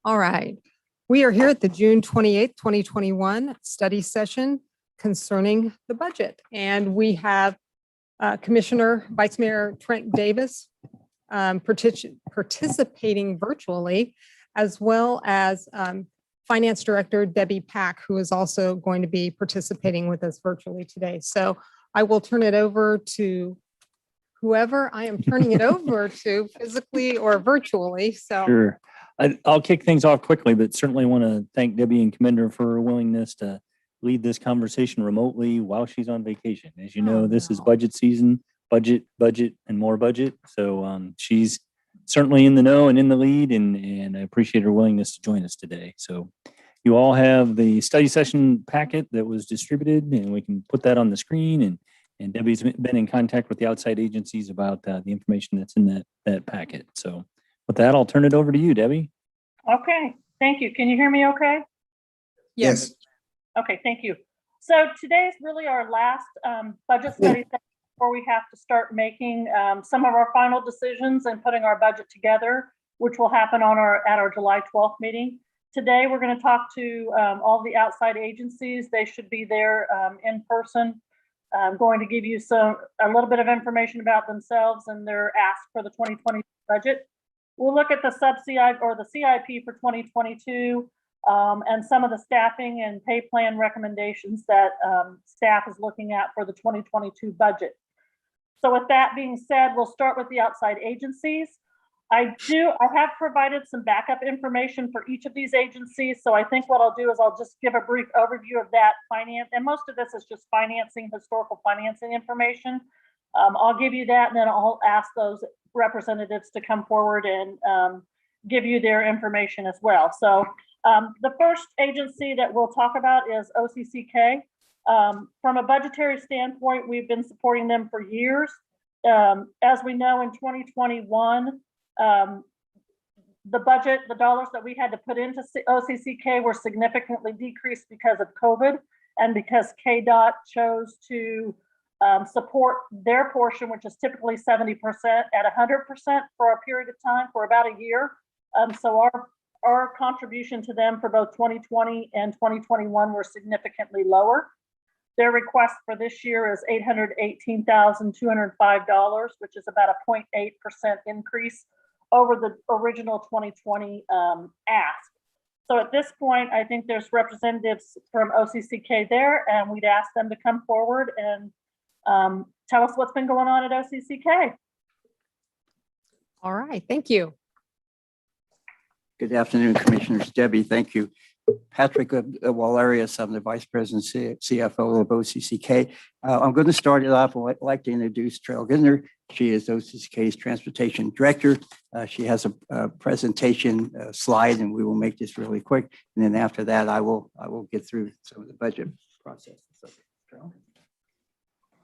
All right. We are here at the June 28th, 2021 study session concerning the budget. And we have Commissioner Vice Mayor Trent Davis participating virtually, as well as Finance Director Debbie Pack, who is also going to be participating with us virtually today. So I will turn it over to whoever I am turning it over to, physically or virtually. So Sure. I'll kick things off quickly, but certainly want to thank Debbie and commend her for her willingness to lead this conversation remotely while she's on vacation. As you know, this is budget season, budget, and more budget. So she's certainly in the know and in the lead, and I appreciate her willingness to join us today. So you all have the study session packet that was distributed, and we can put that on the screen. And Debbie's been in contact with the outside agencies about the information that's in that packet. So with that, I'll turn it over to you, Debbie. Okay, thank you. Can you hear me okay? yes. Okay, thank you. So today is really our last budget study session before we have to start making some of our final decisions and putting our budget together, which will happen on at our July 12th meeting. Today, we're going to talk to all the outside agencies. They should be there in person. I'm going to give you a little bit of information about themselves and their ask for the 2020 budget. We'll look at the sub-CIP or the CIP for 2022 and some of the staffing and pay plan recommendations that staff is looking at for the 2022 budget. So with that being said, we'll start with the outside agencies. I have provided some backup information for each of these agencies. So I think what I'll do is I'll just give a brief overview of that finance. And most of this is just historical financing information. I'll give you that, and then I'll ask those representatives to come forward and give you their information as well. So the first agency that we'll talk about is OCCK. From a budgetary standpoint, we've been supporting them for years. As we know, in 2021, the dollars that we had to put into OCCK were significantly decreased because of COVID and because KDOT chose to support their portion, which is typically 70% at 100% for a period of time for about a year. So our contribution to them for both 2020 and 2021 were significantly lower. Their request for this year is $818,205, which is about a 0.8% increase over the original 2020 ask. So at this point, I think there's representatives from OCCK there, and we'd ask them to come forward and tell us what's been going on at OCCK. All right. Thank you. Good afternoon, Commissioners. Debbie, thank you. Patrick Walerius, I'm the Vice President, CFO of OCCK. I'm going to start it off. I'd like to introduce Trail Gintner. She is OCCK's Transportation Director. She has a presentation slide, and we will make this really quick. And then after that, I will get through some of the budget process. So, Trail.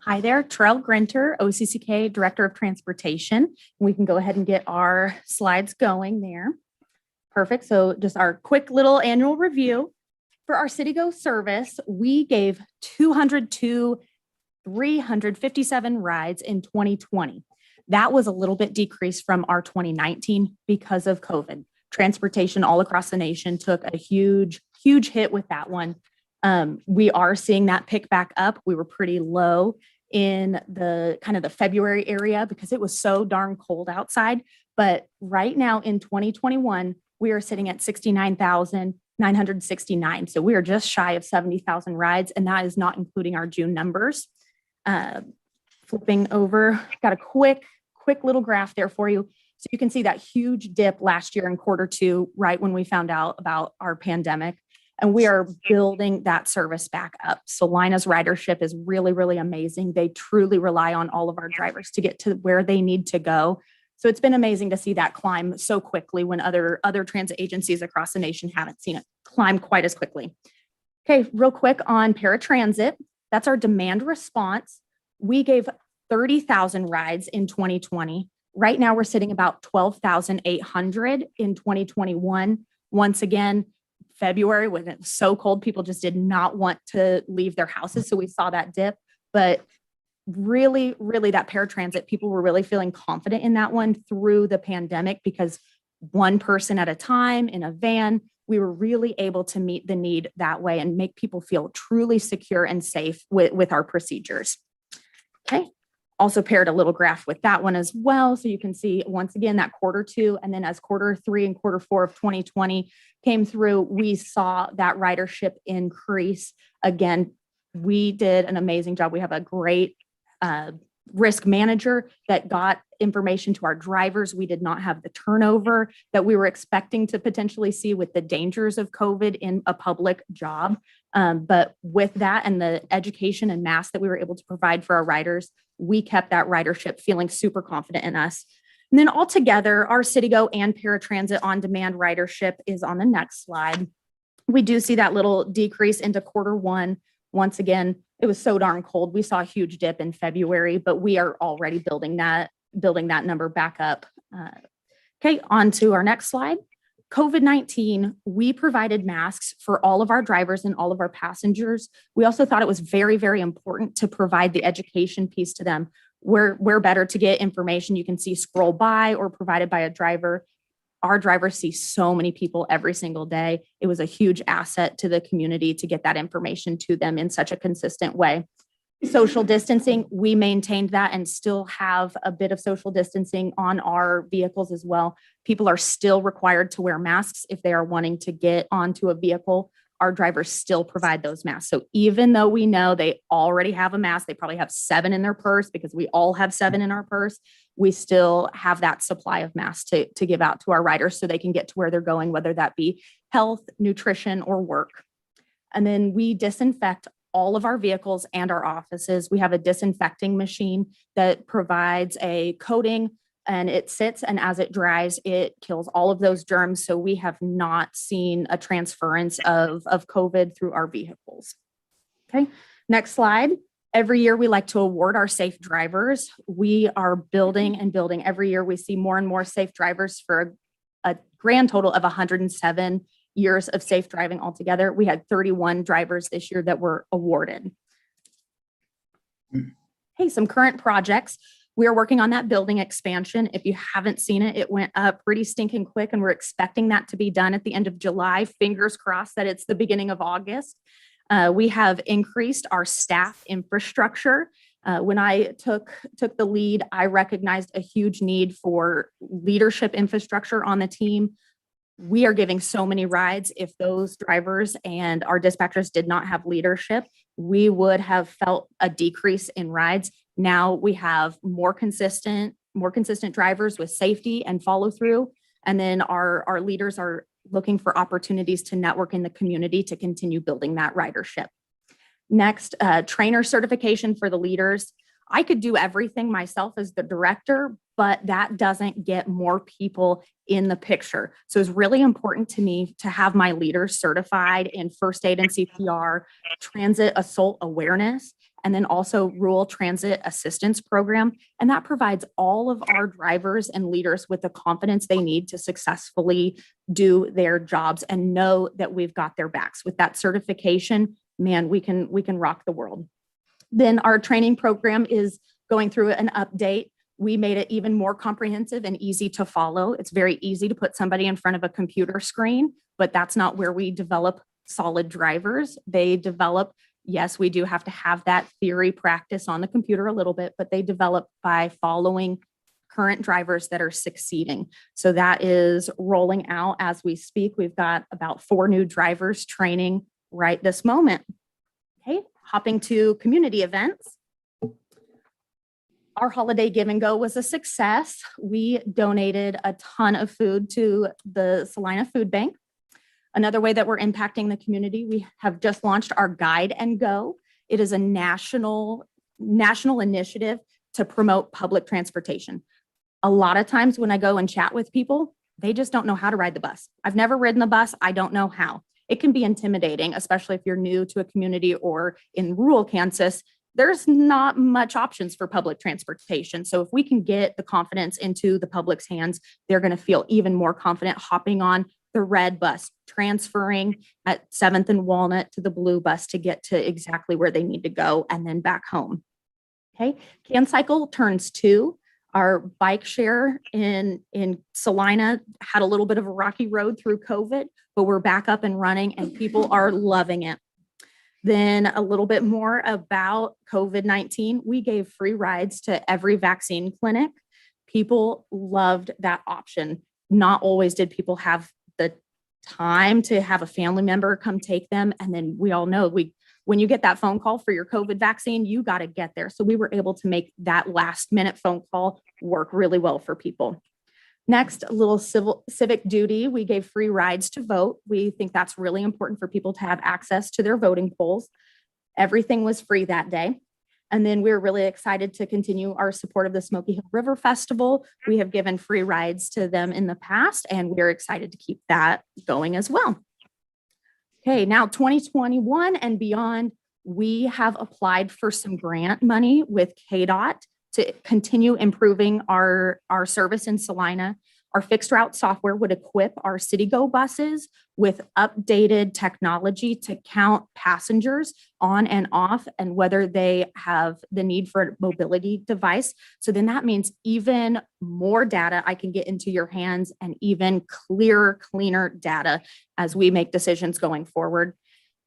Hi there, Trail Grinter, OCCK Director of Transportation. We can go ahead and get our slides going there. Perfect. So just our quick little annual review. For our CityGo service, we gave 357 rides in 2020. That was a little bit decreased from our 2019 because of COVID. Transportation all across the nation took a huge hit with that one. We are seeing that pick back up. We were pretty low in the kind of the February area because it was so darn cold outside. But right now in 2021, we are sitting at 69,969. So we are just shy of 70,000 rides, and that is not including our June numbers. Flipping over, got a quick little graph there for you. So you can see that huge dip last year in Q2, right when we found out about our pandemic. And we are building that service back up. Celina's ridership is really, really amazing. They truly rely on all of our drivers to get to where they need to go. So it's been amazing to see that climb so quickly when other transit agencies across the nation haven't seen it climb quite as quickly. Okay, real quick on Paratransit, that's our demand response. We gave 30,000 rides in 2020. Right now we're sitting about 12,800 in 2021. Once again, February when it was so cold, people just did not want to leave their houses. So we saw that dip, but really that paratransit, people were really feeling confident in that one through the pandemic because one person at a time in a van. We were really able to meet the need that way and make people feel truly secure and safe with our procedures. Okay. Also paired a little graph with that one as well. So you can see once again that Q2, and then as Q3 and Q4 of 2020 came through, we saw that ridership increase. Again, we did an amazing job. We have a great risk manager that got information to our drivers. We did not have the turnover that we were expecting to potentially see with the dangers of COVID in a public job. But with that and the education and masks that we were able to provide for our riders, we kept that ridership feeling super confident in us. And then altogether, our CityGo and Paratransit on-demand ridership is on the next slide. We do see that little decrease into Q1. Once again, it was so darn cold. We saw a huge dip in February, but we are already building that number back up. Okay, on to our next slide. COVID-19, we provided masks for all of our drivers and all of our passengers. We also thought it was very, very important to provide the education piece to them. Where better to get information you can see scroll by or provided by a driver. Our drivers see so many people every single day. It was a huge asset to the community to get that information to them in such a consistent way. Social distancing, we maintained that and still have a bit of social distancing on our vehicles as well. People are still required to wear masks if they are wanting to get onto a vehicle. Our drivers still provide those masks. So even though we know they already have a mask, they probably have 7 in their purse because we all have 7 in our purse, we still have that supply of masks to give out to our riders so they can get to where they're going, whether that be health, nutrition, or work. And then we disinfect all of our vehicles and our offices. We have a disinfecting machine that provides a coating and it sits, and as it dries, it kills all of those germs. So we have not seen a transference of COVID through our vehicles. Okay, next slide. Every year we like to award our safe drivers. We are building and building. Every year we see more and more safe drivers for a grand total of 107 years of safe driving altogether. We had 31 drivers this year that were awarded. Hey, some current projects. We are working on that building expansion. If you haven't seen it, it went up pretty stinking quick, and we're expecting that to be done at the end of July. Fingers crossed that it's the beginning of August. We have increased our staff infrastructure. When I took the lead, I recognized a huge need for leadership infrastructure on the team. We are giving so many rides. If those drivers and our dispatchers did not have leadership, we would have felt a decrease in rides. Now we have more consistent drivers with safety and follow through. And then our leaders are looking for opportunities to network in the community to continue building that ridership. Next, trainer certification for the leaders. I could do everything myself as the director, but that doesn't get more people in the picture. So it's really important to me to have my leaders certified in first aid and CPR, transit assault awareness, and then also rural transit assistance program. And that provides all of our drivers and leaders with the confidence they need to successfully do their jobs and know that we've got their backs. With that certification, man, we can rock the world. Then our training program is going through an update. We made it even more comprehensive and easy to follow. It's very easy to put somebody in front of a computer screen, but that's not where we develop solid drivers. They develop, yes, we do have to have that theory practice on the computer a little bit, but they develop by following current drivers that are succeeding. So that is rolling out as we speak. We've got about 4 new drivers training right this moment. Okay, hopping to community events. Our holiday give and go was a success. We donated a ton of food to the Salina Food Bank. Another way that we're impacting the community, we have just launched our Guide and Go. It is a national initiative to promote public transportation. A lot of times when I go and chat with people, they just don't know how to ride the bus. I've never ridden the bus. I don't know how. It can be intimidating, especially if you're new to a community or in rural Kansas. There's not much options for public transportation. So if we can get the confidence into the public's hands, they're going to feel even more confident hopping on the red bus, transferring at 7th and Walnut to the blue bus to get to exactly where they need to go and then back home. Okay, Can Cycle turns 2. Our bike share in Celina had a little bit of a rocky road through COVID, but we're back up and running and people are loving it. Then a little bit more about COVID-19. We gave free rides to every vaccine clinic. People loved that option. Not always did people have the time to have a family member come take them. And then we all know when you get that phone call for your COVID vaccine, you got to get there. So we were able to make that last minute phone call work really well for people. Next, a little civic duty. We gave free rides to vote. We think that's really important for people to have access to their voting polls. Everything was free that day. And then we're really excited to continue our support of the Smoky Hill River Festival. We have given free rides to them in the past, and we're excited to keep that going as well. Okay, now 2021 and beyond, we have applied for some grant money with KDOT to continue improving our service in Salina. Our fixed route software would equip our CityGo buses with updated technology to count passengers on and off and whether they have the need for a mobility device. So then that means even more data I can get into your hands and even clearer, cleaner data as we make decisions going forward.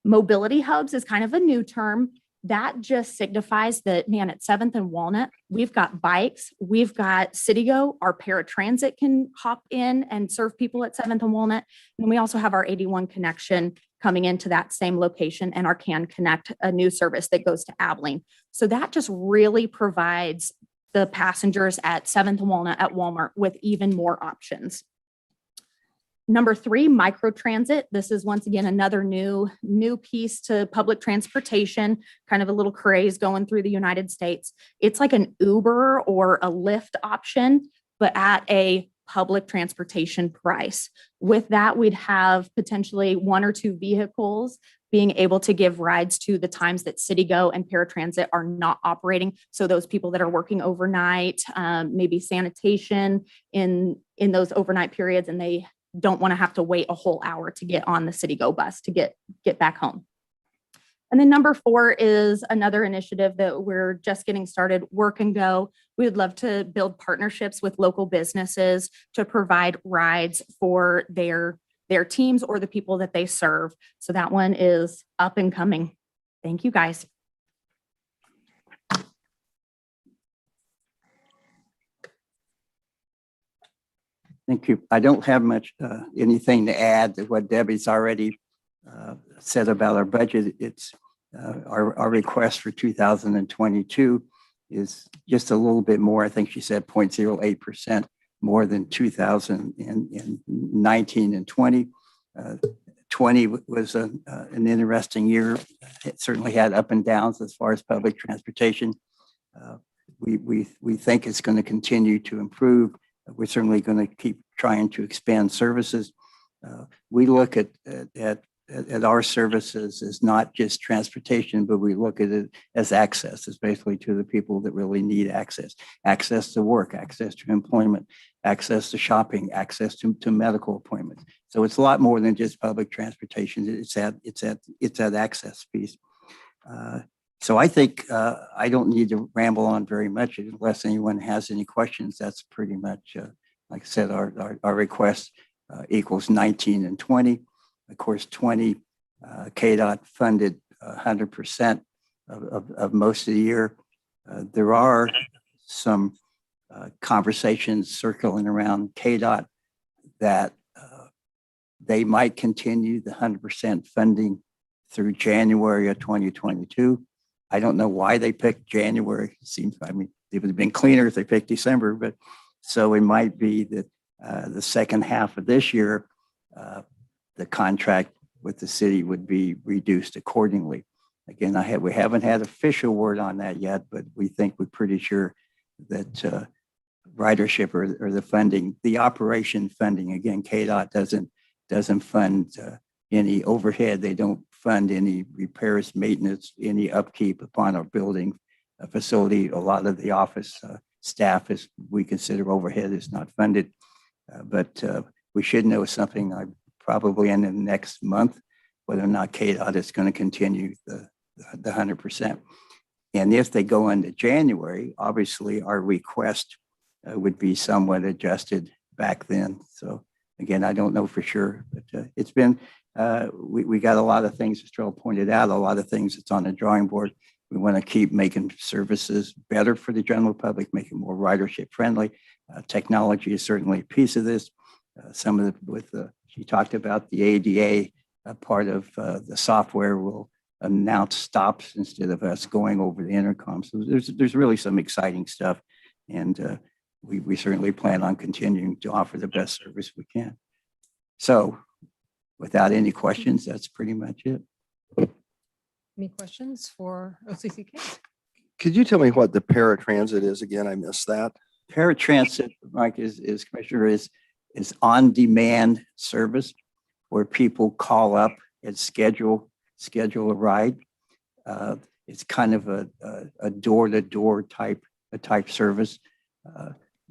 Mobility hubs is kind of a new term. That just signifies that, man, at 7th and Walnut, we've got bikes, we've got CityGo, our Paratransit can hop in and serve people at 7th and Walnut. And we also have our 81 connection coming into that same location and our Can Connect, a new service that goes to Abilene. So that just really provides the passengers at 7th and Walnut at Walmart with even more options. Number 3, Microtransit. This is once again another new piece to public transportation, kind of a little craze going through the United States. It's like an Uber or a Lyft option, but at a public transportation price. With that, we'd have potentially 1 or 2 vehicles being able to give rides to the times that CityGo and Paratransit are not operating. So those people that are working overnight, maybe sanitation in those overnight periods, and they don't want to have to wait a whole hour to get on the CityGo bus to get back home. And then number 4 is another initiative that we're just getting started, Work and Go. We would love to build partnerships with local businesses to provide rides for their teams or the people that they serve. So that one is up and coming. Thank you, guys. Thank you. I don't have much, anything to add to what Debbie's already said about our budget. It's our request for 2022 is just a little bit more. I think she said 0.08% more than 2019 and 20. 20 was an interesting year. It certainly had up and downs as far as public transportation. We think it's going to continue to improve. We're certainly going to keep trying to expand services. We look at our services as not just transportation, but we look at it as access, especially to the people that really need access to work, access to employment, access to shopping, access to medical appointments. So it's a lot more than just public transportation. It's that access piece. So I think I don't need to ramble on very much unless anyone has any questions. That's pretty much, like I said, our request equals 19 and 20. Of course, 20, KDOT funded 100% of most of the year. There are some conversations circling around KDOT that they might continue the 100% funding through January of 2022. I don't know why they picked January. It seems, I mean, it would have been cleaner if they picked December, but so it might be that the second half of this year, the contract with the city would be reduced accordingly. Again, we haven't had official word on that yet, but we think we're pretty sure that ridership or the funding, the operation funding, again, KDOT doesn't fund any overhead. They don't fund any repairs, maintenance, any upkeep upon our building facility. A lot of the office staff is, we consider overhead is not funded, but we should know something probably in the next month, whether or not KDOT is going to continue the 100%. And if they go into January, obviously our request would be somewhat adjusted back then. So again, I don't know for sure, but it's been, we got a lot of things, as Joel pointed out, a lot of things that's on the drawing board. We want to keep making services better for the general public, make it more ridership friendly. Technology is certainly a piece of this. Some of she talked about the ADA part of the software will announce stops instead of us going over the intercom. So there's really some exciting stuff. And we certainly plan on continuing to offer the best service we can. So without any questions, that's pretty much it. Any questions for OCCK? Could you tell me what the paratransit is again? I missed that. Paratransit, Mike, is Commissioner, is on-demand service where people call up and schedule a ride. It's kind of a door-to-door type service.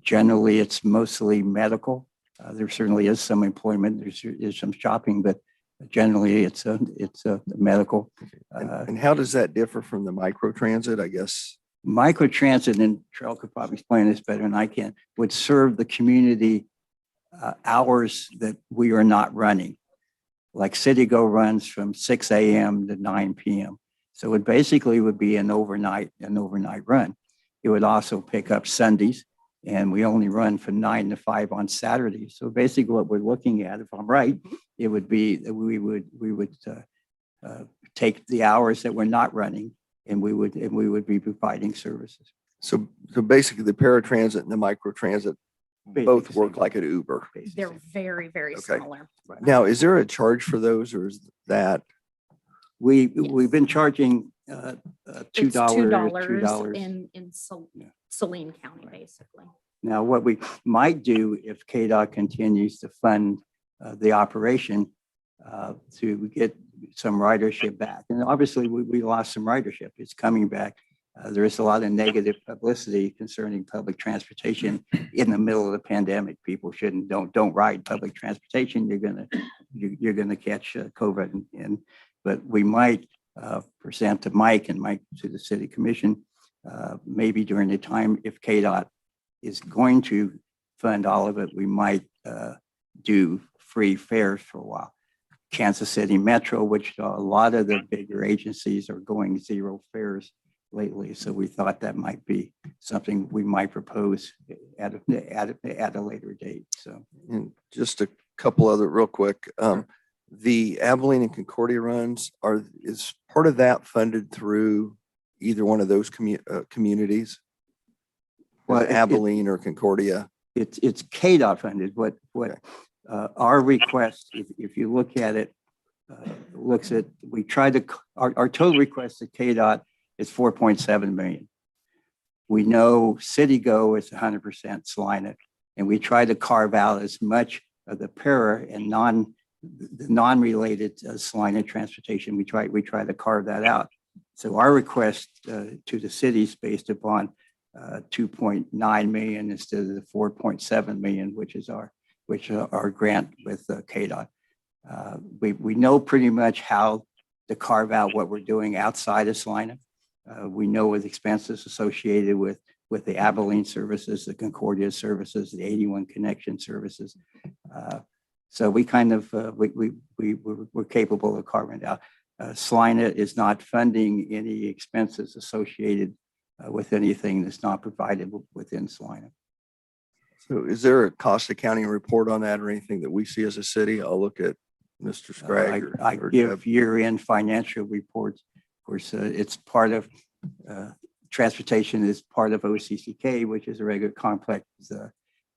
Generally, it's mostly medical. There certainly is some employment. There's some shopping, but generally it's a medical. And how does that differ from the microtransit? I guess Microtransit, and Trell could probably explain this better than I can, would serve the community hours that we are not running. Like City Go runs from 6 a.m. to 9 p.m. So it basically would be an overnight run. It would also pick up Sundays, and we only run from 9 to 5 on Saturdays. So basically what we're looking at, if I'm right, it would be that we would take the hours that we're not running, and we would be providing services. so. Basically, the paratransit and the microtransit both Basically, work like an Uber. basically. They're very, very Okay. similar. Now, is there a charge for those, or is that We've been charging $2, It's $2 in Yeah. Selena County, basically. Now, what we might do if KDOT continues to fund the operation to get some ridership back. And obviously, we lost some ridership. It's coming back. There is a lot of negative publicity concerning public transportation in the middle of the pandemic. People don't ride public transportation. You're gonna catch COVID. But we might present to Mike and Mike to the City Commission, maybe during the time if KDOT is going to fund all of it, we might do free fares for a while. Kansas City Metro, which a lot of the bigger agencies are going zero fares lately. So we thought that might be something we might propose at a later date. So and just a couple other real quick? The Abilene and Concordia runs is part of that funded through either one of those communities? Well, Abilene or Concordia? it's KDOT funded. What our request, if you look at it, looks at, we tried to, our total request at KDOT is 4.7 million. We know City Go is 100% Celina, and we try to carve out as much of the para and non-related Celina transportation. We try to carve that out. So our request to the city is based upon 2.9 million instead of the 4.7 million, which is our grant with KDOT. We know pretty much how to carve out what we're doing outside of Celina. We know with expenses associated with the Abilene services, the Concordia services, the 81 connection services. So we kind of, we're capable of carving it out. Celina is not funding any expenses associated with anything that's not provided within Celina. So is there a cost accounting report on that or anything that we see as a city? I'll look at Mr. Scragg. I give year-end financial reports. Of course, it's part of, transportation is part of OCCK, which is a regular complex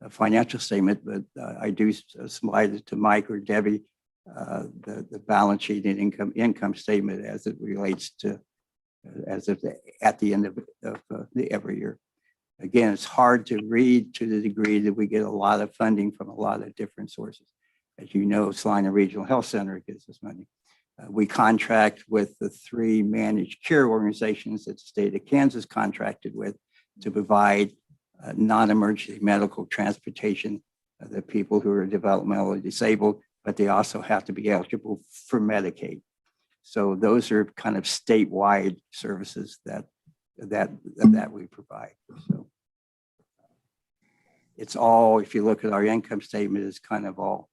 financial statement, but I do slide it to Mike or Debbie, the balance sheet and income statement as it relates to, at the end of every year. Again, it's hard to read to the degree that we get a lot of funding from a lot of different sources. As you know, Salina Regional Health Center gives us money. We contract with the 3 managed care organizations that the state of Kansas contracted with to provide non-emergency medical transportation the people who are developmentally disabled, but they also have to be eligible for Medicaid. So those are kind of statewide services that we provide. So it's all, if you look at our income statement, it's kind of all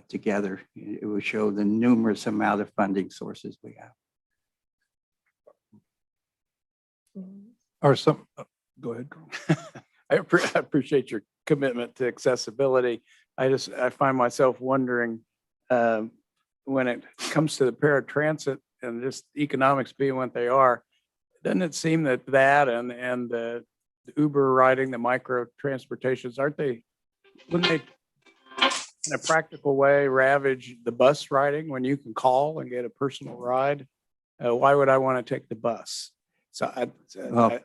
together. It will show the numerous amount of funding sources we have. Or some, go ahead. Carl. I appreciate your commitment to accessibility. I find myself wondering, when it comes to the paratransit and just economics being what they are, doesn't it seem that and the Uber riding, the micro transportations, wouldn't they in a practical way ravage the bus riding when you can call and get a personal ride? Why would I want to take the bus? So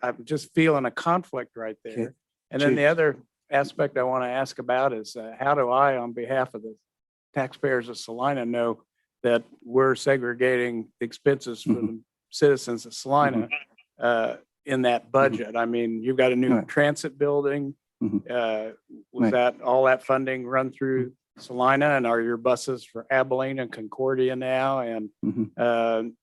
I'm just feeling a conflict right there. And then the other aspect I want to ask about is how do I, on behalf of the taxpayers of Celina, know that we're segregating expenses for the citizens of Celina in that budget? I mean, you've got a new transit building. Was that all that funding run through Celina, and are your buses for Abilene and Concordia now and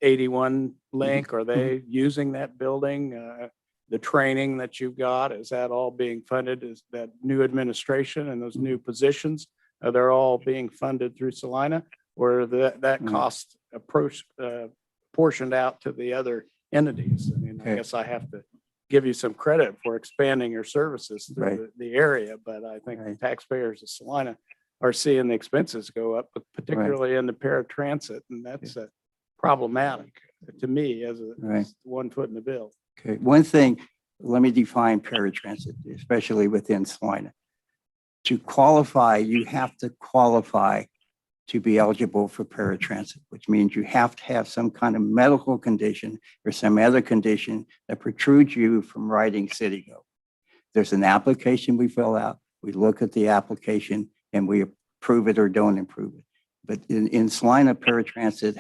81 Link, are they using that building? The training that you've got, is that all being funded? Is that new administration and those new positions, they're all being funded through Celina, or that cost portioned out to the other entities? I mean, I guess I have to give you some credit for expanding your services through the area, but I think the taxpayers of Celina are seeing the expenses go up, particularly in the paratransit, and that's problematic to me as one foot in the bill. Okay, one thing, let me define paratransit, especially within Celina. To qualify, you have to qualify to be eligible for paratransit, which means you have to have some kind of medical condition or some other condition that protrudes you from riding CityGo. There's an application we fill out, we look at the application, and we approve it or don't approve it. But in Celina, paratransit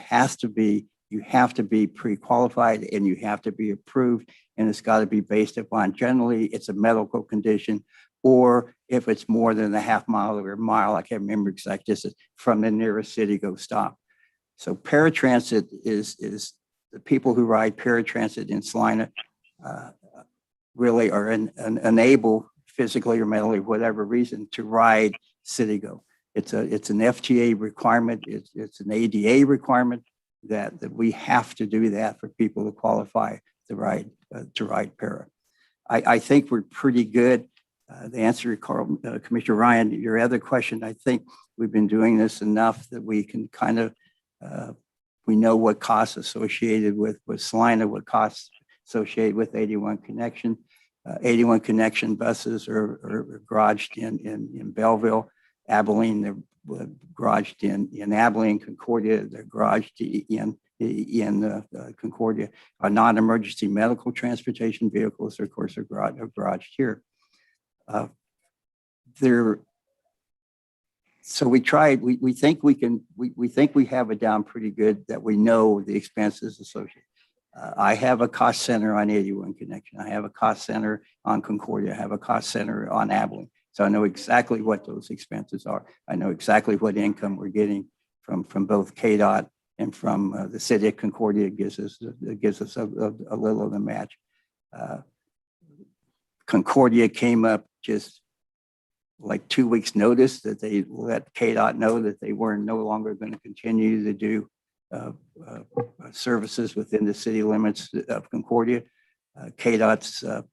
you have to be pre-qualified and you have to be approved, and it's got to be based upon, generally, it's a medical condition, or if it's more than a half mile or a mile, I can't remember exactly, just from the nearest CityGo stop. So paratransit is the people who ride paratransit in Celina really are unable, physically or mentally, whatever reason, to ride CityGo. It's an FTA requirement. It's an ADA requirement that we have to do that for people to qualify to ride para. I think we're pretty good. The answer, Commissioner Ryan, your other question, I think we've been doing this enough that we can kind of we know what costs associated with Celina, what costs associated with 81 Connection. 81 Connection buses are garaged in Belleville. Abilene, they're garaged in Abilene. Concordia, they're garaged in Concordia. Our non-emergency medical transportation vehicles, of course, are garaged here. So we tried. We think we have it down pretty good, that we know the expenses associated. I have a cost center on 81 Connection. I have a cost center on Concordia. I have a cost center on Abilene. So I know exactly what those expenses are. I know exactly what income we're getting from both KDOT and from the city of Concordia. It gives us a little of the match. Concordia came up just like 2 weeks notice that they let KDOT know that they were no longer going to continue to do services within the city limits of Concordia. KDOT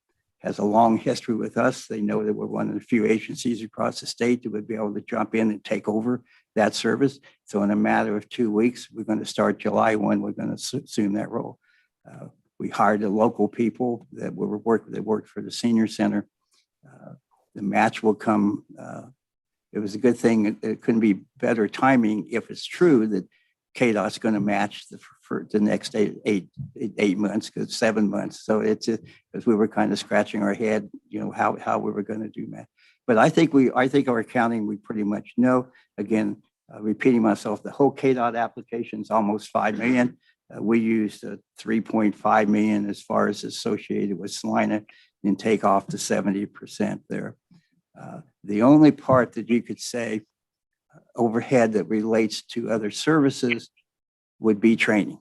has a long history with us. They know that we're one of the few agencies across the state that would be able to jump in and take over that service. So in a matter of 2 weeks, we're going to start July 1, we're going to assume that role. We hired the local people that worked for the senior center. The match will come. It was a good thing. It couldn't be better timing if it's true that KDOT's going to match for the next eight months, because 7 months. So it's because we were kind of scratching our head, how we were going to do that. But I think our accounting, we pretty much know. Again, repeating myself, the whole KDOT application is almost $5 million. We used 3.5 million as far as associated with Celina, and take off the 70% there. The only part that you could say overhead that relates to other services would be training.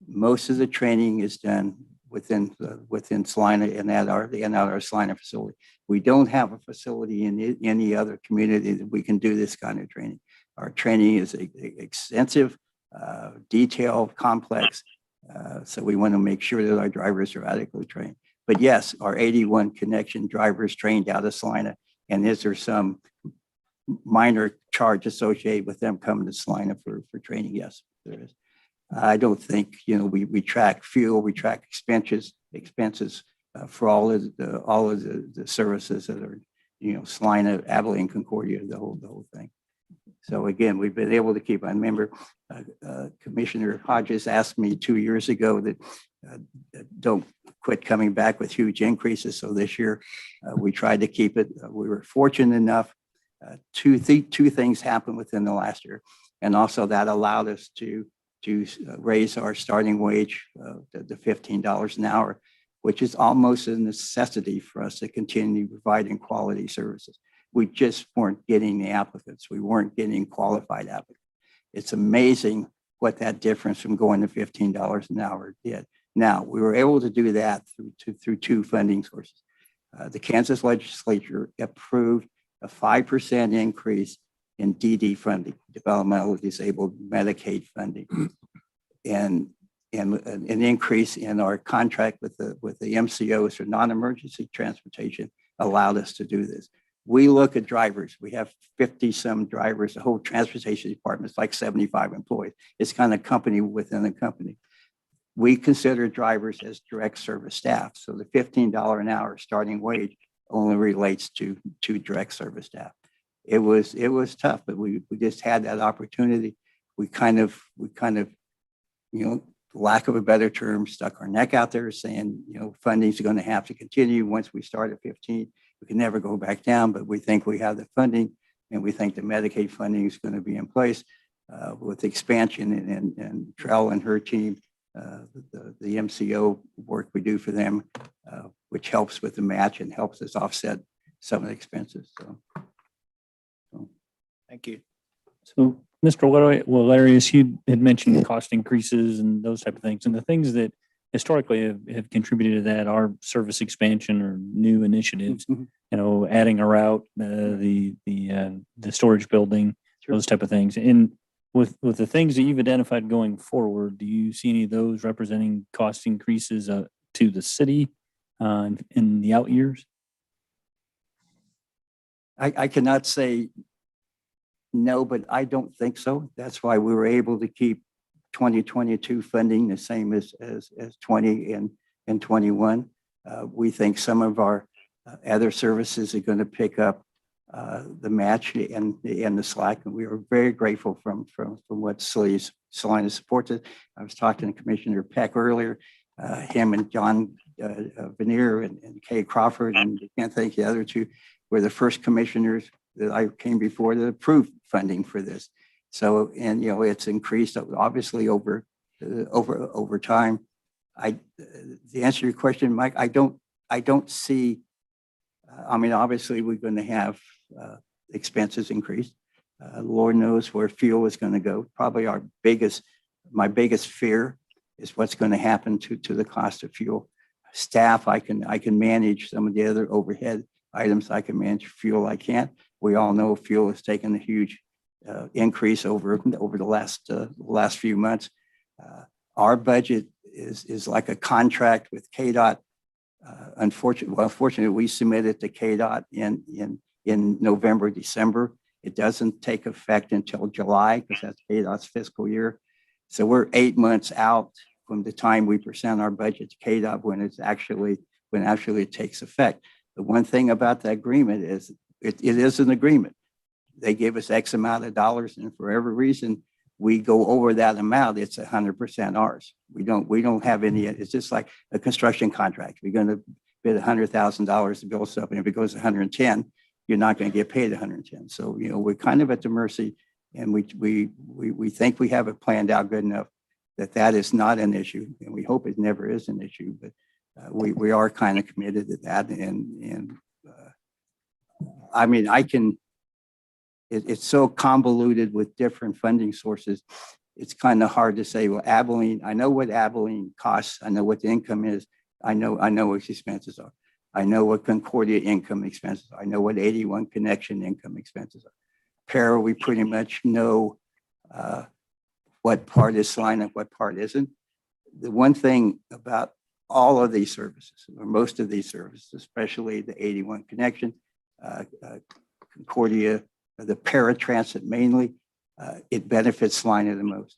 Most of the training is done within Celina and at our Celina facility. We don't have a facility in any other community that we can do this kind of training. Our training is extensive, detailed, complex. So we want to make sure that our drivers are adequately trained. But yes, our 81 connection drivers trained out of Celina. And is there some minor charge associated with them coming to Celina for training? Yes, there is. I don't think, we track fuel, we track expenses for all of the services that are, Celina, Abilene, Concordia, the whole thing. So again, we've been able to keep. I remember Commissioner Hodges asked me 2 years ago that don't quit coming back with huge increases. So this year we tried to keep it. We were fortunate enough. Two things happened within the last year, and also that allowed us to raise our starting wage to $15 an hour, which is almost a necessity for us to continue providing quality services. We just weren't getting the applicants. We weren't getting qualified applicants. It's amazing what that difference from going to $15 an hour did. Now, we were able to do that through two funding sources. The Kansas legislature approved a 5% increase in DD funding, developmental disabled Medicaid funding, and an increase in our contract with the MCOs for non-emergency transportation allowed us to do this. We look at drivers. We have 50 some drivers. The whole transportation department is like 75 employees. It's kind of company within a company. We consider drivers as direct service staff. So the $15 an hour starting wage only relates to direct service staff. It was tough, but we just had that opportunity. We kind of, lack of a better term, stuck our neck out there saying, funding is going to have to continue. Once we start at 15, we can never go back down, but we think we have the funding, and we think the Medicaid funding is going to be in place with expansion and Trell and her team, the MCO work we do for them, which helps with the match and helps us offset some of the expenses. So. Thank you. So, Mr. Valerius, you had mentioned cost increases and those type of things, and the things that historically have contributed to that are service expansion or new initiatives. Mm-hmm. Adding a route, the storage building, Sure. Those type of things. And with the things that you've identified going forward, do you see any of those representing cost increases to the city in the out years? I cannot say no, but I don't think so. That's why we were able to keep 2022 funding the same as 20 and 21. We think some of our other services are going to pick up the match and the slack, and we are very grateful from what Celina supports it. I was talking to Commissioner Peck earlier, him and John Veneer and Kay Crawford, and I can't thank the other two, were the first commissioners that I came before that approved funding for this. So, and it's increased obviously over time. The answer to your question, Mike, I don't see. Obviously we're going to have expenses increase. Lord knows where fuel is going to go. Probably my biggest fear is what's going to happen to the cost of fuel. Staff, I can manage some of the other overhead items. I can manage fuel. I can't. We all know fuel has taken a huge increase over the last few months. Our budget is like a contract with KDOT. Unfortunately, we submitted to KDOT in November, December. It doesn't take effect until July because that's KDOT's fiscal year. So we're 8 months out from the time we present our budget to KDOT when it takes effect. The one thing about the agreement is it is an agreement. They give us X amount of dollars, and for every reason we go over that amount, it's 100% ours. We don't have any. It's just like a construction contract. We're going to bid $100,000 to build something. If it goes 110, you're not going to get paid 110. So we're kind of at the mercy, and we think we have it planned out good enough that is not an issue, and we hope it never is an issue. But we are kind of committed to that, and it's so convoluted with different funding sources. It's kind of hard to say, well, Abilene, I know what Abilene costs. I know what the income is. I know what expenses are. I know what Concordia income expenses are. I know what 81 Connection income expenses are. Payroll, we pretty much know what part is Celina, what part isn't. The one thing about all of these services, or most of these services, especially the 81 Connection, Concordia, the Paratransit mainly, it benefits Celina the most.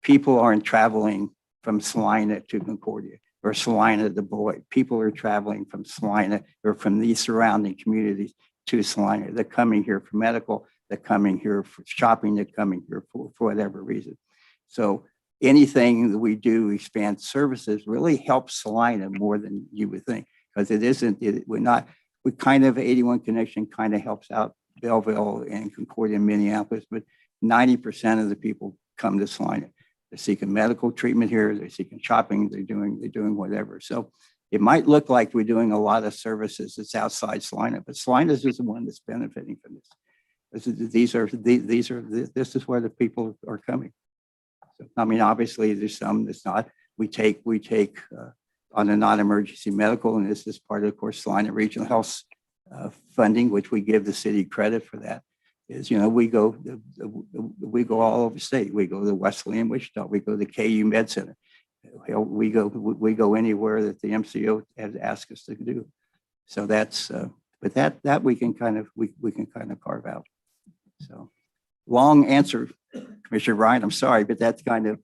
People aren't traveling from Celina to Concordia or Celina to Beloit. People are traveling from Celina or from these surrounding communities to Celina. They're coming here for medical, they're coming here for shopping, they're coming here for whatever reason. So anything that we do expand services really helps Celina more than you would think, because we kind of 81 Connection kind of helps out Belleville and Concordia and Minneapolis, but 90% of the people come to Celina. They're seeking medical treatment here, they're seeking shopping, they're doing whatever. So it might look like we're doing a lot of services that's outside Celina, but Celina is the one that's benefiting from this. This is where the people are coming. So, I mean, obviously there's some that's not. We take on the non-emergency medical, and this is part of course, Celina Regional Health funding, which we give the city credit for that. Is, we go all over the state. We go to Wesleyan, Wichita. We go to KU Med Center. We go anywhere that the MCO has asked us to do. So that's, but that we can kind of carve out. So long answer, Commissioner Ryan. I'm sorry, but that's kind of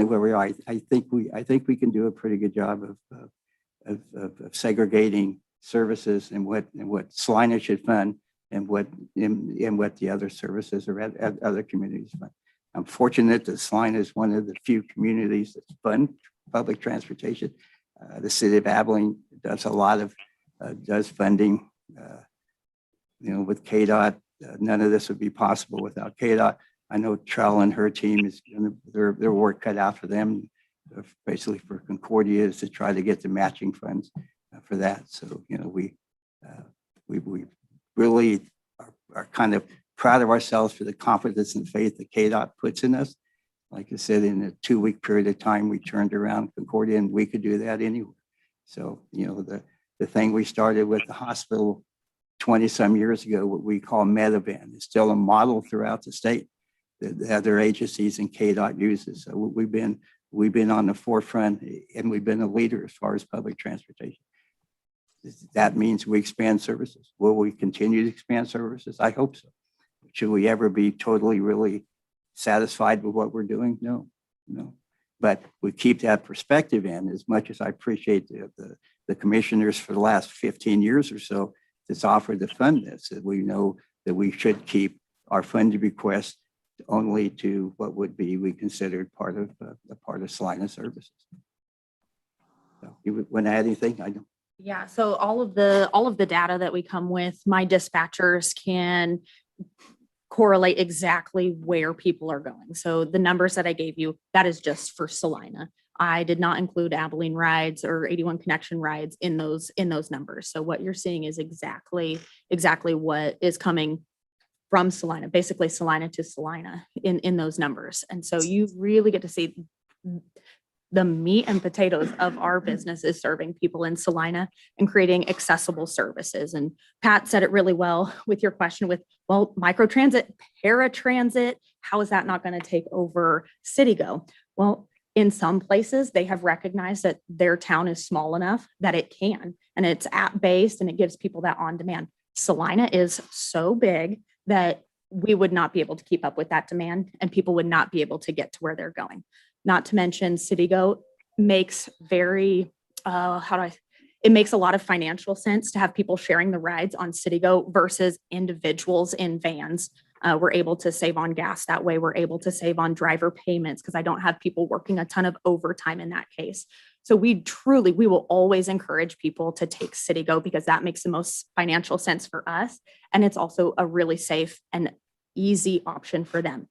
where we are. I think we can do a pretty good job of segregating services and what Celina should fund and what the other services or at other communities fund. I'm fortunate that Celina is one of the few communities that fund public transportation. The city of Abilene does a lot of does funding. With KDOT, none of this would be possible without KDOT. I know Trell and her team is their work cut out for them, basically for Concordia, is to try to get the matching funds for that. So we really are kind of proud of ourselves for the confidence and faith that KDOT puts in us. Like I said, in a 2-week period of time, we turned around Concordia, and we could do that anywhere. So the thing we started with the hospital 20 some years ago, what we call Medivan, is still a model throughout the state that the other agencies and KDOT uses. So we've been on the forefront, and we've been a leader as far as public transportation. That means we expand services. Will we continue to expand services? I hope so. Should we ever be totally, really satisfied with what we're doing? No. But we keep that perspective in. As much as I appreciate the commissioners for the last 15 years or so that's offered to fund this, that we know that we should keep our funded request only to what would be we considered part of Celina services. So you want to add anything? I don't. Yeah, so all of the data that we come with, my dispatchers can correlate exactly where people are going. So the numbers that I gave you, that is just for Celina. I did not include Abilene rides or 81 Connection rides in those numbers. So what you're seeing is exactly what is coming from Celina, basically Celina to Celina in those numbers. And so you really get to see the meat and potatoes of our business is serving people in Celina and creating accessible services. And Pat said it really well with your question with, well, microtransit, paratransit, how is that not going to take over CityGo? Well, in some places, they have recognized that their town is small enough that it can, and it's app-based and it gives people that on-demand. Celina is so big that we would not be able to keep up with that demand, and people would not be able to get to where they're going. Not to mention CityGo makes it makes a lot of financial sense to have people sharing the rides on CityGo versus individuals in vans. We're able to save on gas that way. We're able to save on driver payments because I don't have people working a ton of overtime in that case. So we will always encourage people to take CityGo because that makes the most financial sense for us. And it's also a really safe and easy option for them.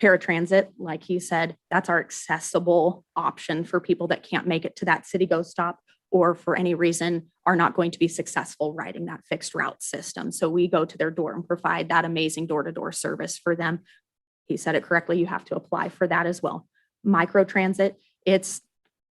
Paratransit, like he said, that's our accessible option for people that can't make it to that CityGo stop or for any reason are not going to be successful riding that fixed route system. So we go to their door and provide that amazing door-to-door service for them. He said it correctly. You have to apply for that as well. Microtransit, it's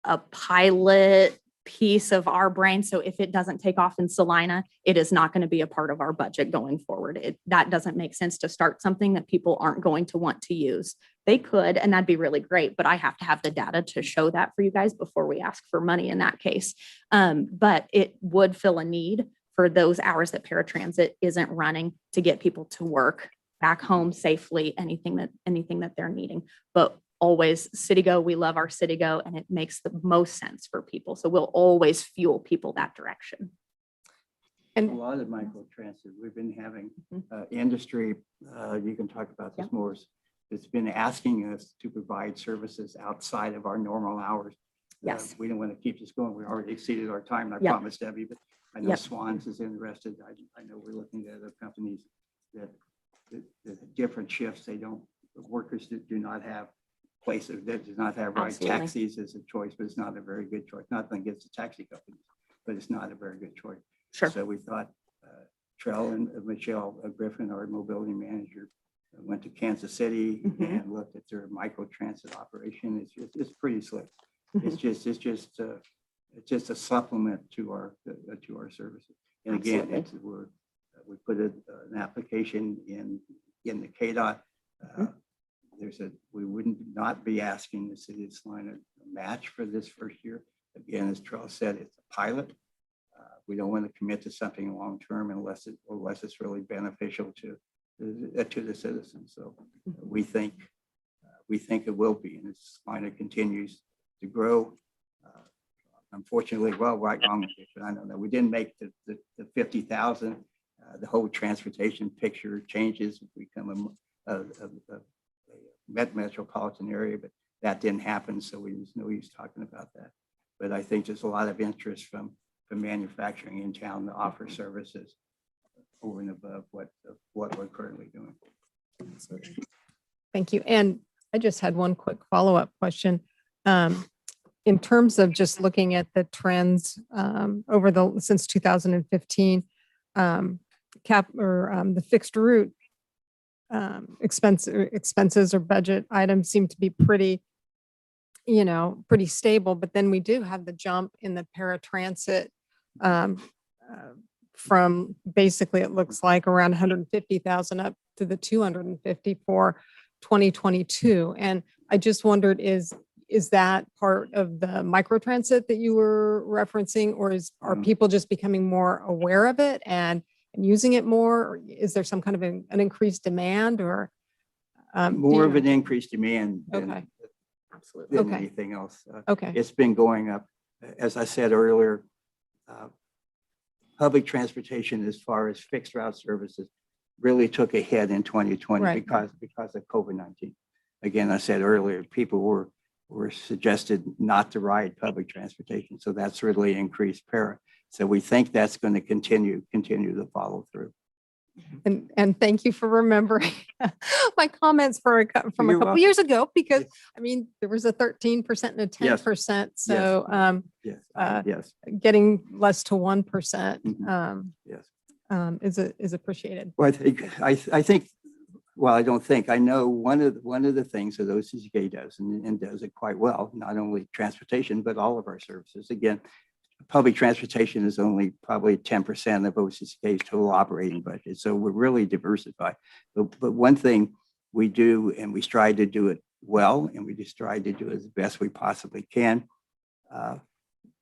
a pilot piece of our brain. So if it doesn't take off in Celina, it is not going to be a part of our budget going forward. That doesn't make sense to start something that people aren't going to want to use. They could, and that'd be really great, but I have to have the data to show that for you guys before we ask for money in that case. But it would fill a need for those hours that paratransit isn't running to get people to work, back home safely, anything that they're needing. But always City Go, we love our City Go, and it makes the most sense for people. So we'll always fuel people that direction. A And lot of microtransit, we've been having industry, you can talk about this more, it's been asking us to provide services outside of our normal hours. Yes. We don't want to keep this going. We already exceeded our time, I Yep. promised Debbie, but I know Yep. Swans is interested. I know we're looking at other companies that different shifts, workers that do not have places, that do not have ride Absolutely. taxis as a choice, but it's not a very good choice. Nothing against the taxi companies, but it's not a very good choice. Sure. So we thought Trell and Michelle Griffin, our mobility manager, went to Kansas City Mhm. and looked at their microtransit operation. It's pretty slick. Mhm. It's just a supplement to our services. And again, Absolutely. we put an application in the KDOT. We wouldn't not be asking the city of Salina a match for this first year. Again, as Trell said, it's a pilot. We don't want to commit to something long-term unless it's really beneficial to the citizens. So we think it will be, and as Salina continues to grow. Unfortunately, well, right, wrong, but I don't know. We didn't make the 50,000. The whole transportation picture changes. We become a metropolitan area, but that didn't happen. So there's no use talking about that. But I think there's a lot of interest from manufacturing in town to offer services over and above what we're currently doing. thank you. And I just had one quick follow-up question. In terms of just looking at the trends since 2015, the fixed route expenses or budget items seem to be pretty stable. But then we do have the jump in the paratransit from basically, it looks like around 150,000 up to the 250 for 2022. And I just wondered, is that part of the microtransit that you were referencing, or are people just becoming more aware of it and using it more? Or is there some kind of an increased demand, or More of an increased demand than, Okay. Absolutely. than Okay. anything else. Okay. It's been going up. As I said earlier, public transportation, as far as fixed route services, really took a hit in 2020 Right. because of COVID-19. Again, I said earlier, people were suggested not to ride public transportation. So that's really increased para. So we think that's going to continue to follow through. And thank you for remembering my comments from a You're couple welcome. years ago, because I mean, there was a 13% and a 10%. So Yes, Uh, yes, getting less to 1% yes. is appreciated. Well, I think, well, I don't think, I know one of the things that OCCK does and does it quite well, not only transportation, but all of our services. Again, public transportation is only probably 10% of OCCK's total operating budget. So we're really diversified. But one thing we do, and we strive to do it well, and we just try to do it as best we possibly can.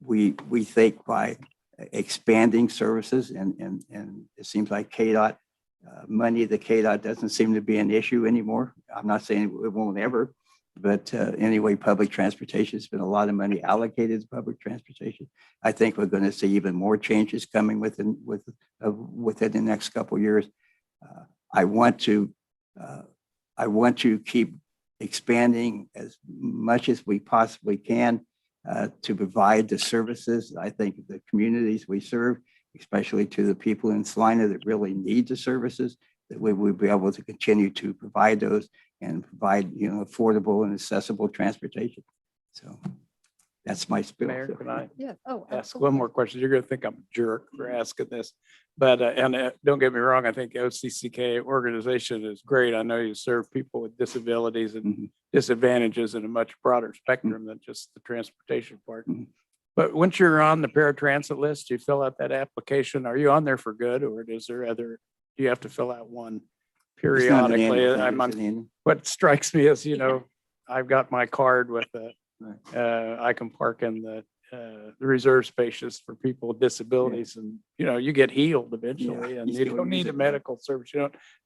We think by expanding services, and it seems like KDOT, the KDOT doesn't seem to be an issue anymore. I'm not saying it won't ever, but anyway, public transportation has been a lot of money allocated to public transportation. I think we're going to see even more changes coming within the next couple of years. I want to keep expanding as much as we possibly can to provide the services. I think the communities we serve, especially to the people in Celina that really need the services, that we will be able to continue to provide those and provide, affordable and accessible transportation. So that's my spiel. Mayor, can I Yeah. Oh, ask absolutely. one more question? You're going to think I'm a jerk for asking this, but, don't get me wrong, I think OCCK organization is great. I know you serve people with disabilities and Mhm. disadvantages in a much broader spectrum than just the transportation part. Mhm. But once you're on the paratransit list, you fill out that application. Are you on there for good, or is there other, do you have to fill out one It's not an periodically? annual thing, I'm it's on, an annual- what strikes me is, Yeah. I've got my card with I can park in the reserve spaces for people with disabilities, and, you get healed eventually, Yeah, and you you still don't use need a it. medical service,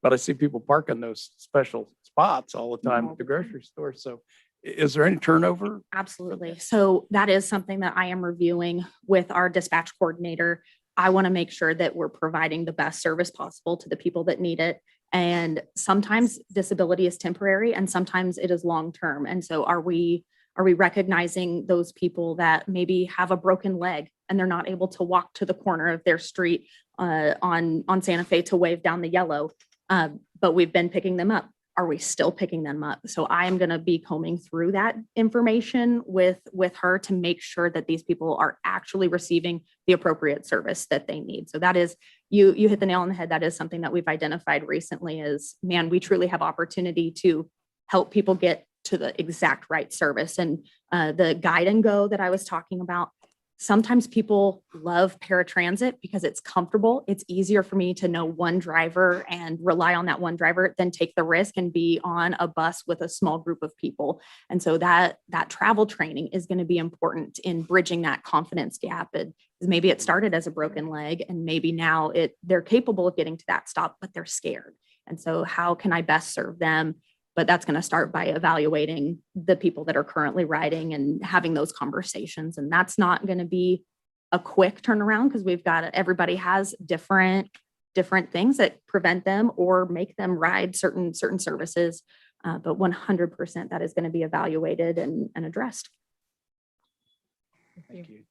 but I see people parking those special spots all the time All at the the time. grocery store. So is there any turnover? Absolutely. So that is something that I am reviewing with our dispatch coordinator. I want to make sure that we're providing the best service possible to the people that need it. And sometimes disability is temporary and sometimes it is long-term. And so are we recognizing those people that maybe have a broken leg and they're not able to walk to the corner of their street on Santa Fe to wave down the yellow, but we've been picking them up? Are we still picking them up? So I am going to be combing through that information with her to make sure that these people are actually receiving the appropriate service that they need. So that is, you hit the nail on the head. That is something that we've identified recently is, man, we truly have opportunity to help people get to the exact right service. And the guide and go that I was talking about, sometimes people love paratransit because it's comfortable. It's easier for me to know one driver and rely on that one driver than take the risk and be on a bus with a small group of people. And so that travel training is going to be important in bridging that confidence gap. Maybe it started as a broken leg and maybe now they're capable of getting to that stop, but they're scared. And so how can I best serve them? But that's going to start by evaluating the people that are currently riding and having those conversations. And that's not going to be a quick turnaround because everybody has different things that prevent them or make them ride certain services. But 100% that is going to be evaluated and addressed. Thank you.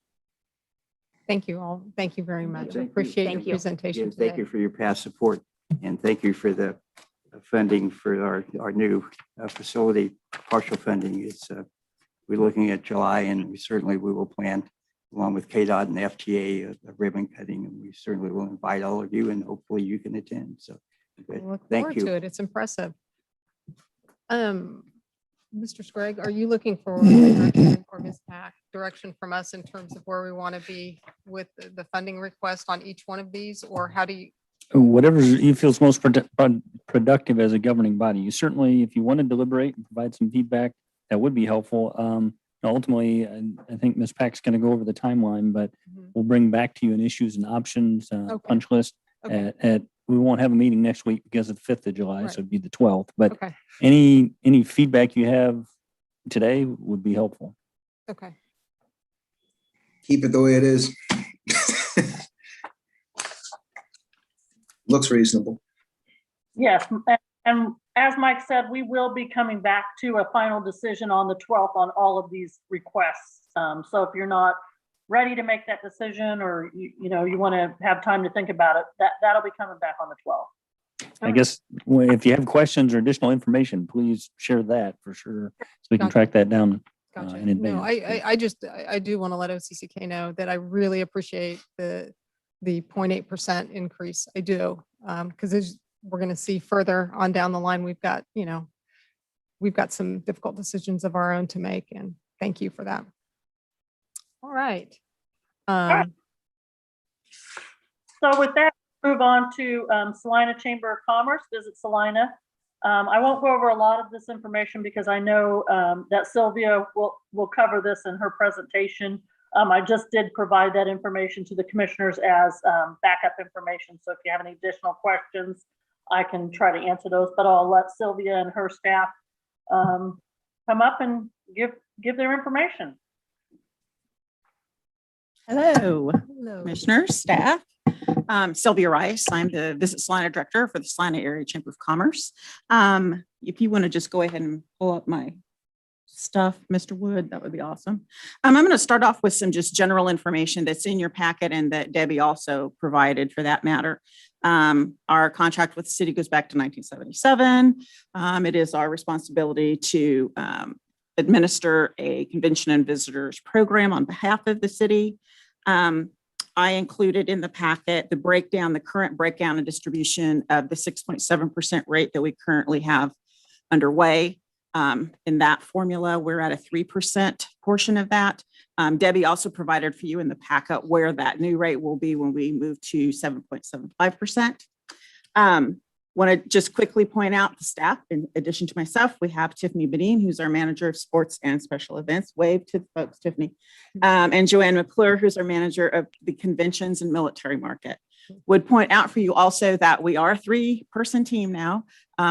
Thank you all. Thank you very much. I Thank you. appreciate your Thank you. presentation Again, thank today. you for your past support, and thank you for the funding for our new facility. Partial funding is, we're looking at July, and we will plan, along with KDOT and the FTA, a ribbon cutting, and we certainly will invite all of you, and hopefully you can attend. So, I good. look Thank forward you. to it. It's impressive. Mr. Scragg, are you looking for direction, or Ms. Pack, direction from us in terms of where we want to be with the funding request on each one of these, or how do you? Whatever you feel is most productive as a governing body. You certainly, if you want to deliberate and provide some feedback, that would be helpful. Ultimately, I think Ms. Pack's going to go over the timeline, but we'll bring back to you an issues and options punch list. Okay. We won't have a meeting next week because of the 5th of July, Right. so it'd be the 12th. But Okay. any feedback you have today would be helpful. Okay. Keep it the way it is. Looks reasonable. Yes, and as Mike said, we will be coming back to a final decision on the 12th on all of these requests. So if you're not ready to make that decision, or you want to have time to think about it, that'll be coming back on the 12th. I guess if you have questions or additional information, please share that for sure, so we can Gotcha. track that down. Gotcha. In No, advance. I do want to let OCCK know that I really appreciate the 0.8% increase. I do. Because we're going to see further on down the line, we've got some difficult decisions of our own to make, and thank you for that. All right. right. So with that, move on to Salina Chamber of Commerce, visit Celina. I won't go over a lot of this information because I know that Sylvia will cover this in her presentation. I just did provide that information to the commissioners as backup information. So if you have any additional questions, I can try to answer those, but I'll let Sylvia and her staff come up and give their information. Hello, Hello. Commissioners, staff. Sylvia Rice. I'm the Visit Salina Director for the Salina Area Chamber of Commerce. If you want to just go ahead and pull up my stuff, Mr. Wood, that would be awesome. I'm going to start off with some just general information that's in your packet and that Debbie also provided for that matter. Our contract with the city goes back to 1977. It is our responsibility to administer a convention and visitors program on behalf of the city. I included in the packet the current breakdown and distribution of the 6.7% rate that we currently have underway. In that formula, we're at a 3% portion of that. Debbie also provided for you in the packet where that new rate will be when we move to 7.75%. Want to just quickly point out the staff. In addition to myself, we have Tiffany Bedeen, who's our manager of sports and special events. Wave to the folks, Tiffany. And Joanne McClure, who's our manager of the conventions and military market. Would point out for you also that we are a 3-person team now.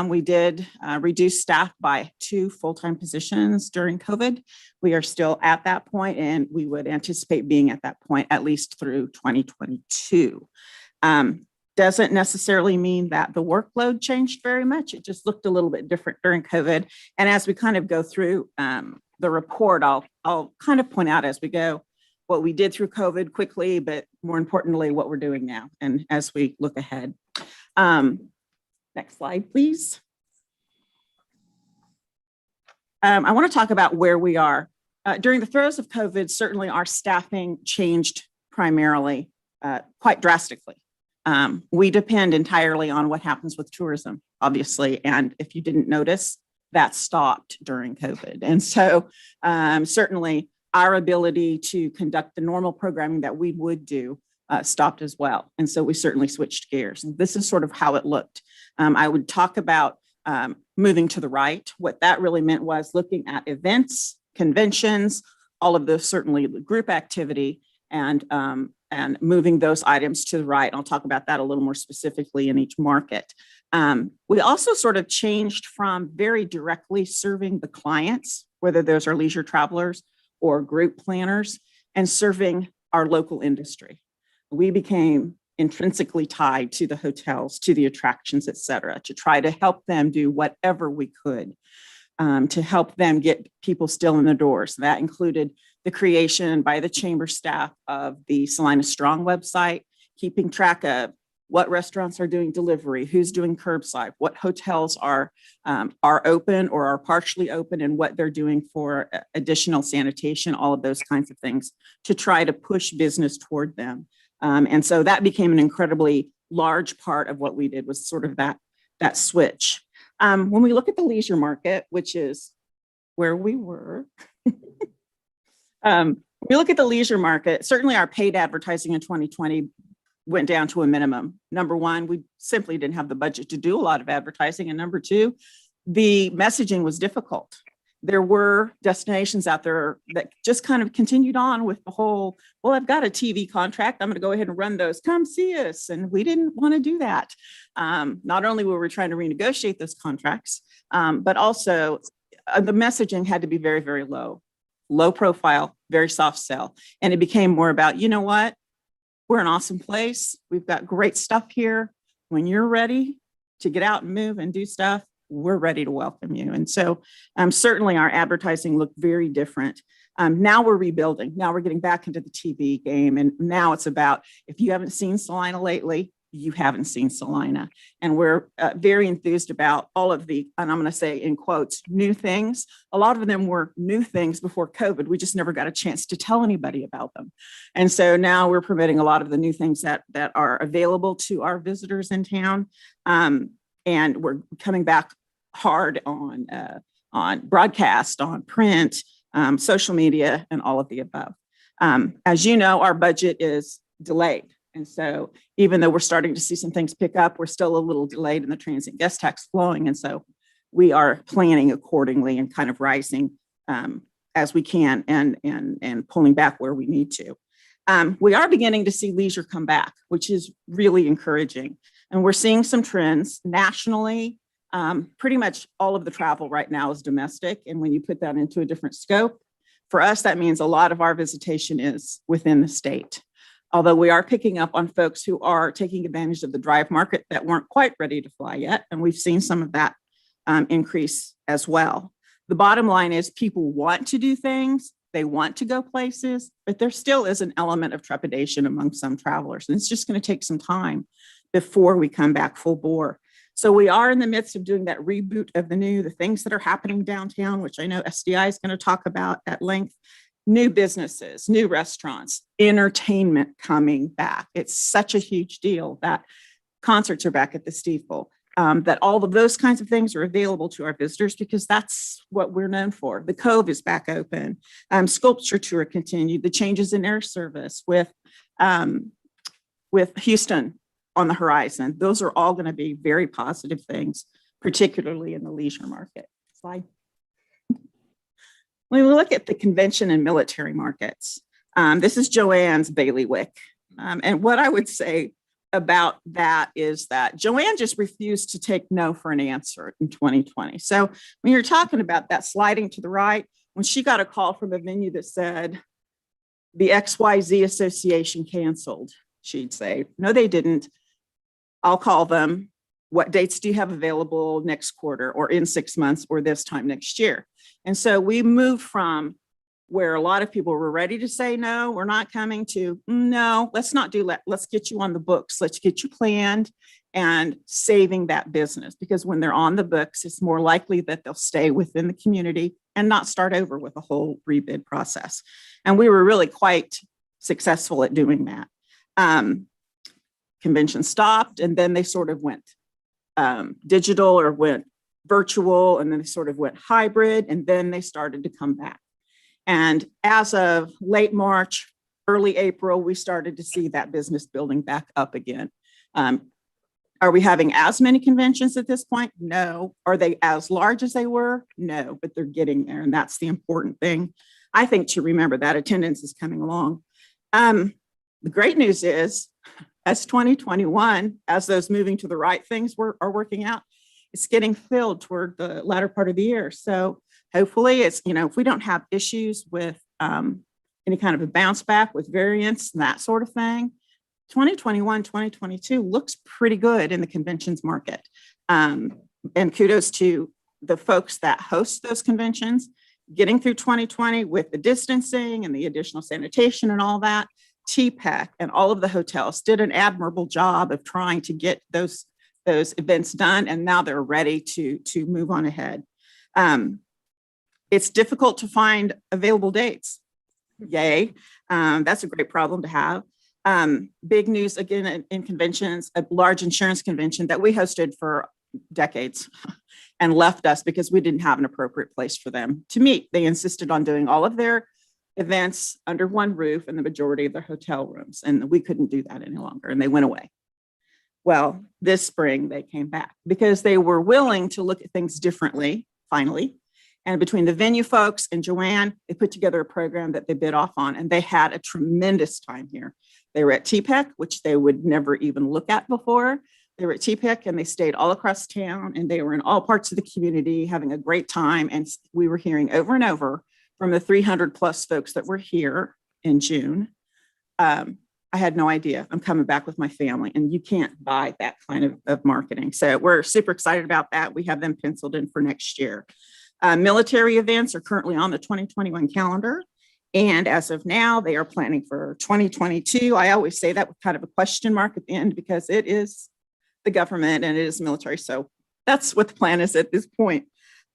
We did reduce staff by 2 full-time positions during COVID. We are still at that point, and we would anticipate being at that point at least through 2022. Doesn't necessarily mean that the workload changed very much. It just looked a little bit different during COVID. And as we kind of go through the report, I'll kind of point out as we go what we did through COVID quickly, but more importantly, what we're doing now. And as we look ahead. Next slide, please. I want to talk about where we are. During the throes of COVID, certainly our staffing changed primarily quite drastically. We depend entirely on what happens with tourism, obviously. And if you didn't notice, that stopped during COVID. And so certainly our ability to conduct the normal programming that we would do stopped as well. And so we certainly switched gears. And this is sort of how it looked. I would talk about moving to the right. What that really meant was looking at events, conventions, all of those, certainly group activity, and moving those items to the right. I'll talk about that a little more specifically in each market. We also sort of changed from very directly serving the clients, whether those are leisure travelers or group planners, and serving our local industry. We became intrinsically tied to the hotels, to the attractions, et cetera, to try to help them do whatever we could to help them get people still in the doors. That included the creation by the chamber staff of the Salina Strong website, keeping track of what restaurants are doing delivery, who's doing curbside, what hotels are open or are partially open, and what they're doing for additional sanitation, all of those kinds of things to try to push business toward them. And so that became an incredibly large part of what we did, was sort of that switch. When we look at the leisure market, which is where we were, we look at the leisure market, certainly our paid advertising in 2020 went down to a minimum. Number one, we simply didn't have the budget to do a lot of advertising. And number two, the messaging was difficult. There were destinations out there that just kind of continued on with the whole, well, I've got a TV contract, I'm going to go ahead and run those, come see us. And we didn't want to do that. Not only were we trying to renegotiate those contracts, but also the messaging had to be very, very low profile, very soft sell. And it became more about, you know what? We're an awesome place. We've got great stuff here. When you're ready to get out and move and do stuff, we're ready to welcome you. And so certainly our advertising looked very different. Now we're rebuilding. Now we're getting back into the TV game. And now it's about, if you haven't seen Celina lately, you haven't seen Celina. And we're very enthused about all of the, and I'm going to say in quotes, new things. A lot of them were new things before COVID. We just never got a chance to tell anybody about them. And so now we're promoting a lot of the new things that are available to our visitors in town. And we're coming back hard on broadcast, on print, social media, and all of the above. As you know, our budget is delayed. And so even though we're starting to see some things pick up, we're still a little delayed in the transient guest tax flowing. And so we are planning accordingly and kind of rising as we can and pulling back where we need to. We are beginning to see leisure come back, which is really encouraging. And we're seeing some trends nationally. Pretty much all of the travel right now is domestic. And when you put that into a different scope, for us, that means a lot of our visitation is within the state. Although we are picking up on folks who are taking advantage of the drive market that weren't quite ready to fly yet. And we've seen some of that increase as well. The bottom line is people want to do things, they want to go places, but there still is an element of trepidation among some travelers. And it's just going to take some time before we come back full bore. So we are in the midst of doing that reboot of the things that are happening downtown, which I know SDI is going to talk about at length. New businesses, new restaurants, entertainment coming back. It's such a huge deal that concerts are back at the Steeple. that all of those kinds of things are available to our visitors because that's what we're known for. The Cove is back open. Sculpture tour continued. The changes in air service with Houston on the horizon. Those are all going to be very positive things, particularly in the leisure market. Slide. When we look at the convention and military markets, this is Joanne's bailiwick. And what I would say about that is that Joanne just refused to take no for an answer in 2020. So when you're talking about that sliding to the right, when she got a call from a venue that said the XYZ Association canceled, she'd say, no, they didn't. I'll call them. What dates do you have available next quarter or in 6 months or this time next year? And so we moved from where a lot of people were ready to say, no, we're not coming, to no, let's not do that. Let's get you on the books. Let's get you planned and saving that business, because when they're on the books, it's more likely that they'll stay within the community and not start over with a whole rebid process. And we were really quite successful at doing that. Convention stopped, and then they sort of went digital or went virtual, and then they sort of went hybrid, and then they started to come back. And as of late March, early April, we started to see that business building back up again. Are we having as many conventions at this point? No. Are they as large as they were? No, but they're getting there. And that's the important thing, I think, to remember. That attendance is coming along. The great news is, as 2021, as those moving to the right things are working out, it's getting filled toward the latter part of the year. So hopefully it's, if we don't have issues with any kind of a bounce back with variants and that sort of thing, 2021, 2022 looks pretty good in the conventions market. And kudos to the folks that host those conventions, getting through 2020 with the distancing and the additional sanitation and all that. TPEC and all of the hotels did an admirable job of trying to get those events done, and now they're ready to move on ahead. It's difficult to find available dates. Yay. That's a great problem to have. Big news again in conventions, a large insurance convention that we hosted for decades and left us because we didn't have an appropriate place for them to meet. They insisted on doing all of their events under one roof and the majority of their hotel rooms, and we couldn't do that any longer, and they went away. Well, this spring they came back because they were willing to look at things differently, finally. And between the venue folks and Joanne, they put together a program that they bid off on, and they had a tremendous time here. They were at TPEC, which they would never even look at before. They were at TPEC and they stayed all across town, and they were in all parts of the community having a great time. And we were hearing over and over from the 300 plus folks that were here in June. I had no idea. I'm coming back with my family, and you can't buy that kind of marketing. So we're super excited about that. We have them penciled in for next year. Military events are currently on the 2021 calendar. And as of now, they are planning for 2022. I always say that with kind of a question mark at the end because it is the government and it is military. So that's what the plan is at this point.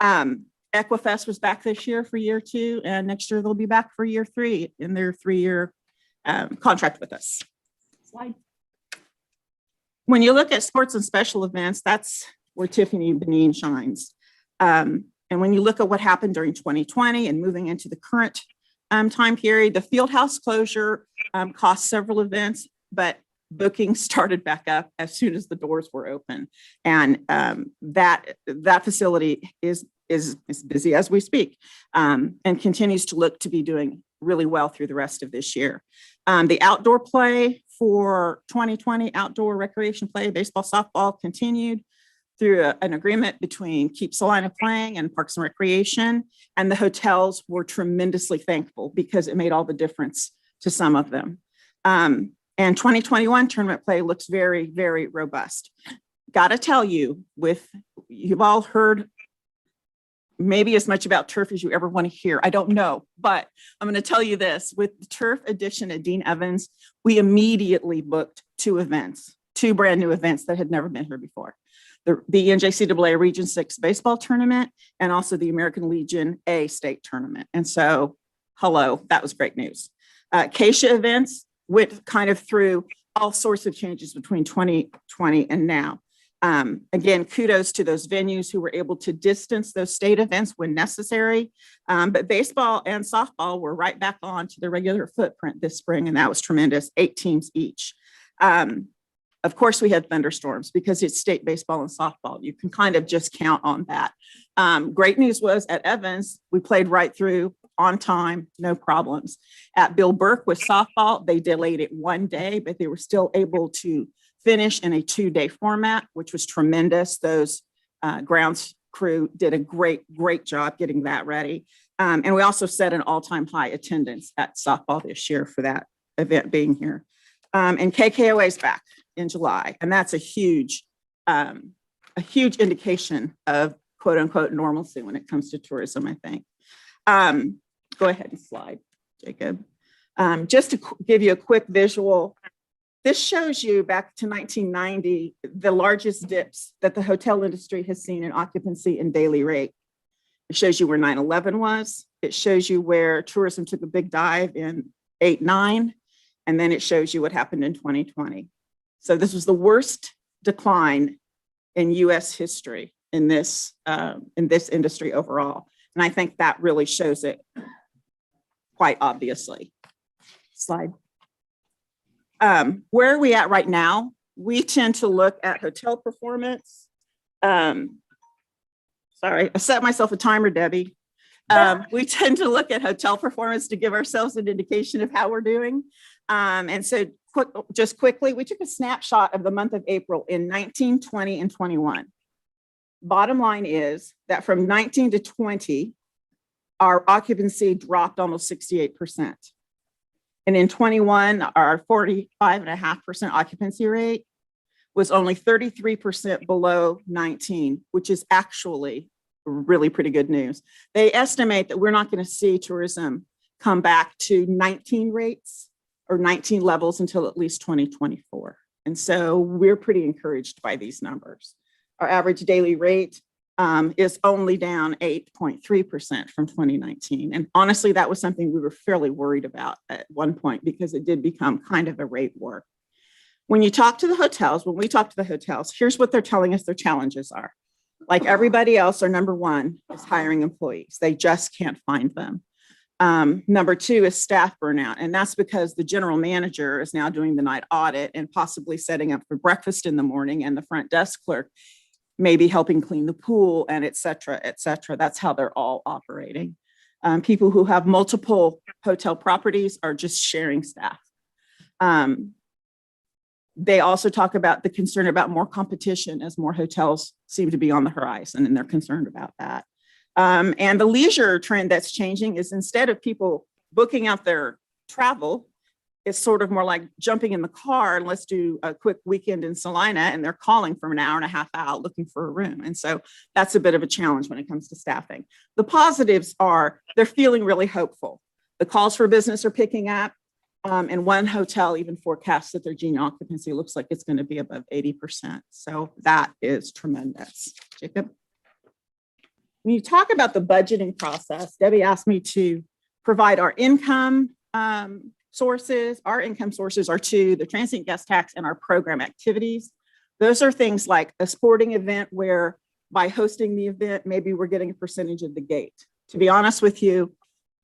Equifest was back this year for year 2, and next year they'll be back for year 3 in their 3-year contract with us. Slide. When you look at sports and special events, that's where Tiffany Benin shines. And when you look at what happened during 2020 and moving into the current time period, the field house closure cost several events, but bookings started back up as soon as the doors were open. And that facility is busy as we speak, and continues to look to be doing really well through the rest of this year. The outdoor play for 2020, outdoor recreation play, baseball, softball continued through an agreement between Keep Celina Playing and Parks and Recreation. And the hotels were tremendously thankful because it made all the difference to some of them. And 2021 tournament play looks very, very robust. Got to tell you, you've all heard maybe as much about turf as you ever want to hear. I don't know, but I'm going to tell you this. With the turf edition at Dean Evans, we immediately booked 2 brand new events that had never been here before. The NJCAA Region 6 baseball tournament and also the American Legion A state tournament. And so, hello, that was great news. Keisha events went kind of through all sorts of changes between 2020 and now. Again, kudos to those venues who were able to distance those state events when necessary. But baseball and softball were right back on to the regular footprint this spring, and that was tremendous, 8 teams each. Of course, we had thunderstorms because it's state baseball and softball. You can kind of just count on that. Great news was at Evans, we played right through on time, no problems. At Bill Burke with softball, they delayed it 1 day, but they were still able to finish in a 2-day format, which was tremendous. Those grounds crew did a great job getting that ready. And we also set an all-time high attendance at softball this year for that event being here. And KKOA is back in July, and that's a huge indication of quote unquote normalcy when it comes to tourism, I think. Go ahead and slide, Jacob. Just to give you a quick visual, this shows you back to 1990, the largest dips that the hotel industry has seen in occupancy and daily rate. It shows you where 9/11 was. It shows you where tourism took a big dive in 8/9, and then it shows you what happened in 2020. So this was the worst decline in U.S. history in this industry overall. And I think that really shows it quite obviously. Slide. Where are we at right now? We tend to look at hotel performance. Sorry, I set myself a timer, Debbie. We tend to look at hotel performance to give ourselves an indication of how we're doing. And so just quickly, we took a snapshot of the month of April in 19, 20, and 21. Bottom line is that from 19 to 20, our occupancy dropped almost 68%. And in 21, our 45.5% occupancy rate was only 33% below 19, which is actually really pretty good news. They estimate that we're not going to see tourism come back to 19 rates or 19 levels until at least 2024. And so we're pretty encouraged by these numbers. Our average daily rate is only down 8.3% from 2019. And honestly, that was something we were fairly worried about at one point because it did become kind of a rate war. When you talk to the hotels, when we talk to the hotels, here's what they're telling us their challenges are. Like everybody else, our number one is hiring employees. They just can't find them. Number two is staff burnout. And that's because the general manager is now doing the night audit and possibly setting up for breakfast in the morning, and the front desk clerk maybe helping clean the pool, and et cetera, et cetera. That's how they're all operating. People who have multiple hotel properties are just sharing staff. They also talk about the concern about more competition as more hotels seem to be on the horizon, and they're concerned about that. And the leisure trend that's changing is instead of people booking out their travel, it's sort of more like jumping in the car and let's do a quick weekend in Celina, and they're calling from an hour and a half out looking for a room. And so that's a bit of a challenge when it comes to staffing. The positives are they're feeling really hopeful. The calls for business are picking up. And one hotel even forecasts that their genial occupancy looks like it's going to be above 80%. So that is tremendous. Jacob? When you talk about the budgeting process, Debbie asked me to provide our income sources. Our income sources are two, the transient guest tax and our program activities. Those are things like a sporting event where by hosting the event, maybe we're getting a percentage of the gate. To be honest with you,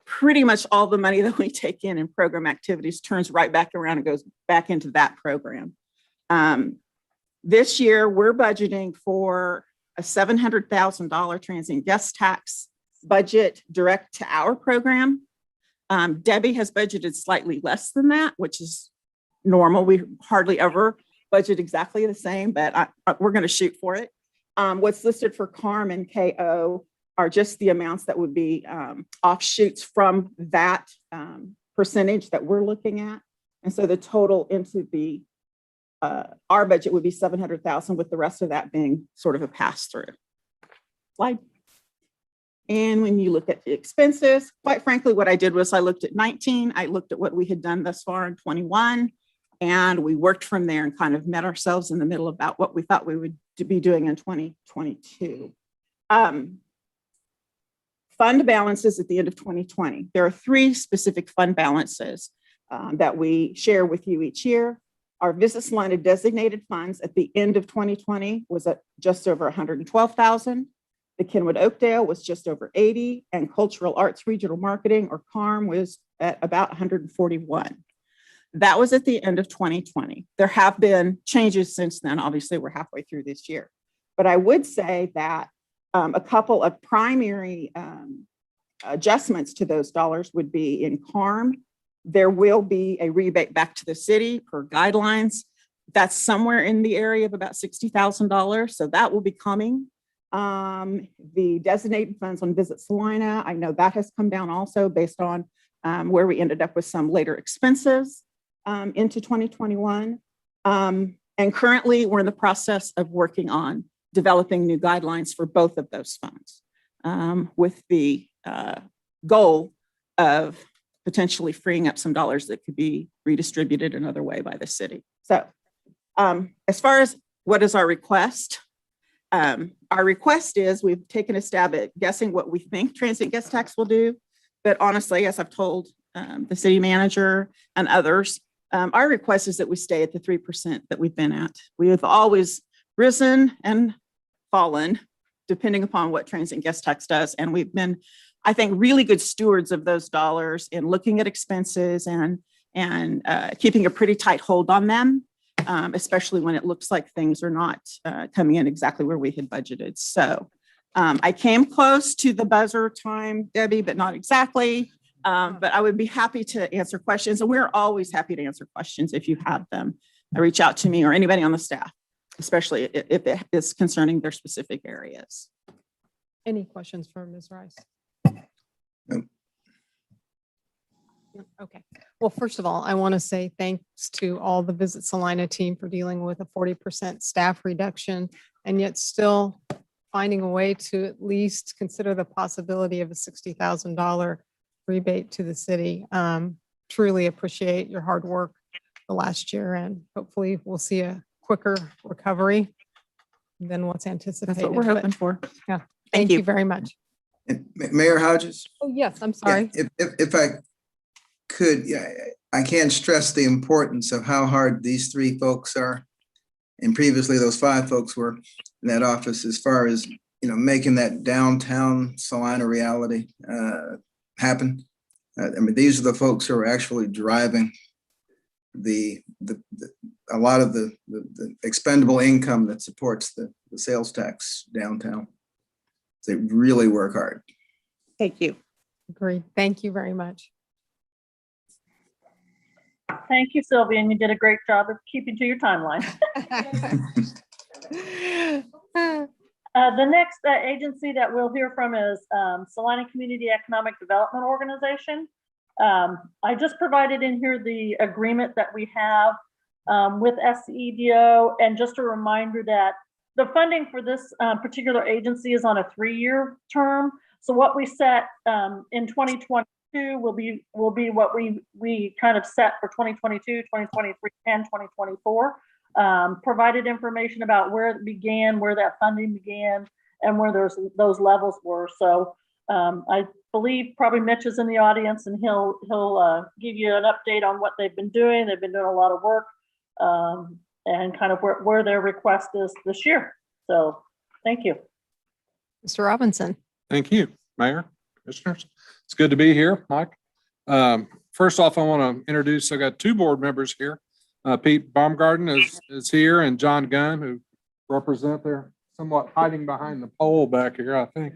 pretty much all the money that we take in program activities turns right back around and goes back into that program. This year, we're budgeting for a $700,000 transient guest tax budget direct to our program. Debbie has budgeted slightly less than that, which is normal. We hardly ever budget exactly the same, but we're going to shoot for it. What's listed for CARM and KO are just the amounts that would be offshoots from that percentage that we're looking at. And so the total into the our budget would be $700,000, with the rest of that being sort of a pass-through. Slide. And when you look at the expenses, quite frankly, what I did was I looked at 19, I looked at what we had done thus far in 21, and we worked from there and kind of met ourselves in the middle about what we thought we would be doing in 2022. Fund balances at the end of 2020. There are three specific fund balances that we share with you each year. Our Visit Salina designated funds at the end of 2020 was at just over 112,000. The Kenwood Oakdale was just over 80, and Cultural Arts Regional Marketing, or CARM, was at about 141. That was at the end of 2020. There have been changes since then. Obviously, we're halfway through this year. But I would say that a couple of primary adjustments to those dollars would be in CARM. There will be a rebate back to the city per guidelines. That's somewhere in the area of about $60,000. So that will be coming. The designated funds on Visit Celina, I know that has come down also based on where we ended up with some later expenses into 2021. And currently we're in the process of working on developing new guidelines for both of those funds with the goal of potentially freeing up some dollars that could be redistributed another way by the city. So as far as what is our request is we've taken a stab at guessing what we think transient guest tax will do. But honestly, as I've told the city manager and others, our request is that we stay at the 3% that we've been at. We have always risen and fallen depending upon what transient guest tax does. And we've been, I think, really good stewards of those dollars in looking at expenses and keeping a pretty tight hold on them, especially when it looks like things are not coming in exactly where we had budgeted. So I came close to the buzzer time, Debbie, but not exactly. But I would be happy to answer questions. And we're always happy to answer questions if you have them. Reach out to me or anybody on the staff, especially if it is concerning their specific areas. Any questions for Ms. Rice? No. Okay. Well, first of all, I want to say thanks to all the Visit Celina team for dealing with a 40% staff reduction and yet still finding a way to at least consider the possibility of a $60,000 rebate to the city. Truly appreciate your hard work the last year, and hopefully we'll see a quicker recovery than what's anticipated. That's what we're hoping for. Yeah. Thank Thank you. you very much. And Mayor Hodges? Oh, yes, I'm Yeah, sorry. if I could, yeah, I can't stress the importance of how hard these three folks are. And previously those five folks were in that office as far as, making that downtown Salina reality happen. I mean, these are the folks who are actually driving a lot of the expendable income that supports the sales tax downtown. They really work hard. Thank you. Agreed. Thank you very much. Thank you, Sylvia, and you did a great job of keeping to your timeline. The next agency that we'll hear from is Salina Community Economic Development Organization. I just provided in here the agreement that we have with SEDO, and just a reminder that the funding for this particular agency is on a 3-year term. So what we set in 2022 will be what we kind of set for 2022, 2023, and 2024. Provided information about where it began, where that funding began, and where those levels were. So I believe probably Mitch is in the audience, and he'll give you an update on what they've been doing. They've been doing a lot of work and kind of where their request is this year. So thank you. Mr. Robinson. Thank you, Mayor, Commissioners. It's good to be here, Mike. First off, I want to introduce, I got two board members here. Pete Baumgarten is here, and John Gunn, who represent, they're somewhat hiding behind the pole back here, I think.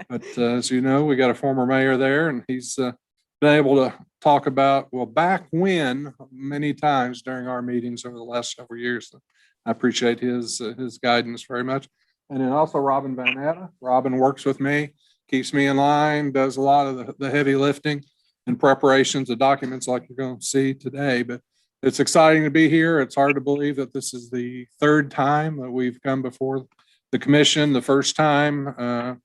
But as you know, we got a former mayor there, and he's been able to talk about, well, back when, many times during our meetings over the last several years. I appreciate his guidance very much. And then also Robin Van Atta. Robin works with me, keeps me in line, does a lot of the heavy lifting and preparations of documents like you're going to see today. But it's exciting to be here. It's hard to believe that this is the third time that we've come before the commission. The first time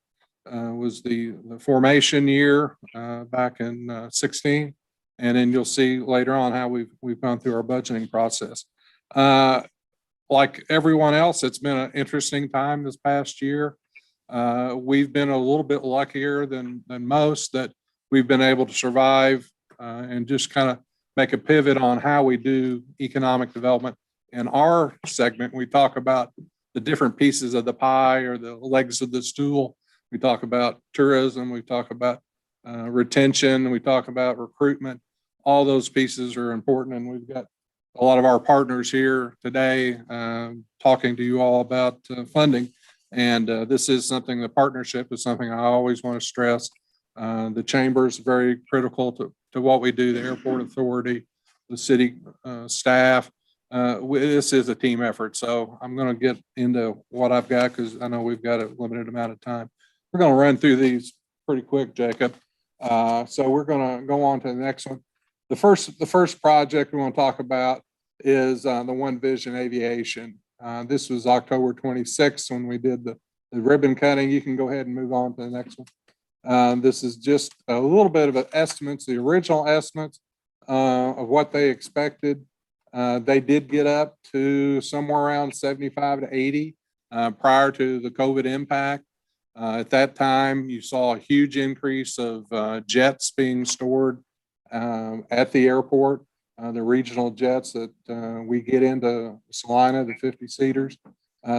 was the formation year back in 16. And then you'll see later on how we've gone through our budgeting process. Like everyone else, it's been an interesting time this past year. We've been a little bit luckier than most that we've been able to survive and just kind of make a pivot on how we do economic development. In our segment, we talk about the different pieces of the pie or the legs of the stool. We talk about tourism, we talk about retention, we talk about recruitment. All those pieces are important, and we've got a lot of our partners here today talking to you all about funding. And this is something, the partnership is something I always want to stress. The chamber is very critical to what we do, the airport authority, the city staff. This is a team effort. So I'm going to get into what I've got because I know we've got a limited amount of time. We're going to run through these pretty quick, Jacob. So we're going to go on to the next one. The first project we want to talk about is the One Vision Aviation. This was October 26th when we did the ribbon cutting. You can go ahead and move on to the next one. This is just a little bit of an estimates, the original estimates of what they expected. They did get up to somewhere around 75 to 80 prior to the COVID impact. At that time, you saw a huge increase of jets being stored at the airport. The regional jets that we get into Celina, the 50-seaters.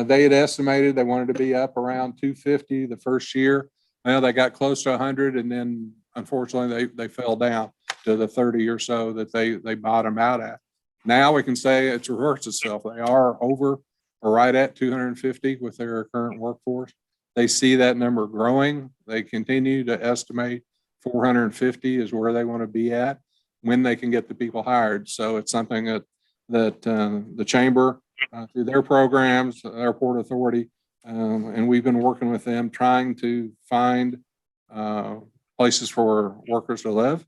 They had estimated they wanted to be up around 250 the first year. Well, they got close to 100, and then unfortunately they fell down to the 30 or so that they bottomed out at. Now we can say it's reversed itself. They are over or right at 250 with their current workforce. They see that number growing. They continue to estimate 450 is where they want to be at when they can get the people hired. So it's something that the chamber through their programs, the airport authority, and we've been working with them trying to find places for workers to live.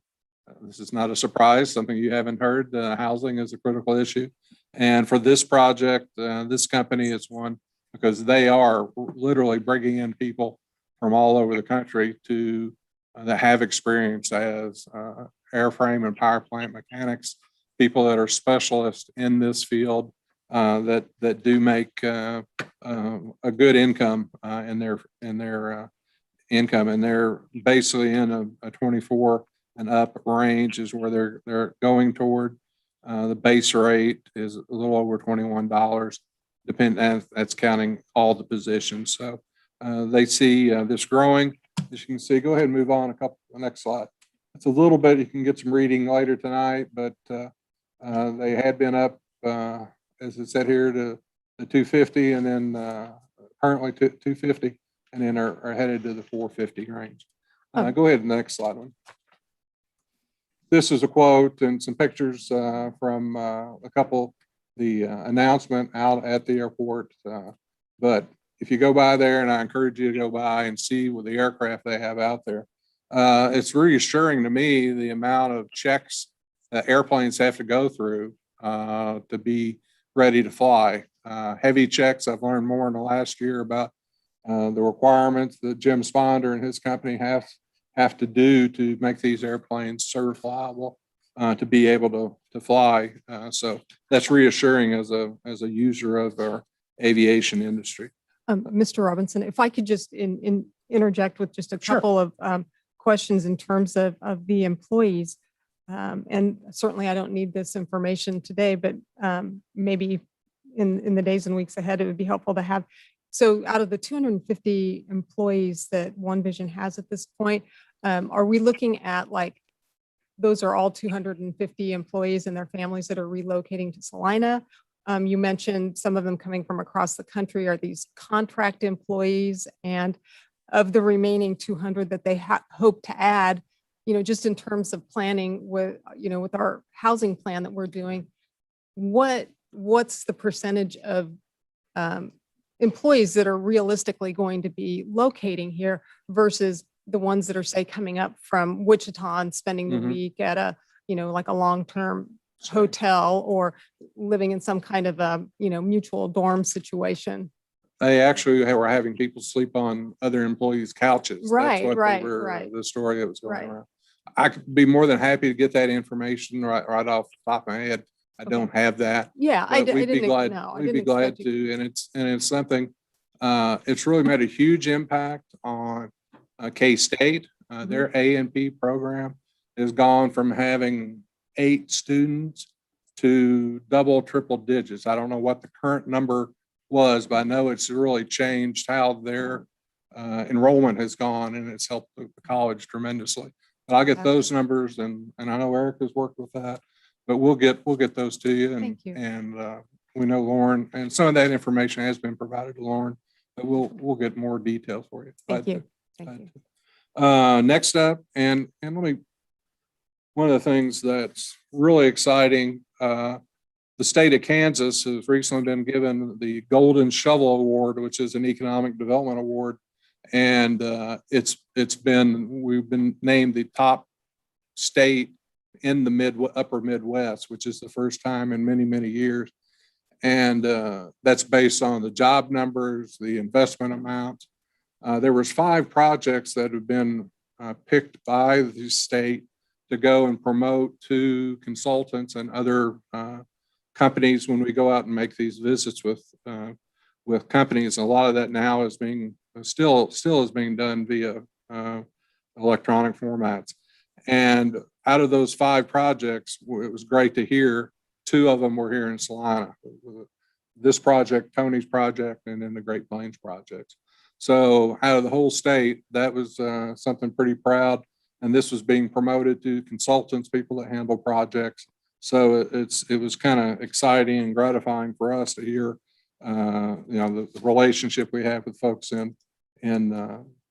This is not a surprise, something you haven't heard. Housing is a critical issue. And for this project, this company is one because they are literally bringing in people from all over the country to that have experience as airframe and power plant mechanics, people that are specialists in this field that do make a good income in their income, and they're basically in a 24 and up range is where they're going toward. The base rate is a little over $21, and that's counting all the positions. So they see this growing. As you can see, go ahead and move on the next slide. It's a little bit, you can get some reading later tonight, but they had been up, as it said here, to the 250 and then currently 250 and then are headed to the 450 range. Go ahead, next slide one. This is a quote and some pictures from a couple, the announcement out at the airport. But if you go by there, and I encourage you to go by and see what the aircraft they have out there, it's reassuring to me the amount of checks that airplanes have to go through to be ready to fly. Heavy checks. I've learned more in the last year about the requirements that Jim Sponder and his company have to do to make these airplanes certifiable to be able to fly. So that's reassuring as a user of our aviation industry. Mr. Robinson, if I could just interject with just a couple of questions in terms of the employees. And certainly I don't need this information today, but maybe in the days and weeks ahead, it would be helpful to have. So out of the 250 employees that One Vision has at this point, are we looking at like, those are all 250 employees and their families that are relocating to Celina? You mentioned some of them coming from across the country. Are these contract employees? And of the remaining 200 that they hope to add, just in terms of planning with, with our housing plan that we're doing, what's the percentage of employees that are realistically going to be locating here versus the ones that are, say, coming up from Wichita and spending the week at a, like a long-term hotel or living in some kind of a, mutual dorm situation? They actually were having people sleep on other employees' couches. Right, That's what right. the story that was going around. I could be more than happy to get that information right off the top of my head. I don't have that. Yeah, We'd be glad to, and it's something. It's really made a huge impact on K-State. Their A&P program has gone from having 8 students to double, triple digits. I don't know what the current number was, but I know it's really changed how their enrollment has gone, and it's helped the college tremendously. But I'll get those numbers, and I know Eric has worked with that, but we'll get those to you. And, Thank you. And we know Lauren, and some of that information has been provided to Lauren, but we'll get more details for you. Thank Glad you. to- Thank glad you. to. Next up, and let me, one of the things that's really exciting, the state of Kansas has recently been given the Golden Shovel Award, which is an economic development award. And we've been named the top state in the upper Midwest, which is the first time in many, many years. And that's based on the job numbers, the investment amount. There was 5 projects that have been picked by the state to go and promote to consultants and other companies when we go out and make these visits with companies. A lot of that now is being still is being done via electronic formats. And out of those 5 projects, it was great to hear 2 of them were here in Celina. This project, Tony's project, and then the Great Plains projects. So out of the whole state, that was something pretty proud. And this was being promoted to consultants, people that handle projects. So it was kind of exciting and gratifying for us to hear, the relationship we have with folks in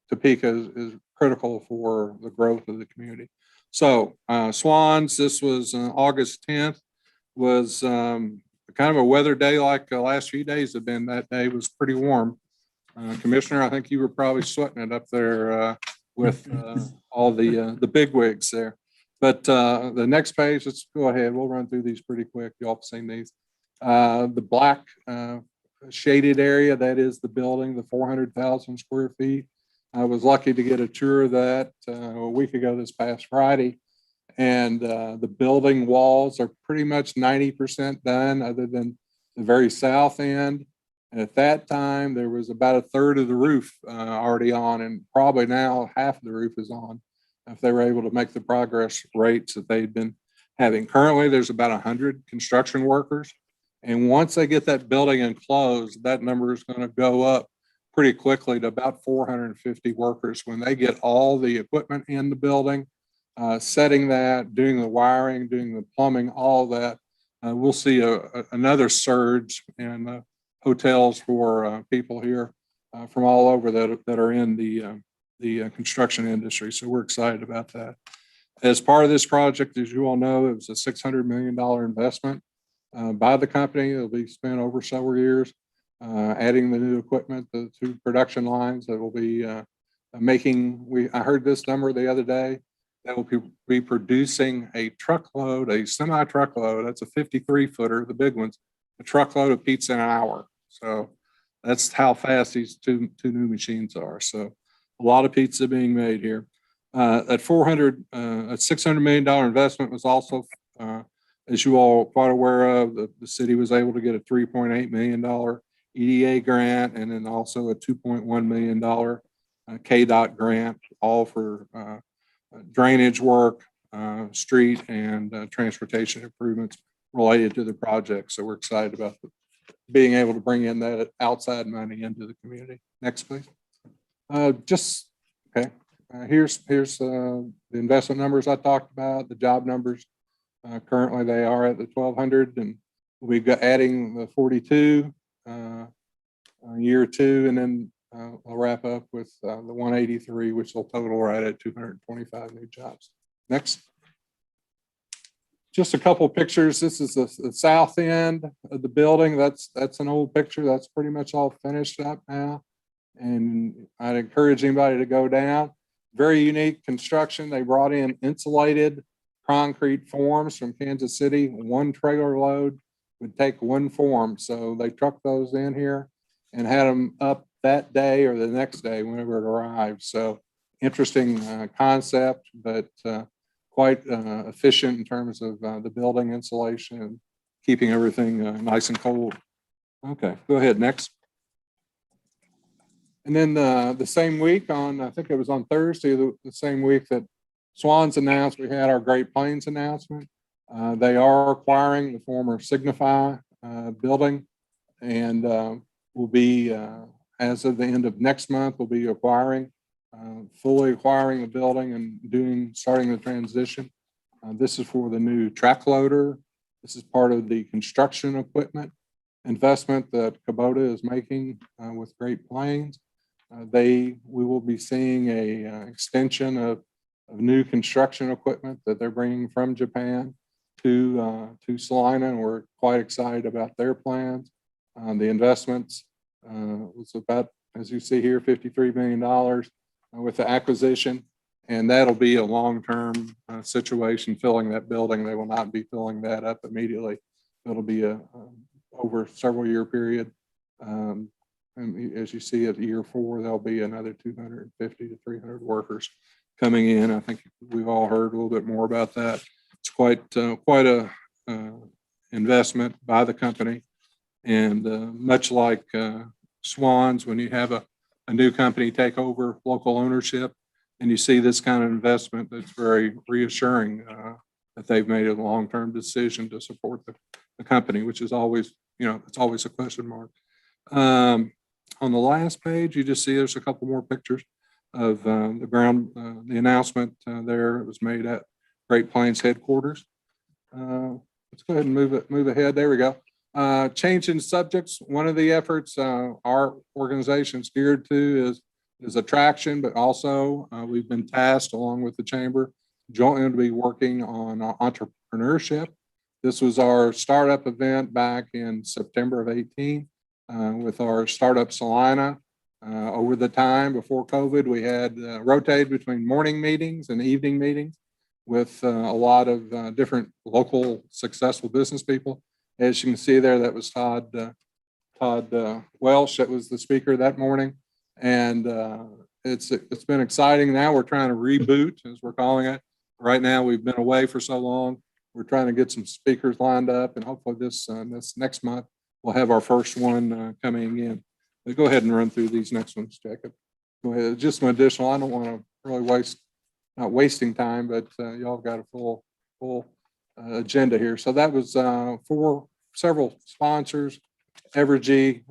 Topeka is critical for the growth of the community. So Swans, this was August 10th, was kind of a weather day like the last few days have been. That day was pretty warm. Commissioner, I think you were probably sweating it up there with all the big wigs there. But the next page, let's go ahead. We'll run through these pretty quick. You all have seen these. The black shaded area, that is the building, the 400,000 square feet. I was lucky to get a tour of that a week ago this past Friday. And the building walls are pretty much 90% done, other than the very south end. And at that time, there was about 1/3 of the roof already on, and probably now half of the roof is on, if they were able to make the progress rates that they'd been having. Currently, there's about 100 construction workers. And once they get that building enclosed, that number is going to go up pretty quickly to about 450 workers when they get all the equipment in the building, setting that, doing the wiring, doing the plumbing, all that. We'll see another surge in hotels for people here from all over that are in the construction industry. So we're excited about that. As part of this project, as you all know, it was a $600 million investment by the company. It'll be spent over several years, adding the new equipment, the 2 production lines that will be making, I heard this number the other day, that will be producing a truckload, a semi-truckload, that's a 53-footer, the big ones, a truckload of pizza in an hour. So that's how fast these two new machines are. So a lot of pizza being made here. At $600 million investment was also, as you all are quite aware of, the city was able to get a $3.8 million EDA grant, and then also a $2.1 million KDOT grant, all for drainage work, street and transportation improvements related to the project. So we're excited about being able to bring in that outside money into the community. Next, please. Here's the investment numbers I talked about, the job numbers. Currently, they are at the 1,200, and we'll be adding the 42 year 2, and then we'll wrap up with the 183, which will total right at 225 new jobs. Next. Just a couple pictures. This is the south end of the building. That's an old picture. That's pretty much all finished up now. And I'd encourage anybody to go down. Very unique construction. They brought in insulated concrete forms from Kansas City. 1 trailer load would take 1 form. So they trucked those in here and had them up that day or the next day whenever it arrived. So interesting concept, but quite efficient in terms of the building insulation and keeping everything nice and cold. Okay, go ahead, next. And then the same week I think it was on Thursday, the same week that Swans announced, we had our Great Plains announcement. They are acquiring the former Signify building, and will be, as of the end of next month, we'll be fully acquiring the building and starting the transition. This is for the new track loader. This is part of the construction equipment investment that Kubota is making with Great Plains. We will be seeing a extension of new construction equipment that they're bringing from Japan to Celina, and we're quite excited about their plans. The investments was about, as you see here, $53 million with the acquisition, and that'll be a long-term situation filling that building. They will not be filling that up immediately. It'll be over a several year period. And as you see at year 4, there'll be another 250 to 300 workers coming in. I think we've all heard a little bit more about that. It's quite a investment by the company, and much like Swans, when you have a new company take over local ownership and you see this kind of investment, that's very reassuring that they've made a long-term decision to support the company, which is always, it's always a question mark. On the last page, you just see there's a couple more pictures of the announcement there. It was made at Great Plains headquarters. Let's go ahead and move ahead. There we go. Changing subjects. One of the efforts our organization's geared to is attraction, but also we've been tasked along with the chamber jointly to be working on entrepreneurship. This was our startup event back in September of 18 with our startup Salina. Over the time before COVID, we had rotated between morning meetings and evening meetings with a lot of different local successful business people. As you can see there, that was Todd Welsh that was the speaker that morning. And it's been exciting. Now we're trying to reboot, as we're calling it. Right now, we've been away for so long. We're trying to get some speakers lined up, and hopefully this next month, we'll have our first one coming in. But go ahead and run through these next ones, Jacob. Go ahead. Just some additional, I don't want to really not wasting time, but y'all got a full agenda here. So that was for several sponsors, Evergy,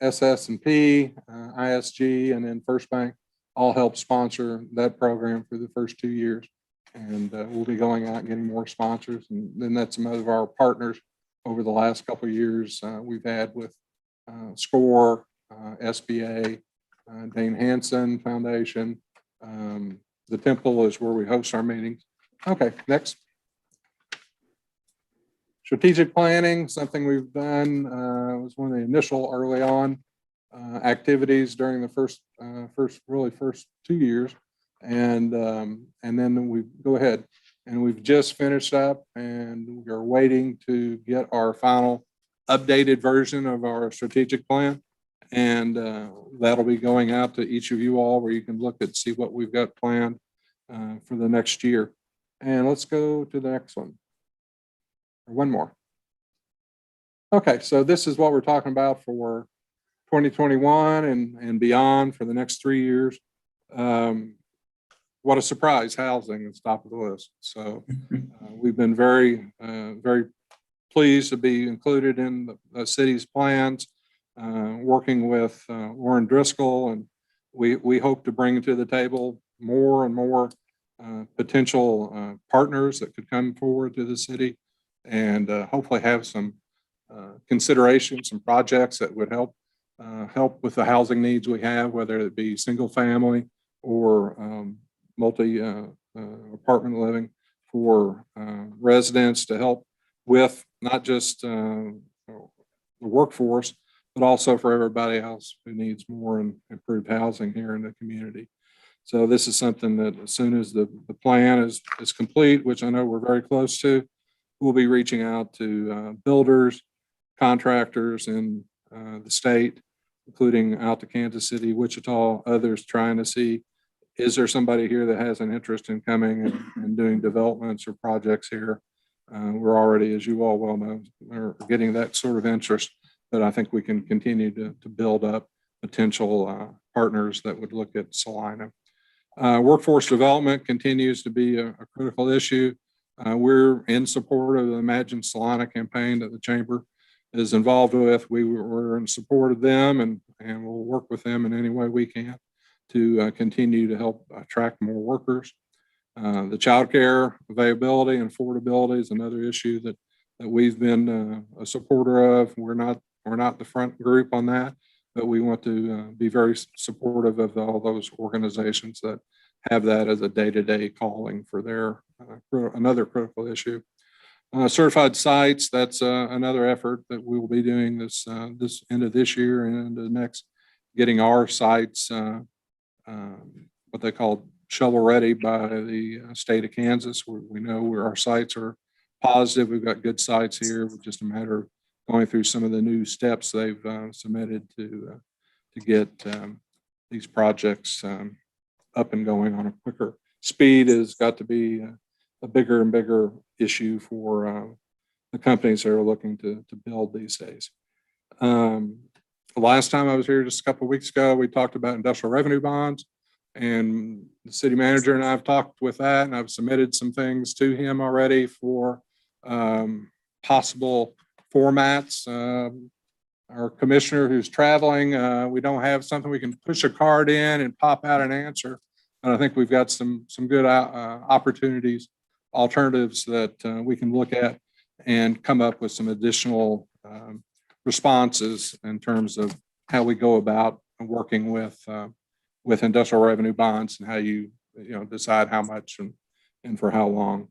SS&P, ISG, and then First Bank all helped sponsor that program for the first 2 years. And we'll be going out and getting more sponsors. And then that's some of our partners over the last couple of years we've had with SCORE, SBA, Dane Hansen Foundation. The Temple is where we host our meetings. Okay, next. Strategic planning, something we've done, was one of the initial early on activities during the first 2 years. And then we go ahead and we've just finished up and we're waiting to get our final updated version of our strategic plan. And that'll be going out to each of you all where you can look at, see what we've got planned for the next year. And let's go to the next one. Or one more. Okay, so this is what we're talking about for 2021 and beyond for the next 3 years. What a surprise, housing is top of the list. So we've been very pleased to be included in the city's plans, working with Warren Driscoll, and we hope to bring to the table more and more potential partners that could come forward to the city and hopefully have some consideration, some projects that would help with the housing needs we have, whether it be single family or multi apartment living for residents, to help with not just the workforce, but also for everybody else who needs more and improved housing here in the community. So this is something that as soon as the plan is complete, which I know we're very close to, we'll be reaching out to builders, contractors in the state, including out to Kansas City, Wichita, others, trying to see, is there somebody here that has an interest in coming and doing developments or projects here? We're already, as you all well know, are getting that sort of interest, but I think we can continue to build up potential partners that would look at Celina. Workforce development continues to be a critical issue. We're in support of the Imagine Salina campaign that the chamber is involved with. We're in support of them, and we'll work with them in any way we can to continue to help attract more workers. The childcare availability and affordability is another issue that we've been a supporter of. We're not the front group on that, but we want to be very supportive of all those organizations that have that as a day-to-day calling for their another critical issue. Certified sites, that's another effort that we will be doing this end of this year and into next, getting our sites what they call shovel ready by the state of Kansas. We know where our sites are positive. We've got good sites here. It's just a matter of going through some of the new steps they've submitted to get these projects up and going on a quicker speed. Has got to be a bigger and bigger issue for the companies that are looking to build these days. The last time I was here just a couple of weeks ago, we talked about industrial revenue bonds, and the city manager and I have talked with that, and I've submitted some things to him already for possible formats. Our commissioner who's traveling, we don't have something we can push a card in and pop out an answer. And I think we've got some good opportunities, alternatives that we can look at and come up with some additional responses in terms of how we go about working with industrial revenue bonds and how you decide how much and for how long.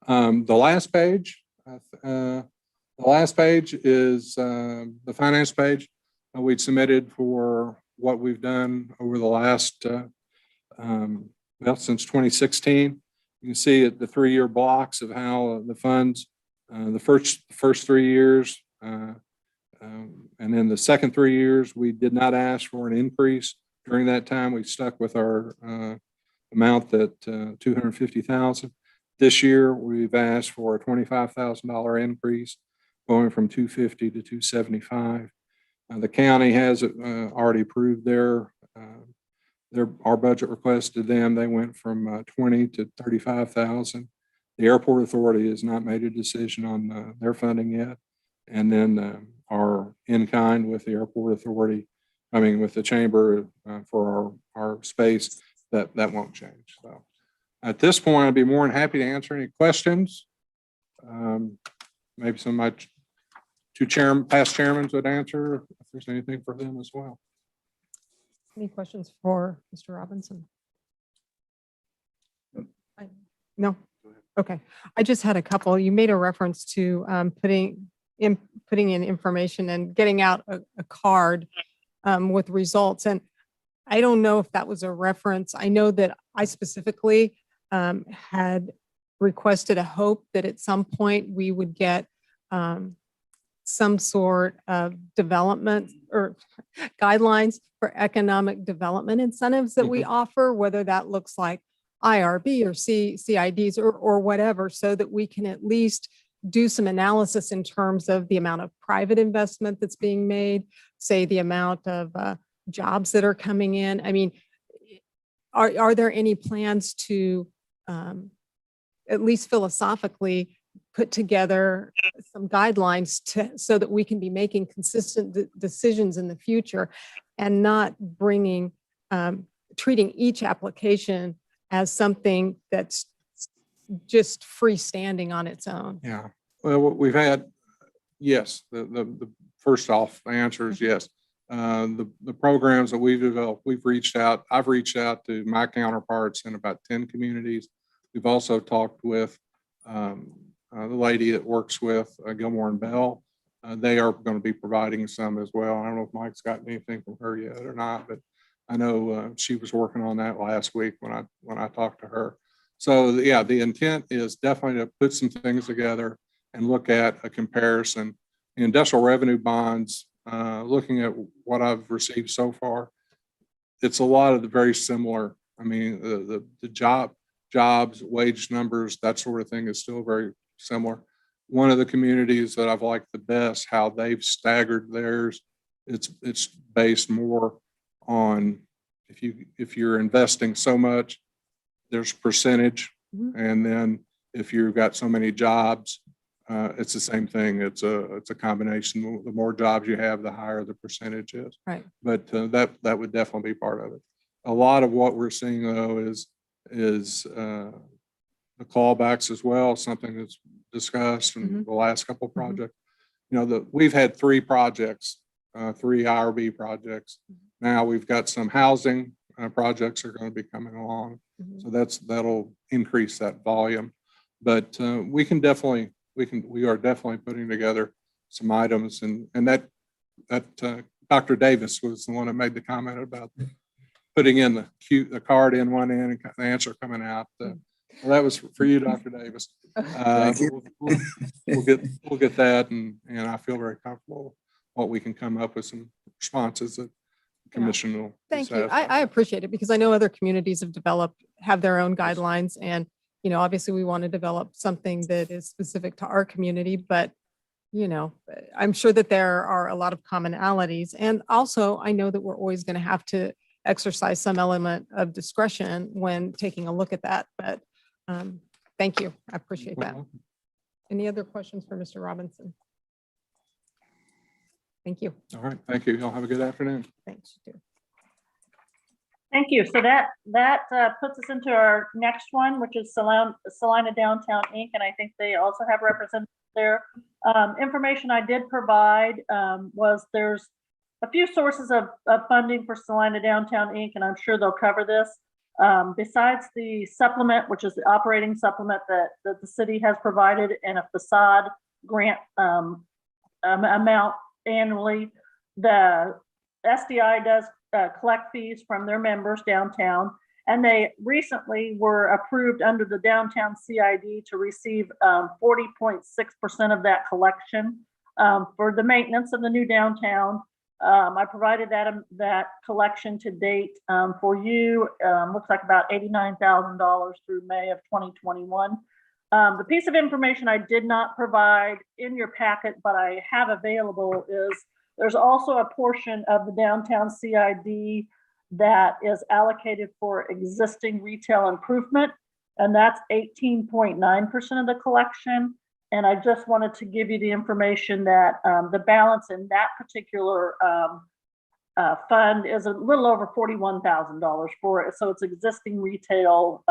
The last page is the finance page we'd submitted for what we've done over the last since 2016. You can see the 3-year blocks of how the funds, the first 3 years, and then the second 3 years, we did not ask for an increase. During that time, we stuck with our amount that $250,000. This year, we've asked for a $25,000 increase, going from $250 to $275. The county has already approved our budget request to them. They went from $20,000 to $35,000. The airport authority has not made a decision on their funding yet, and then our in-kind with the airport authority, with the chamber for our space, that won't change. So at this point, I'd be more than happy to answer any questions. Maybe some of my past chairmen would answer if there's anything for them as well. Any questions for Mr. Robinson? No? Okay. I just had a couple. You made a reference to putting in information and getting out a card with results. And I don't know if that was a reference. I know that I specifically had requested a hope that at some point we would get some sort of development or guidelines for economic development incentives that we offer, whether that looks like IRB or CIDs or whatever, so that we can at least do some analysis in terms of the amount of private investment that's being made, say the amount of jobs that are coming in. I mean, are there any plans to at least philosophically put together some guidelines so that we can be making consistent decisions in the future and not treating each application as something that's just freestanding on its own? Yeah, well, we've had, yes, the first off answer is yes. The programs that we've developed, I've reached out to my counterparts in about 10 communities. We've also talked with the lady that works with Gilmore and Bell. They are going to be providing some as well. I don't know if Mike's got anything from her yet or not, but I know she was working on that last week when I talked to her. So yeah, the intent is definitely to put some things together and look at a comparison. Industrial revenue bonds, looking at what I've received so far, it's a lot of the very similar. I mean, the jobs, wage numbers, that sort of thing is still very similar. One of the communities that I've liked the best, how they've staggered theirs, it's based more on if you're investing so much, there's percentage, and then if you've got so many jobs, it's the same thing. It's a combination. The more jobs you have, the higher the percentage is. Right. But that would definitely be part of it. A lot of what we're seeing though is the callbacks as well, something that's discussed in the last couple of projects. You know, we've had 3 projects, 3 IRB projects. Now we've got some housing projects are going to be coming along. So that'll increase that volume. But we are definitely putting together some items, and that Dr. Davis was the one that made the comment about putting in the card in one end and the answer coming out. Well, that was for you, Dr. Davis. Thank you. We'll get that, and I feel very comfortable what we can come up with some responses that the commission will. be Thank you. satisfied I with. appreciate it because I know other communities have their own guidelines, and, you know, obviously we want to develop something that is specific to our community, but, you know, I'm sure that there are a lot of commonalities. And also I know that we're always going to have to exercise some element of discretion when taking a look at that, but thank you. I appreciate that. Well, Any other questions for Mr. Robinson? Thank you. all right, thank you. Y'all have a good afternoon. Thanks. You too. Thank you. So that puts us into our next one, which is Salina Downtown Inc. And I think they also have representatives there. Information I did provide was there's a few sources of funding for Salina Downtown Inc. And I'm sure they'll cover this. Besides the supplement, which is the operating supplement that the city has provided, and a facade grant amount annually, the SDI does collect fees from their members downtown, and they recently were approved under the downtown CID to receive 40.6% of that collection for the maintenance of the new downtown. I provided that collection to date for you. Looks like about $89,000 through May of 2021. The piece of information I did not provide in your packet, but I have available, is there's also a portion of the downtown CID that is allocated for existing retail improvement, and that's 18.9% of the collection. And I just wanted to give you the information that the balance in that particular fund is a little over $41,000 for it. So it's existing retail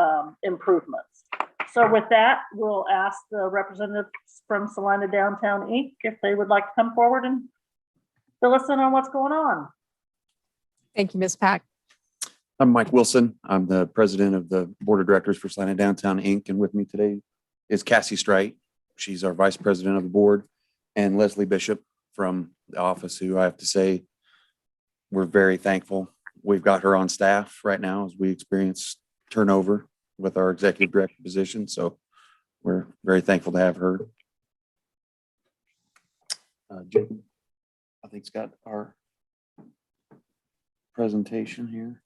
improvements. So with that, we'll ask the representatives from Salina Downtown Inc. if they would like to come forward and fill us in on what's going on. Thank you, Ms. Pack. I'm Mike Wilson. I'm the president of the board of directors for Salina Downtown Inc. And with me today is Cassie Strite. She's our vice president of the board, and Leslie Bishop from the office, who I have to say, we're very thankful. We've got her on staff right now as we experience turnover with our executive director position. So we're very thankful to have her. Jacob, I think's got our presentation here.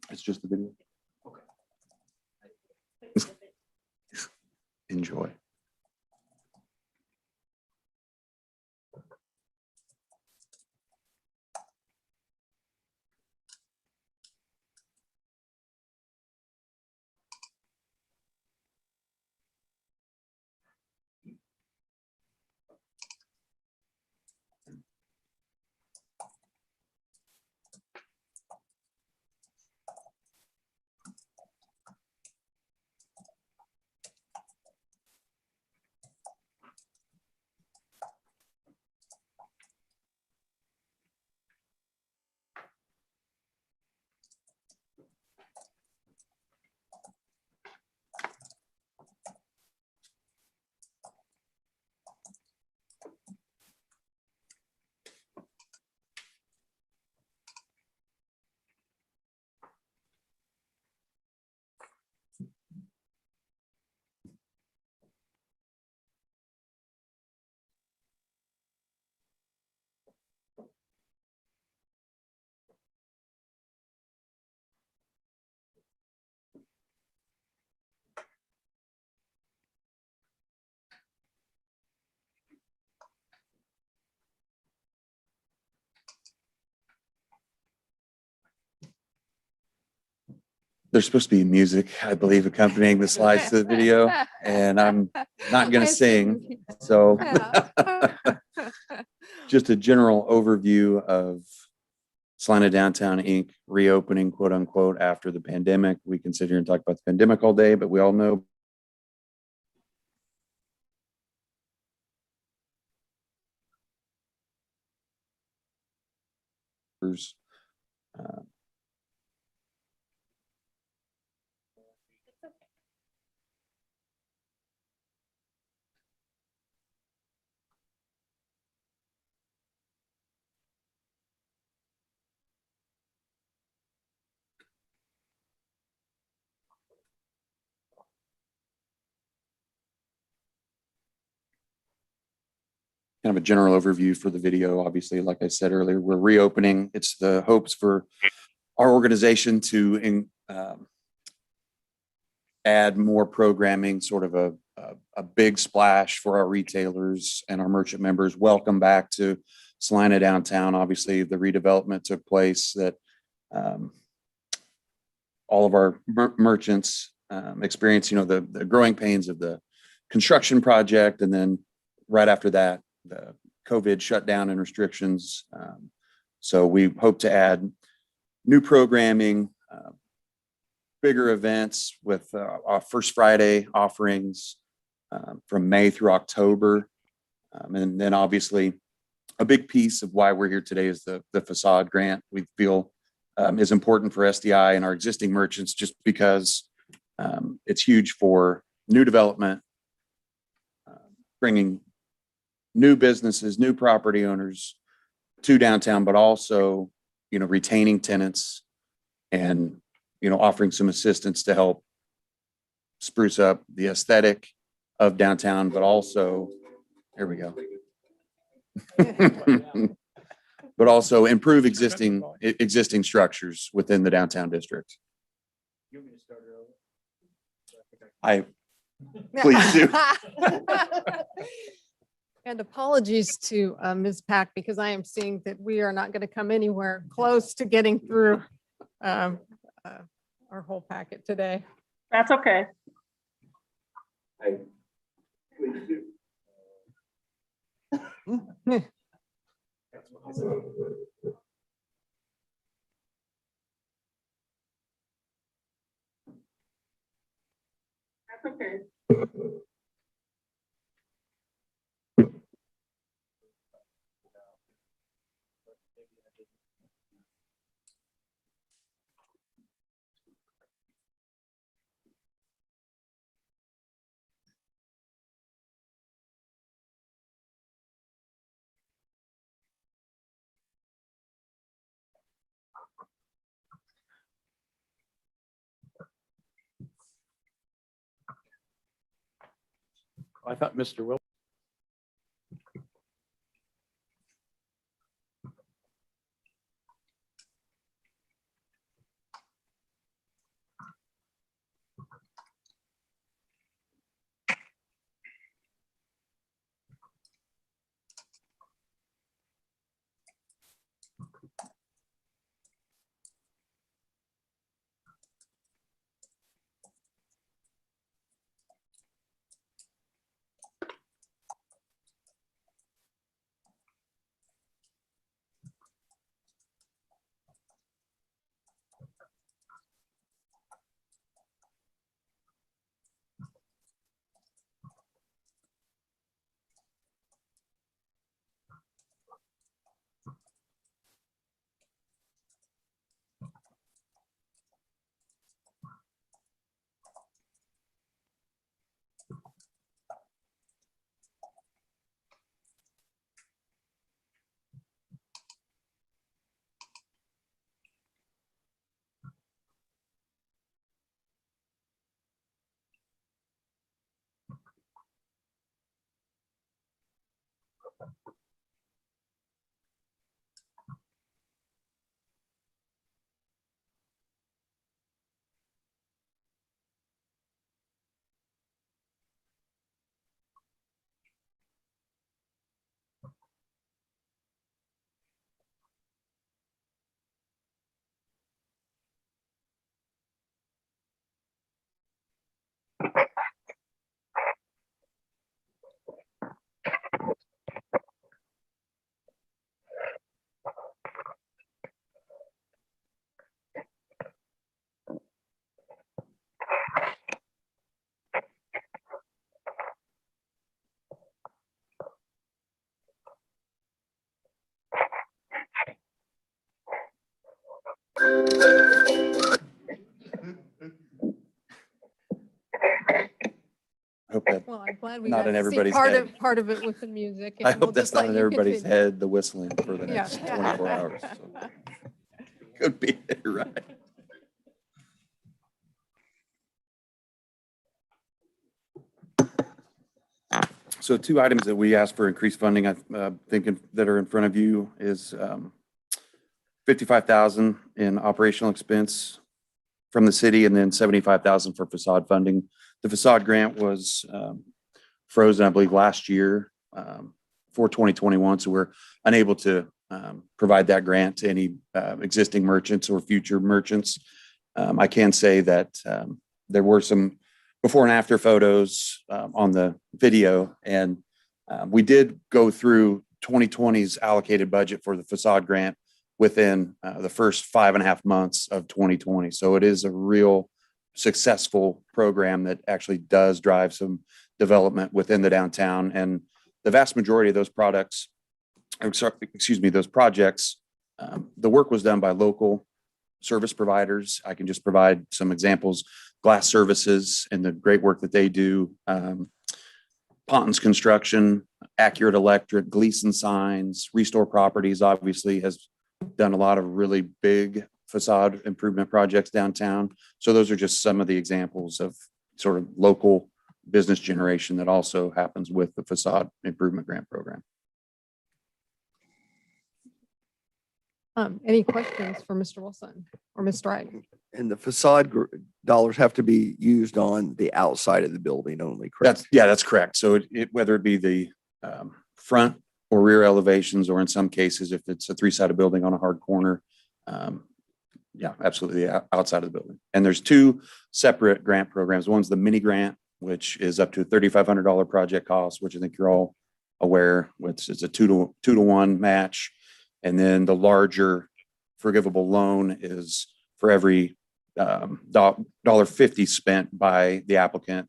It's just the video. Okay. Enjoy. There's supposed to be music, I believe, accompanying the slides to the video, and I'm not going to sing. So just a general overview of Salina Downtown Inc. reopening, quote unquote, after the pandemic. We can sit here and talk about the pandemic all day, but we all know kind of a general overview for the video. Obviously, like I said earlier, we're reopening. It's the hopes for our organization to add more programming, sort of a big splash for our retailers and our merchant members. Welcome back to Salina Downtown. Obviously, the redevelopment took place that all of our merchants experience, the growing pains of the construction project. And then right after that, the COVID shutdown and restrictions. So we hope to add new programming, bigger events with our First Friday offerings from May through October. And then obviously a big piece of why we're here today is the facade grant we feel is important for SDI and our existing merchants, just because it's huge for new development, bringing new businesses, new property owners to downtown, but also, retaining tenants and, offering some assistance to help spruce up the aesthetic of downtown, but also, here we go. But also improve existing structures within the downtown district. Please do. And apologies to Ms. Pack, because I am seeing that we are not going to come anywhere close to getting through our whole packet today. That's okay. That's okay. I thought Mr. Will. glad we Not got in to see everybody's part head. of, part of it with the music. I and we'll hope that's just let not in you everybody's continue. head, the whistling for the Yeah. next 24 hours. so. Could be, right. So two items that we asked for increased funding, I think that are in front of you is 55,000 in operational expense from the city and then 75,000 for facade funding. The facade grant was frozen, I believe, last year for 2021. So we're unable to provide that grant to any existing merchants or future merchants. I can say that there were some before and after photos on the video, and we did go through 2020's allocated budget for the facade grant within the first 5.5 months of 2020. So it is a real successful program that actually does drive some development within the downtown. And the vast majority of those those projects, the work was done by local service providers. I can just provide some examples. Glass Services and the great work that they do. Ponton's Construction, Accurate Electric, Gleason Signs, Restore Properties obviously has done a lot of really big facade improvement projects downtown. So those are just some of the examples of sort of local business generation that also happens with the facade improvement grant program. Any questions for Mr. Wilson or Ms. Wright? And the facade dollars have to be used on the outside of the building only, correct? That's correct. So whether it be the front or rear elevations, or in some cases, if it's a 3-sided building on a hard corner, yeah, absolutely outside of the building. And there's 2 separate grant programs. One's the mini grant, which is up to a $3,500 project cost, which I think you're all aware, which is a 2-to-1 match. And then the larger forgivable loan is for every $1.50 spent by the applicant,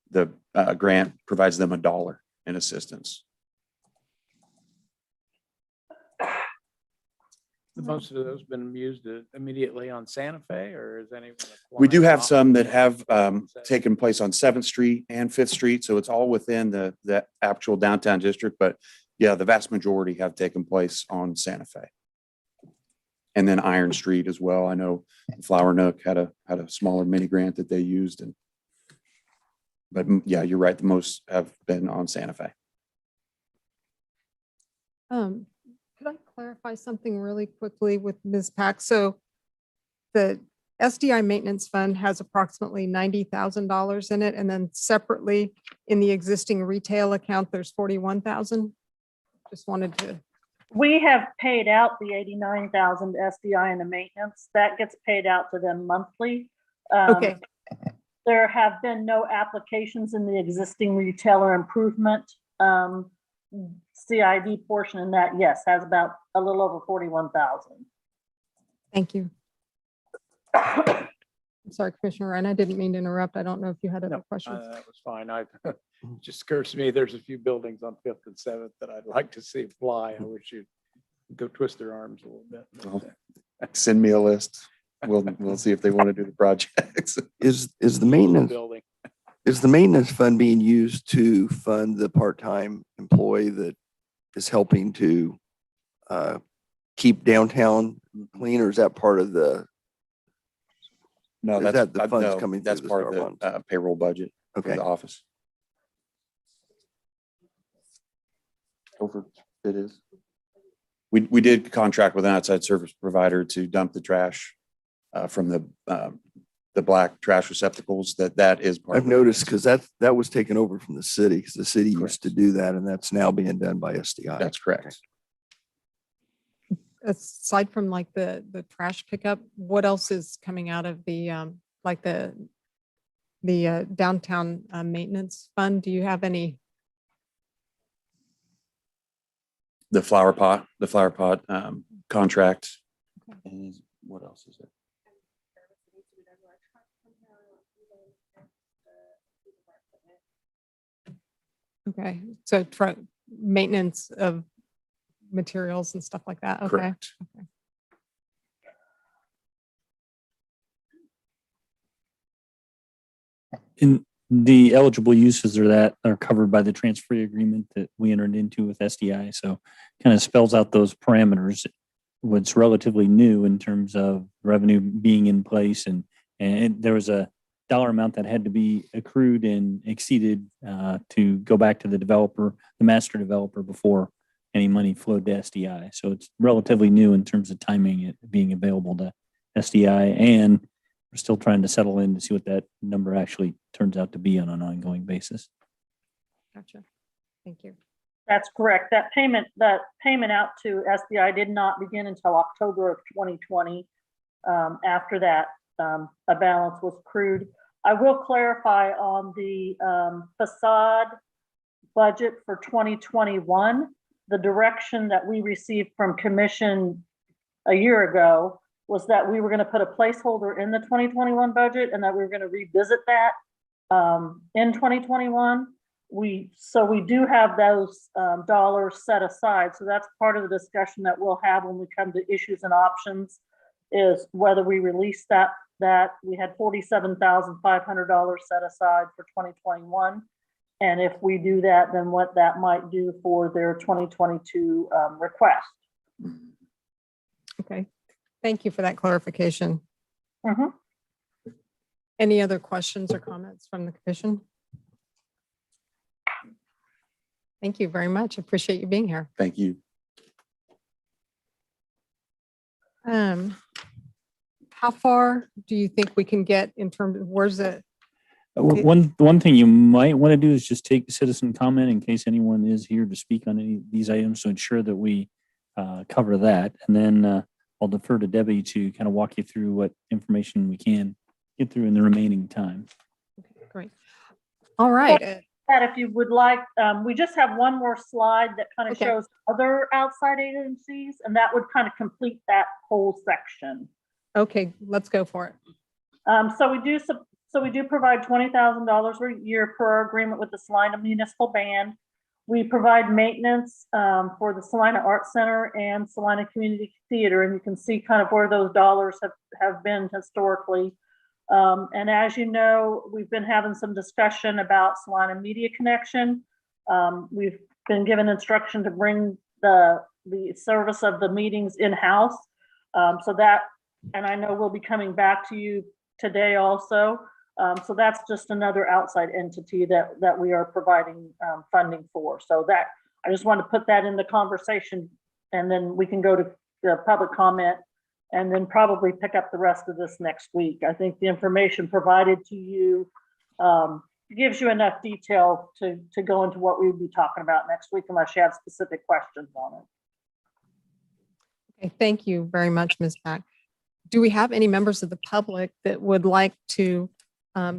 the grant provides them $1 in assistance. Most of those been used immediately on Santa Fe, or is anyone? We do applying have some that have Say. taken place on 7th Street and 5th Street. So it's all within the actual downtown district. But yeah, the vast majority have taken place on Santa Fe. And then Iron Street as well. I know Flower Nook had a smaller mini grant that they used. But yeah, you're right. The most have been on Santa Fe. Could I clarify something really quickly with Ms. Pack? So the SDI Maintenance Fund has approximately $90,000 in it. And then separately in the existing retail account, there's 41,000. Just wanted to. We have paid out the 89,000 SDI in the maintenance. That gets paid out to them monthly. Okay. There have been no applications in the existing retailer improvement CID portion, and that, yes, has about a little over 41,000. Thank you. I'm sorry, Commissioner Ryan, I didn't mean to interrupt. I don't know if you had other questions. That was fine. It just occurs to me, there's a few buildings on 5th and 7th that I'd like to see fly. I wish you'd go twist their arms a little bit. Send me a list. We'll see if they want to do the projects. Is the maintenance Building. Is the maintenance fund being used to fund the part-time employee that is helping to keep downtown clean, or is that part of the? No, Is that's that the funds no, coming through that's the part STAR of funds? the payroll budget for Okay. the office. It is. We did contract with an outside service provider to dump the trash from the black trash receptacles. That is part. I've of it. noticed because that was taken over from the city, because the city Correct. used to do that, and that's now being done by SDI. That's correct. Aside from like the trash pickup, what else is coming out of the like the downtown maintenance fund? Do you have any? The flower pot contract. And what else is there? Okay, so maintenance of materials and stuff like that. Okay. Correct. Okay. And The eligible uses are covered by the transfer agreement that we entered into with SDI. So kind of spells out those parameters. What's relatively new in terms of revenue being in place, and there was a dollar amount that had to be accrued and exceeded to go back to the developer, the master developer, before any money flowed to SDI. So it's relatively new in terms of timing it being available to SDI, and we're still trying to settle in to see what that number actually turns out to be on an ongoing basis. Gotcha. Thank you. That's correct. That payment out to SBI did not begin until October of 2020. After that, a balance was accrued. I will clarify on the facade budget for 2021, the direction that we received from commission a year ago was that we were going to put a placeholder in the 2021 budget and that we were going to revisit that in 2021. So we do have those dollars set aside. So that's part of the discussion that we'll have when we come to issues and options, is whether we release that we had $47,500 set aside for 2021. And if we do that, then what that might do for their 2022 request. Okay. Thank you for that clarification. Mhm. Any other questions or comments from the commission? Thank you very much. Appreciate you being here. Thank you. How far do you think we can get in terms of where's it? One thing you might want to do is just take citizen comment in case anyone is here to speak on any of these items to ensure that we cover that. And then I'll defer to Debbie to kind of walk you through what information we can get through in the remaining time. Okay, great. All right. That if you would like, we just have one more slide that kind of Okay. shows other outside agencies, and that would kind of complete that whole section. Okay, let's go for it. So we do provide $20,000 a year per our agreement with the Salina Municipal Band. We provide maintenance for the Salina Art Center and Salina Community Theater, and you can see kind of where those dollars have been historically. And as you know, we've been having some discussion about Salina Media Connection. We've been given instruction to bring the service of the meetings in-house. So that, and I know we'll be coming back to you today also. So that's just another outside entity that we are providing funding for. So that, I just want to put that in the conversation, and then we can go to the public comment and then probably pick up the rest of this next week. I think the information provided to you gives you enough detail to go into what we would be talking about next week, unless you have specific questions on it. Okay, thank you very much, Ms. Pack. Do we have any members of the public that would like to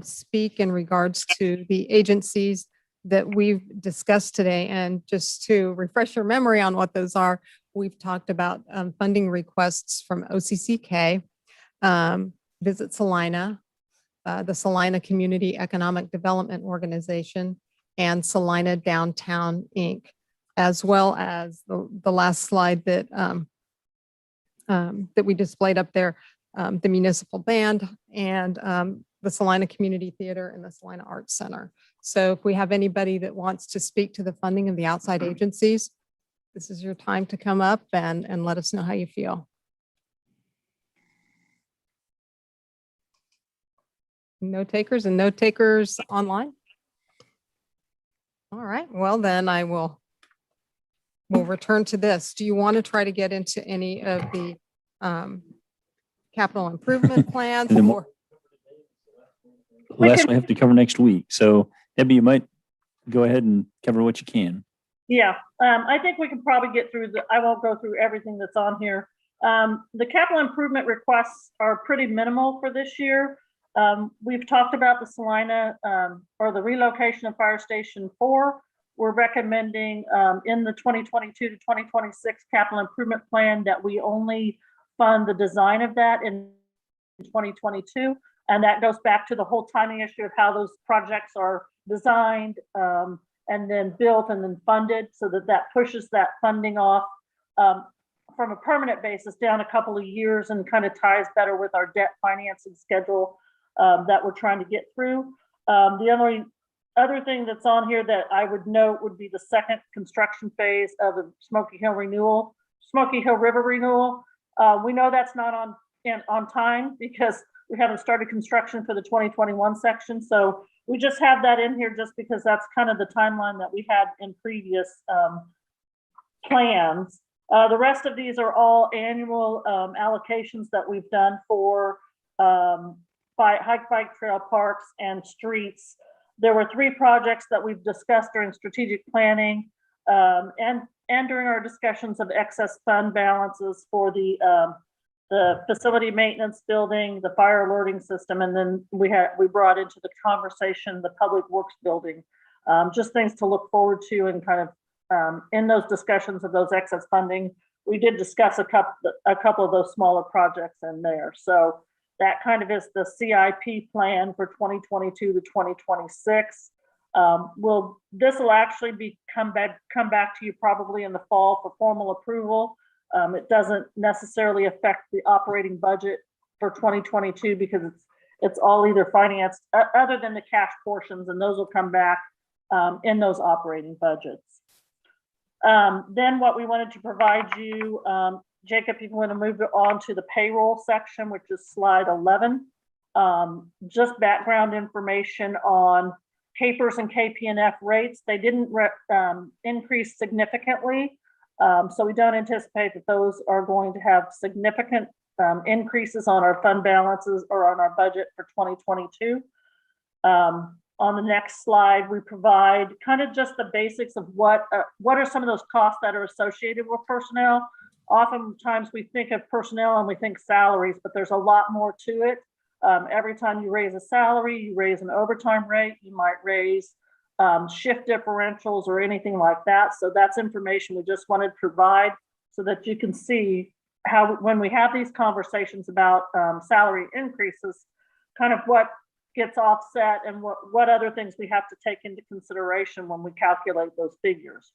speak in regards to the agencies that we've discussed today? And just to refresh your memory on what those are, we've talked about funding requests from OCCK, Visit Celina, the Salina Community Economic Development Organization, and Salina Downtown Inc., as well as the last slide that that we displayed up there, the municipal band and the Salina Community Theater and the Salina Arts Center. So if we have anybody that wants to speak to the funding of the outside agencies, this is your time to come up and let us know how you feel. No takers and no takers online? All right, well then we'll return to this. Do you want to try to get into any of the capital improvement plans? And then Or Last we have to cover next week. So Debbie, you might go ahead and cover what you can. Yeah, I think we can probably get through I won't go through everything that's on here. The capital improvement requests are pretty minimal for this year. We've talked about the Salina or the relocation of Fire Station 4. We're recommending in the 2022 to 2026 capital improvement plan that we only fund the design of that in 2022. And that goes back to the whole timing issue of how those projects are designed and then built and then funded, so that pushes that funding off from a permanent basis down a couple of years and kind of ties better with our debt financing schedule that we're trying to get through. The only other thing that's on here that I would note would be the second construction phase of the Smoky Hill River renewal. We know that's not on time because we haven't started construction for the 2021 section. So we just have that in here just because that's kind of the timeline that we had in previous plans. The rest of these are all annual allocations that we've done for hike, bike trail, parks, and streets. There were 3 projects that we've discussed during strategic planning and during our discussions of excess fund balances for the facility maintenance building, the fire alerting system, and then we brought into the conversation the public works building. Just things to look forward to and kind of in those discussions of those excess funding, we did discuss a couple of those smaller projects in there. So that kind of is the CIP plan for 2022 to 2026. This will actually come back to you probably in the fall for formal approval. It doesn't necessarily affect the operating budget for 2022 because it's all either financed other than the cash portions, and those will come back in those operating budgets. Then what we wanted to provide you, Jacob, if you want to move on to the payroll section, which is slide 11, just background information on CAPERS and KPNF rates. They didn't increase significantly, so we don't anticipate that those are going to have significant increases on our fund balances or on our budget for 2022. On the next slide, we provide kind of just the basics of what are some of those costs that are associated with personnel. Oftentimes we think of personnel and we think salaries, but there's a lot more to it. Every time you raise a salary, you raise an overtime rate, you might raise shift differentials or anything like that. So that's information we just wanted to provide so that you can see how, when we have these conversations about salary increases, kind of what gets offset and what other things we have to take into consideration when we calculate those figures.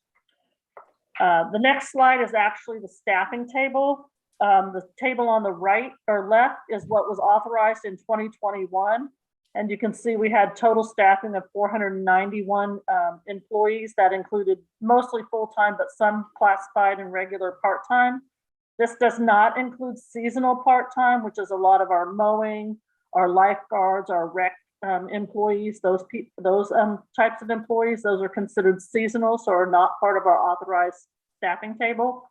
The next slide is actually the staffing table. The table on the right or left is what was authorized in 2021. And you can see we had total staffing of 491 employees. That included mostly full-time, but some classified and regular part-time. This does not include seasonal part-time, which is a lot of our mowing, our lifeguards, our rec employees, those types of employees. Those are considered seasonal, so are not part of our authorized staffing table.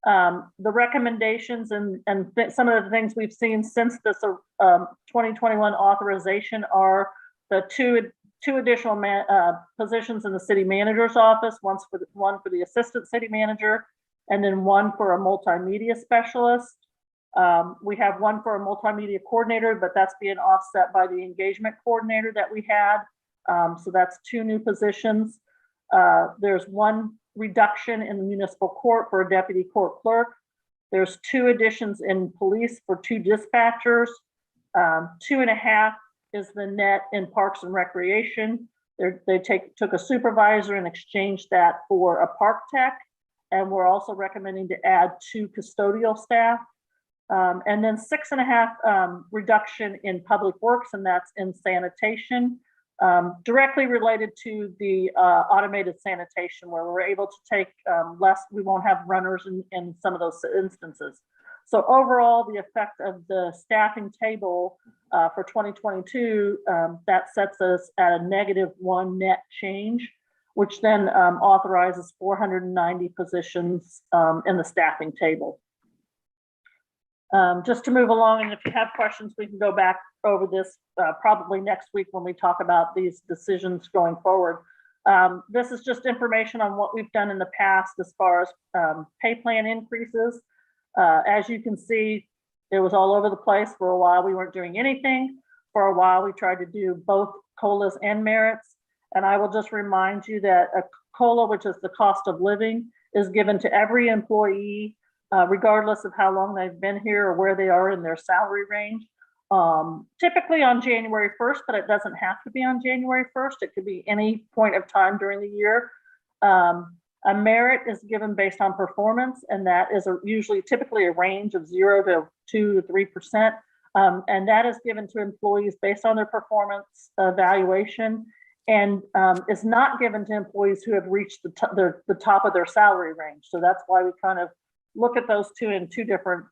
The recommendations and some of the things we've seen since this 2021 authorization are the two additional positions in the city manager's office, one for the assistant city manager, and then one for a multimedia specialist. We have one for a multimedia coordinator, but that's being offset by the engagement coordinator that we had. So that's 2 new positions. There's 1 reduction in the municipal court for a deputy court clerk. There's 2 additions in police for 2 dispatchers. 2.5 is the net in parks and recreation. They took a supervisor and exchanged that for a park tech. And we're also recommending to add 2 custodial staff. And then 6.5 reduction in public works, and that's in sanitation, directly related to the automated sanitation, where we're able to take less, we won't have runners in some of those instances. So overall, the effect of the staffing table for 2022, that sets us at a -1 net change, which then authorizes 490 positions in the staffing table. Just to move along, and if you have questions, we can go back over this probably next week when we talk about these decisions going forward. This is just information on what we've done in the past as far as pay plan increases. As you can see, it was all over the place. For a while, we weren't doing anything. For a while, we tried to do both COLAs and merits. And I will just remind you that a COLA, which is the cost of living, is given to every employee, regardless of how long they've been here or where they are in their salary range. Typically on January 1st, but it doesn't have to be on January 1st. It could be any point of time during the year. A merit is given based on performance, and that is usually typically a range of 0 to 2 to 3% And that is given to employees based on their performance evaluation, and is not given to employees who have reached the top of their salary range. So that's why we kind of look at those two in two different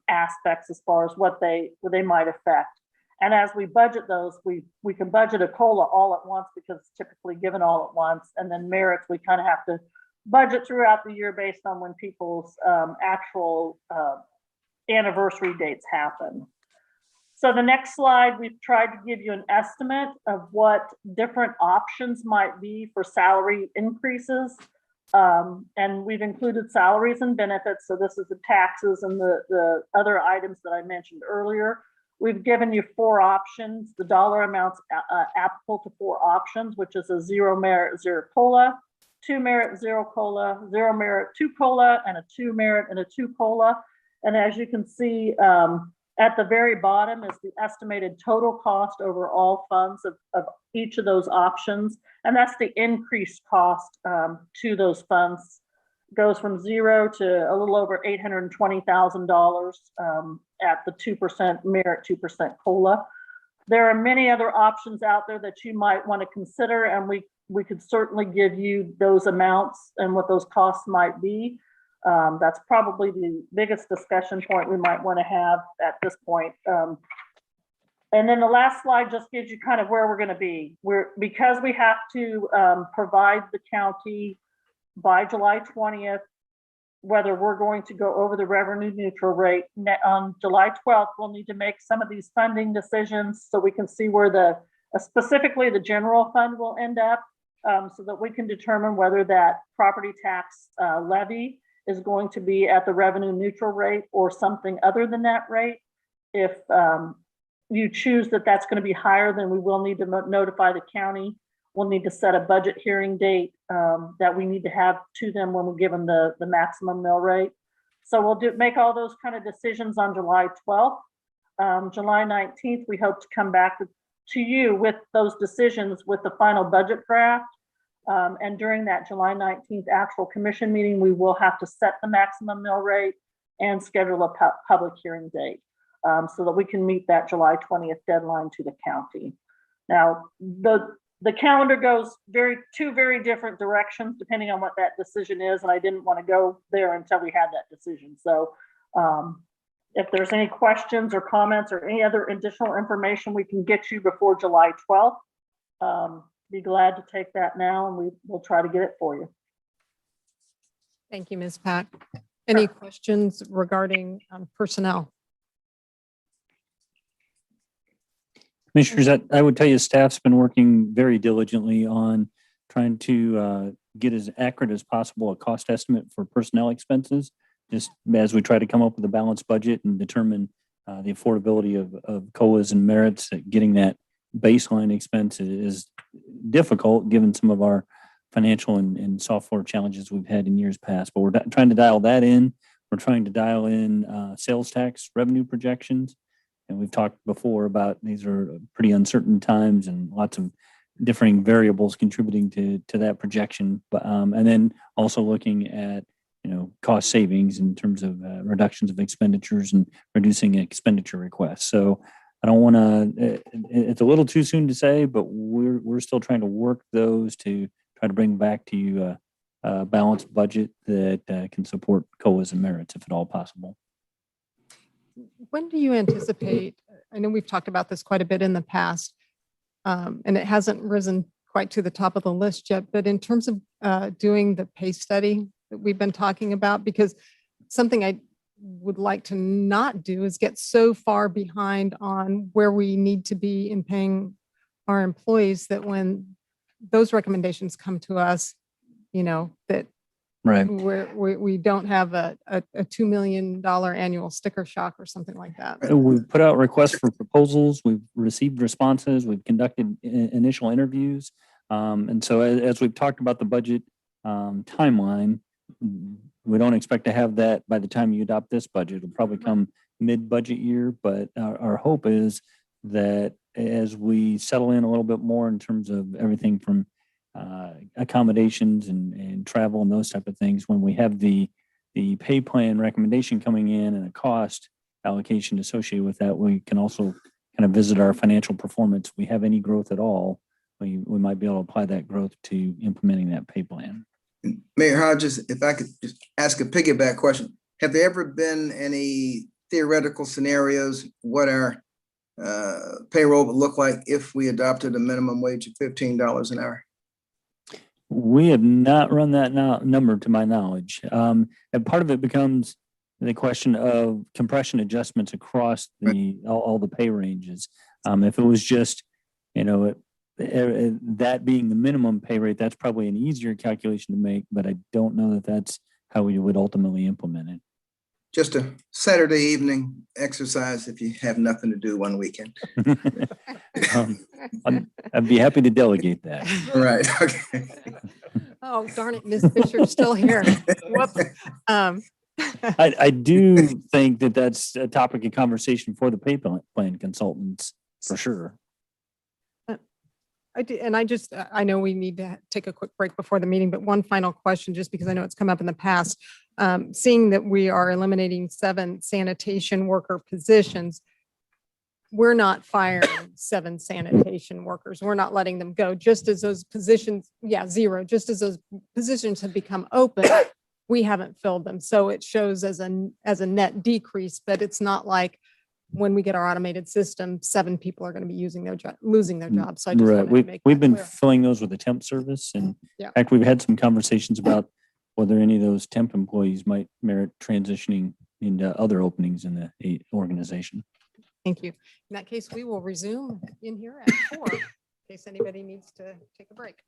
aspects as far as what they might affect. And as we budget those, we can budget a COLA all at once because it's typically given all at once. And then merits, we kind of have to budget throughout the year based on when people's actual anniversary dates happen. So the next slide, we've tried to give you an estimate of what different options might be for salary increases. And we've included salaries and benefits. So this is the taxes and the other items that I mentioned earlier. We've given you 4 options, the dollar amounts applicable to 4 options, which is a 0 merit, 0 COLA, 2 merit, 0 COLA, 0 merit, 2 COLA, and a 2 merit and a 2 COLA. And as you can see, at the very bottom is the estimated total cost over all funds of each of those options. And that's the increased cost to those funds. Goes from 0 to a little over $820,000 at the 2% merit, 2% COLA. There are many other options out there that you might want to consider, and we could certainly give you those amounts and what those costs might be. That's probably the biggest discussion point we might want to have at this point. And then the last slide just gives you kind of where we're going to be. Because we have to provide the county by July 20th, whether we're going to go over the revenue neutral rate on July 12th, we'll need to make some of these funding decisions so we can see where specifically the general fund will end up, so that we can determine whether that property tax levy is going to be at the revenue neutral rate or something other than that rate. If you choose that that's going to be higher, then we will need to notify the county. We'll need to set a budget hearing date that we need to have to them when we give them the maximum mill rate. So we'll make all those kind of decisions on July 12th. July 19th, we hope to come back to you with those decisions with the final budget draft. And during that July 19th actual commission meeting, we will have to set the maximum mill rate and schedule a public hearing date so that we can meet that July 20th deadline to the county. Now, the calendar goes two very different directions depending on what that decision is, and I didn't want to go there until we had that decision. So if there's any questions or comments or any other additional information we can get you before July 12th, be glad to take that now, and we'll try to get it for you. Thank you, Ms. Pack. Any questions regarding personnel? Commissioners, I would tell you, staff's been working very diligently on trying to get as accurate as possible a cost estimate for personnel expenses, just as we try to come up with a balanced budget and determine the affordability of COLAs and merits. Getting that baseline expense is difficult given some of our financial and software challenges we've had in years past, but we're trying to dial that in. We're trying to dial in sales tax revenue projections. And we've talked before about these are pretty uncertain times and lots of differing variables contributing to that projection. But and then also looking at cost savings in terms of reductions of expenditures and reducing expenditure requests. So I don't want to. It's a little too soon to say, but we're still trying to work those to try to bring back to you a balanced budget that can support COLAs and merits if at all possible. When do you anticipate, I know we've talked about this quite a bit in the past, and it hasn't risen quite to the top of the list yet, but in terms of doing the pay study that we've been talking about, because something I would like to not do is get so far behind on where we need to be in paying our employees that when those recommendations come to us, that right, we don't have a $2 million annual sticker shock or something like that. We've put out requests for proposals. We've received responses. We've conducted initial interviews. And so as we've talked about the budget timeline, we don't expect to have that by the time you adopt this budget. It'll probably come mid-budget year, but our hope is that as we settle in a little bit more in terms of everything from accommodations and travel and those type of things, when we have the pay plan recommendation coming in and a cost allocation associated with that, we can also kind of visit our financial performance. If we have any growth at all, we might be able to apply that growth to implementing that pay plan. Mayor Hodges, if I could just ask a piggyback question, have there ever been any theoretical scenarios what our payroll would look like if we adopted a minimum wage of $15 an hour? We have not run that number to my knowledge. And part of it becomes the question of compression adjustments across all the pay ranges. If it was just, that being the minimum pay rate, that's probably an easier calculation to make, but I don't know that that's how we would ultimately implement it. Just a Saturday evening exercise if you have nothing to do one weekend. I'd be happy to delegate that. Right, okay. Oh, darn it, Ms. Fisher's still here. Whoops. I do think that that's a topic of conversation for the pay plan consultants, for sure. I do, and I know we need to take a quick break before the meeting, but one final question, just because I know it's come up in the past. Seeing that we are eliminating 7 sanitation worker positions, we're not firing 7 sanitation workers. We're not letting them go. Just as those positions, 0, just as those positions have become open, we haven't filled them. So it shows as a net decrease, but it's not like when we get our automated system, 7 people are going to be losing their jobs. So I just wanted to make We've that been clear. filling those with a temp service, and Yeah. in fact, we've had some conversations about whether any of those temp employees might merit transitioning into other openings in the organization. Thank you. In that case, we will resume in here at 4, in case anybody needs to take a break.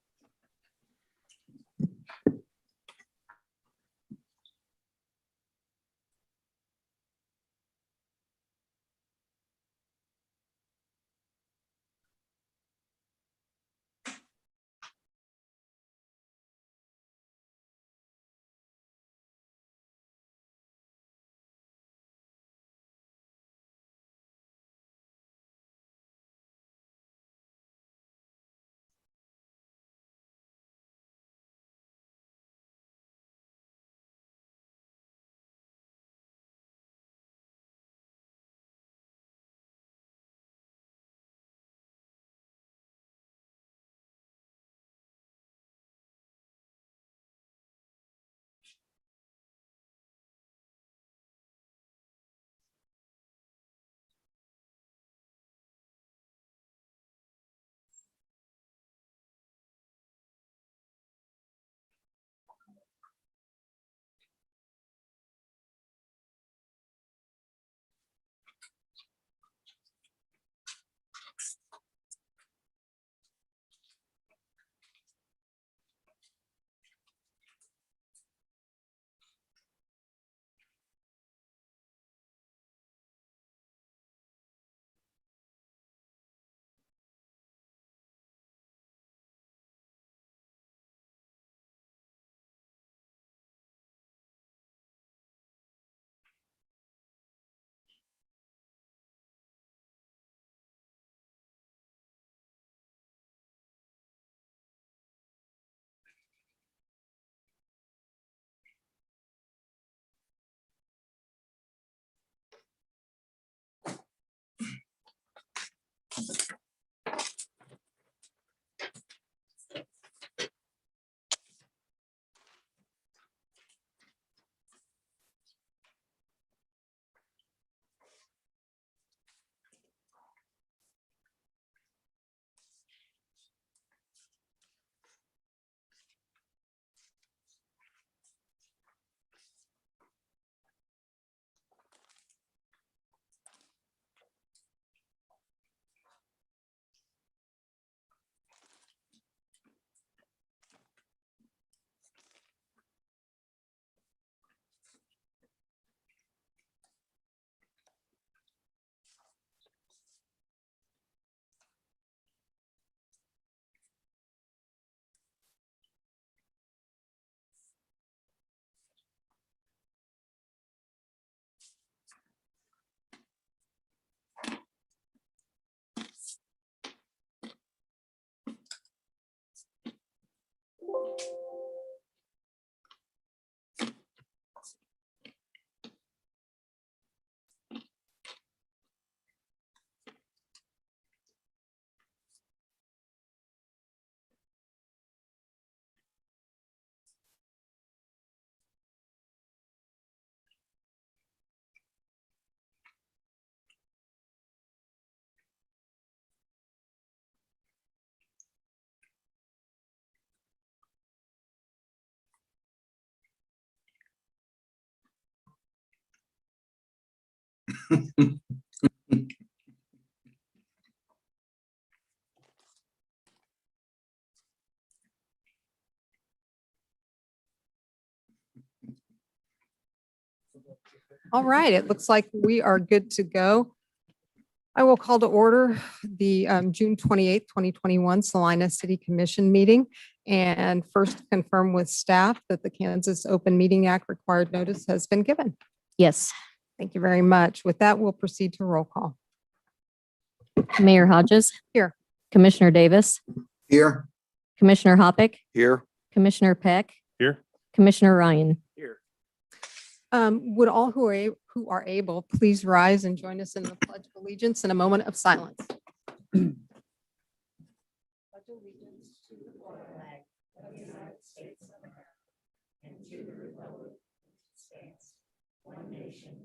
All right, it looks like we are good to go. I will call to order the June 28th, 2021 Salina City Commission meeting. And first confirm with staff that the Kansas Open Meeting Act required notice has been given. Yes. Thank you very much. With that, we'll proceed to roll call. Mayor Hodges. Here. Commissioner Davis, Here. Commissioner Hoppick, Here. Commissioner Peck, Here. Commissioner Ryan. Here. Would all who are able, please rise and join us in the Pledge of Allegiance in a moment of silence. Pledge allegiance to the flag of the United States of America and to the republic that stands one nation.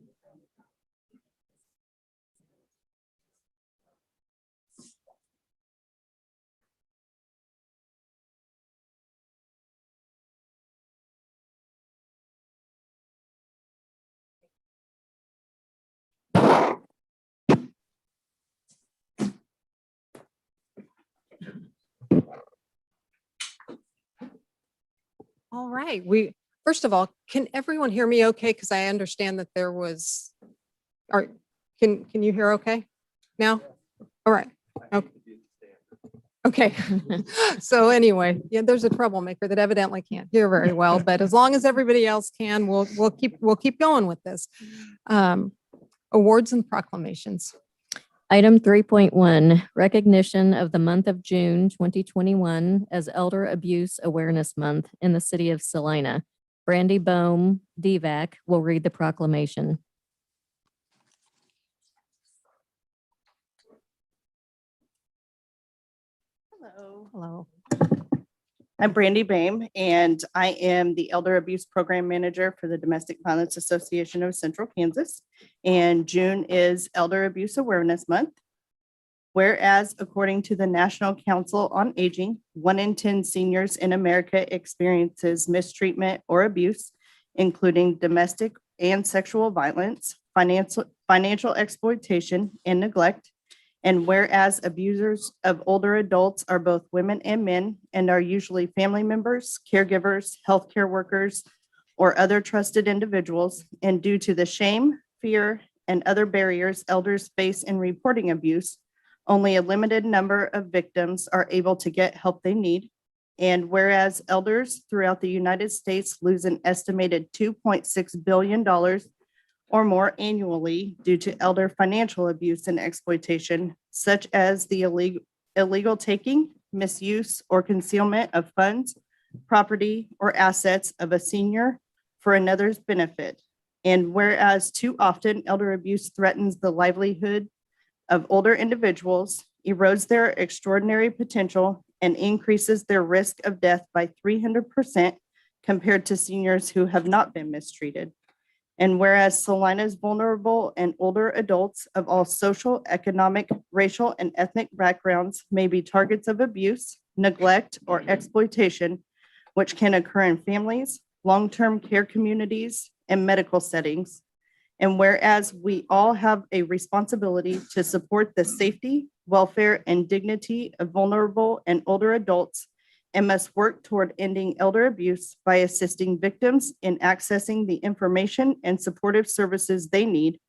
All right, first of all, can everyone hear me okay? Because I understand that there was, can you hear okay now? All right. Okay. Okay. So anyway, yeah, there's a troublemaker that evidently can't hear very well, but as long as everybody else can, we'll keep going with this. Awards and proclamations. Item 3.1, recognition of the month of June 2021 as Elder Abuse Awareness Month in the city of Celina. Brandy Bohm, DVAC, will read the proclamation. Hello. Hello. I'm Brandy Boehm, and I am the Elder Abuse Program Manager for the Domestic Violence Association of Central Kansas. And June is Elder Abuse Awareness Month. Whereas, according to the National Council on Aging, 1 in 10 seniors in America experiences mistreatment or abuse, including domestic and sexual violence, financial exploitation, and neglect. And whereas abusers of older adults are both women and men and are usually family members, caregivers, healthcare workers, or other trusted individuals, and due to the shame, fear, and other barriers elders face in reporting abuse, only a limited number of victims are able to get help they need. And whereas elders throughout the United States lose an estimated $2.6 billion or more annually due to elder financial abuse and exploitation, such as the illegal taking, misuse, or concealment of funds, property, or assets of a senior for another's benefit. And whereas too often elder abuse threatens the livelihood of older individuals, erodes their extraordinary potential, and increases their risk of death by 300% compared to seniors who have not been mistreated. And whereas Celina's vulnerable and older adults of all social, economic, racial, and ethnic backgrounds may be targets of abuse, neglect, or exploitation, which can occur in families, long-term care communities, and medical settings. And whereas we all have a responsibility to support the safety, welfare, and dignity of vulnerable and older adults, and must work toward ending elder abuse by assisting victims in accessing the information and supportive services they need,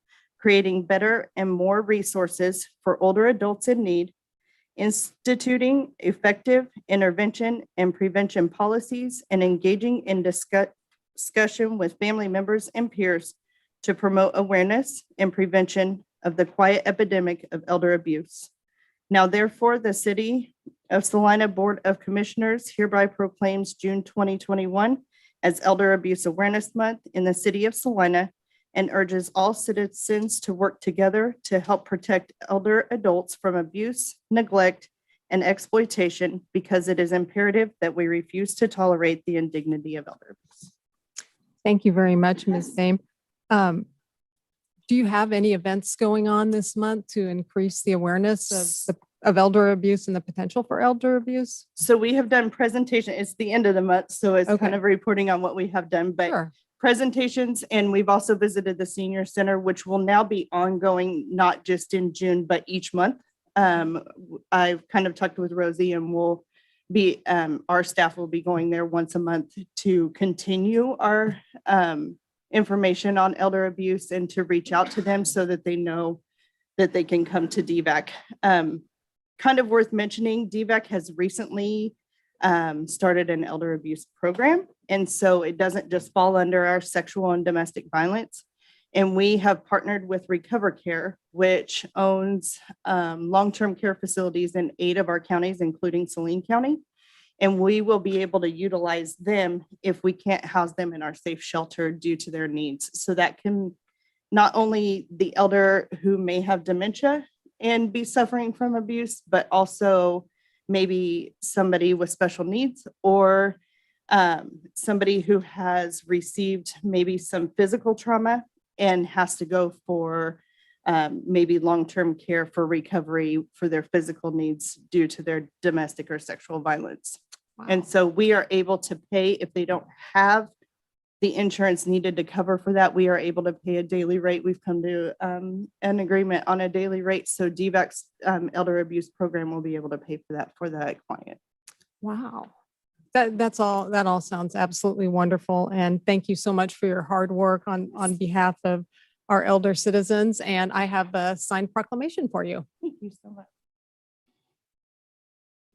creating better and more resources for older adults in need, instituting effective intervention and prevention policies, and engaging in discussion with family members and peers to promote awareness and prevention of the quiet epidemic of elder abuse. Now, therefore, the City of Salina Board of Commissioners hereby proclaims June 2021 as Elder Abuse Awareness Month in the City of Salina and urges all citizens to work together to help protect elder adults from abuse, neglect, and exploitation, because it is imperative that we refuse to tolerate the indignity of elder abuse. Thank you very much, Ms. Boehm. Do you have any events going on this month to increase the awareness of elder abuse and the potential for elder abuse? So we have done presentation. It's the end of the month, so it's Okay. kind of reporting on what we have done, but Sure. presentations, and we've also visited the senior center, which will now be ongoing, not just in June, but each month. I've kind of talked with Rosie, and we'll be, our staff will be going there once a month to continue our information on elder abuse and to reach out to them so that they know that they can come to DVAC. Kind of worth mentioning, DVAC has recently started an elder abuse program. And so it doesn't just fall under our sexual and domestic violence. And we have partnered with Recover Care, which owns long-term care facilities in 8 of our counties, including Selena County. And we will be able to utilize them if we can't house them in our safe shelter due to their needs. So that can not only the elder who may have dementia and be suffering from abuse, but also maybe somebody with special needs or somebody who has received maybe some physical trauma and has to go for maybe long-term care for recovery for their physical needs due to their domestic or sexual violence. Wow. And so we are able to pay if they don't have the insurance needed to cover for that. We are able to pay a daily rate. We've come to an agreement on a daily rate. So DVAC's elder abuse program will be able to pay for that client. Wow. That all sounds absolutely wonderful. And thank you so much for your hard work on behalf of our elder citizens. And I have a signed proclamation for you. Thank you so much.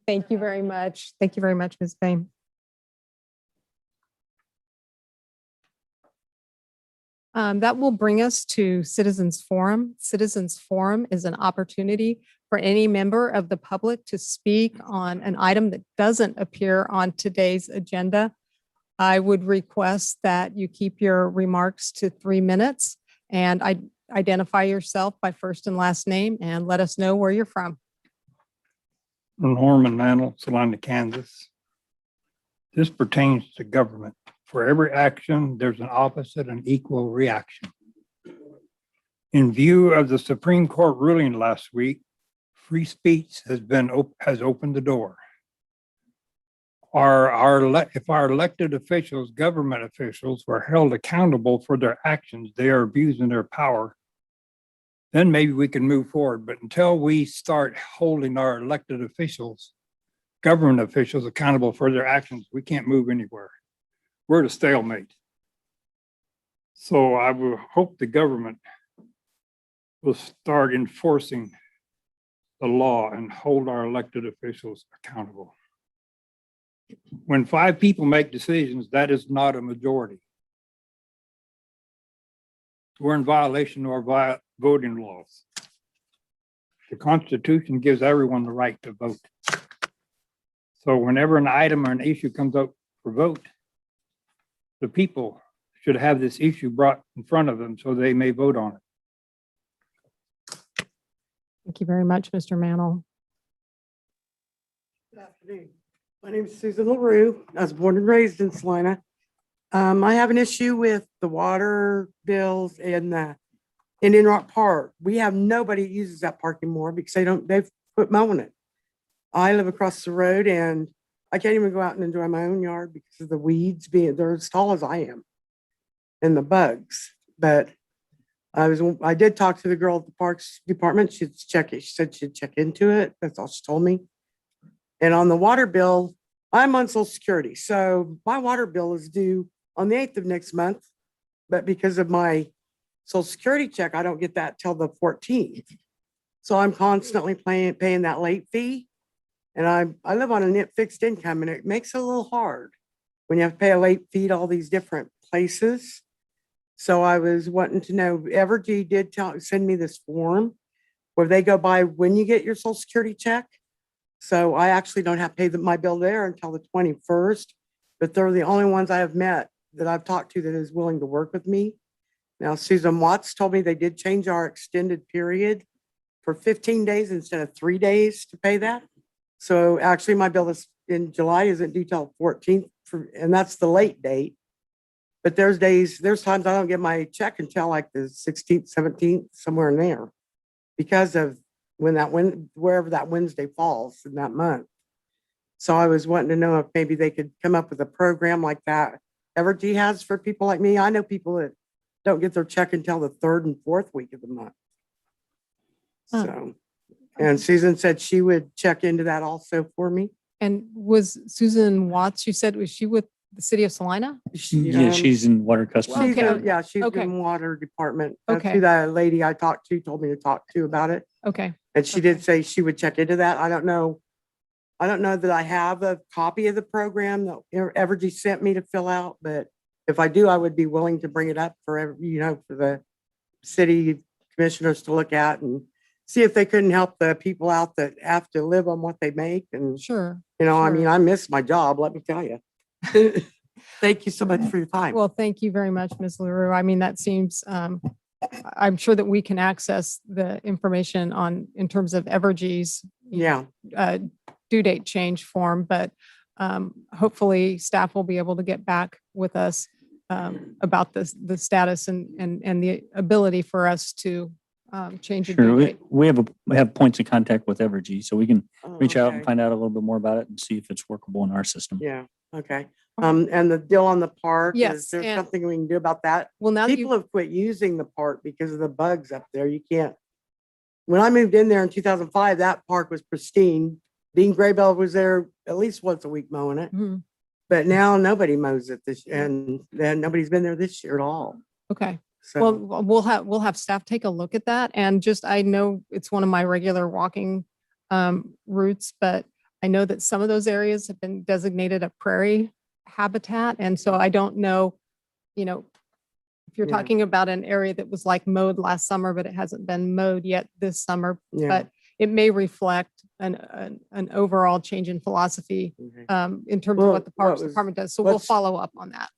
Thank you very much. Thank you very much, Ms. Bain. That will bring us to Citizens Forum. Citizens Forum is an opportunity for any member of the public to speak on an item that doesn't appear on today's agenda. I would request that you keep your remarks to 3 minutes and identify yourself by first and last name and let us know where you're from. Norman Mantle, Salina, Kansas. This pertains to government. For every action, there's an opposite and equal reaction. In view of the Supreme Court ruling last week, free speech has opened the door. If our elected officials, government officials, were held accountable for their actions, they are abusing their power, then maybe we can move forward. But until we start holding our elected officials, government officials accountable for their actions, we can't move anywhere. We're at a stalemate. So I will hope the government will start enforcing the law and hold our elected officials accountable. When 5 people make decisions, that is not a majority. We're in violation of our voting laws. The Constitution gives everyone the right to vote. So whenever an item or an issue comes up for vote, the people should have this issue brought in front of them so they may vote on it. Thank you very much, Mr. Mantle. Good afternoon. My name is Susan LaRue. I was born and raised in Celina. I have an issue with the water bills in Indian Rock Park. We have nobody that uses that park anymore because they've quit mowing it. I live across the road and I can't even go out and enjoy my own yard because of the weeds they're as tall as I am and the bugs. But I did talk to the girl at the Parks Department. She'd check it. She said she'd check into it. That's all she told me. And on the water bill, I'm on Social Security. So my water bill is due on the 8th of next month. But because of my Social Security check, I don't get that till the 14th. So I'm constantly paying that late fee. And I live on a fixed income and it makes it a little hard when you have to pay a late fee to all these different places. So I was wanting to know, Evergy did send me this form where they go by when you get your Social Security check. So I actually don't have to pay my bill there until the 21st, but they're the only ones I have met that I've talked to that is willing to work with me. Now, Susan Watts told me they did change our extended period for 15 days instead of 3 days to pay that. So actually my bill is in July isn't due till 14th and that's the late date. But there's times I don't get my check until like the 16th, 17th, somewhere in there because of wherever that Wednesday falls in that month. So I was wanting to know if maybe they could come up with a program like that Evergy has for people like me. I know people that don't get their check until the 3rd and 4th week of the month. Oh. So, and Susan said she would check into that also for me. And was Susan Watts, you said, was she with the city of Salina? Yeah, she's in water customer. She's, Okay. yeah, she's Okay. in water department. That's Okay. who that lady I talked to told me to talk to about it. Okay, And she did say she would check into that. I don't know. I don't know that I have a copy of the program that Evergy sent me to fill out, but if I do, I would be willing to bring it up for for the city commissioners to look at and see if they couldn't help the people out that have to live on what they make. And, sure. I mean, sure. I miss my job, let me tell you. Thank you so much for your time. Well, thank you very much, Ms. LaRue. I mean, that seems, I'm sure that we can access the information in terms of Evergy's Yeah. due date change form, but hopefully staff will be able to get back with us about the status and the ability for us to change the Sure, due we, date. we have points of contact with Evergy, so we can Oh, reach out okay. and find out a little bit more about it and see if it's workable in our system. Yeah, okay. And the deal on the park, Yes, is there and- something we can do about that? Well, now that People you, have quit using the park because of the bugs up there. You can't. When I moved in there in 2005, that park was pristine. Dean Graybell was there at least once a week mowing it. Mhm. But now nobody mows it and then nobody's been there this year at all. okay. So, Well, we'll have staff take a look at that, and just, I know it's one of my regular walking routes, but I know that some of those areas have been designated a prairie habitat, and so I don't know, if you're Yeah. talking about an area that was like mowed last summer, but it hasn't been mowed yet this summer, yeah. but it may reflect an overall change in philosophy Okay. in terms of Well, what the Parks what was- Department does. So we'll what's- follow up on that.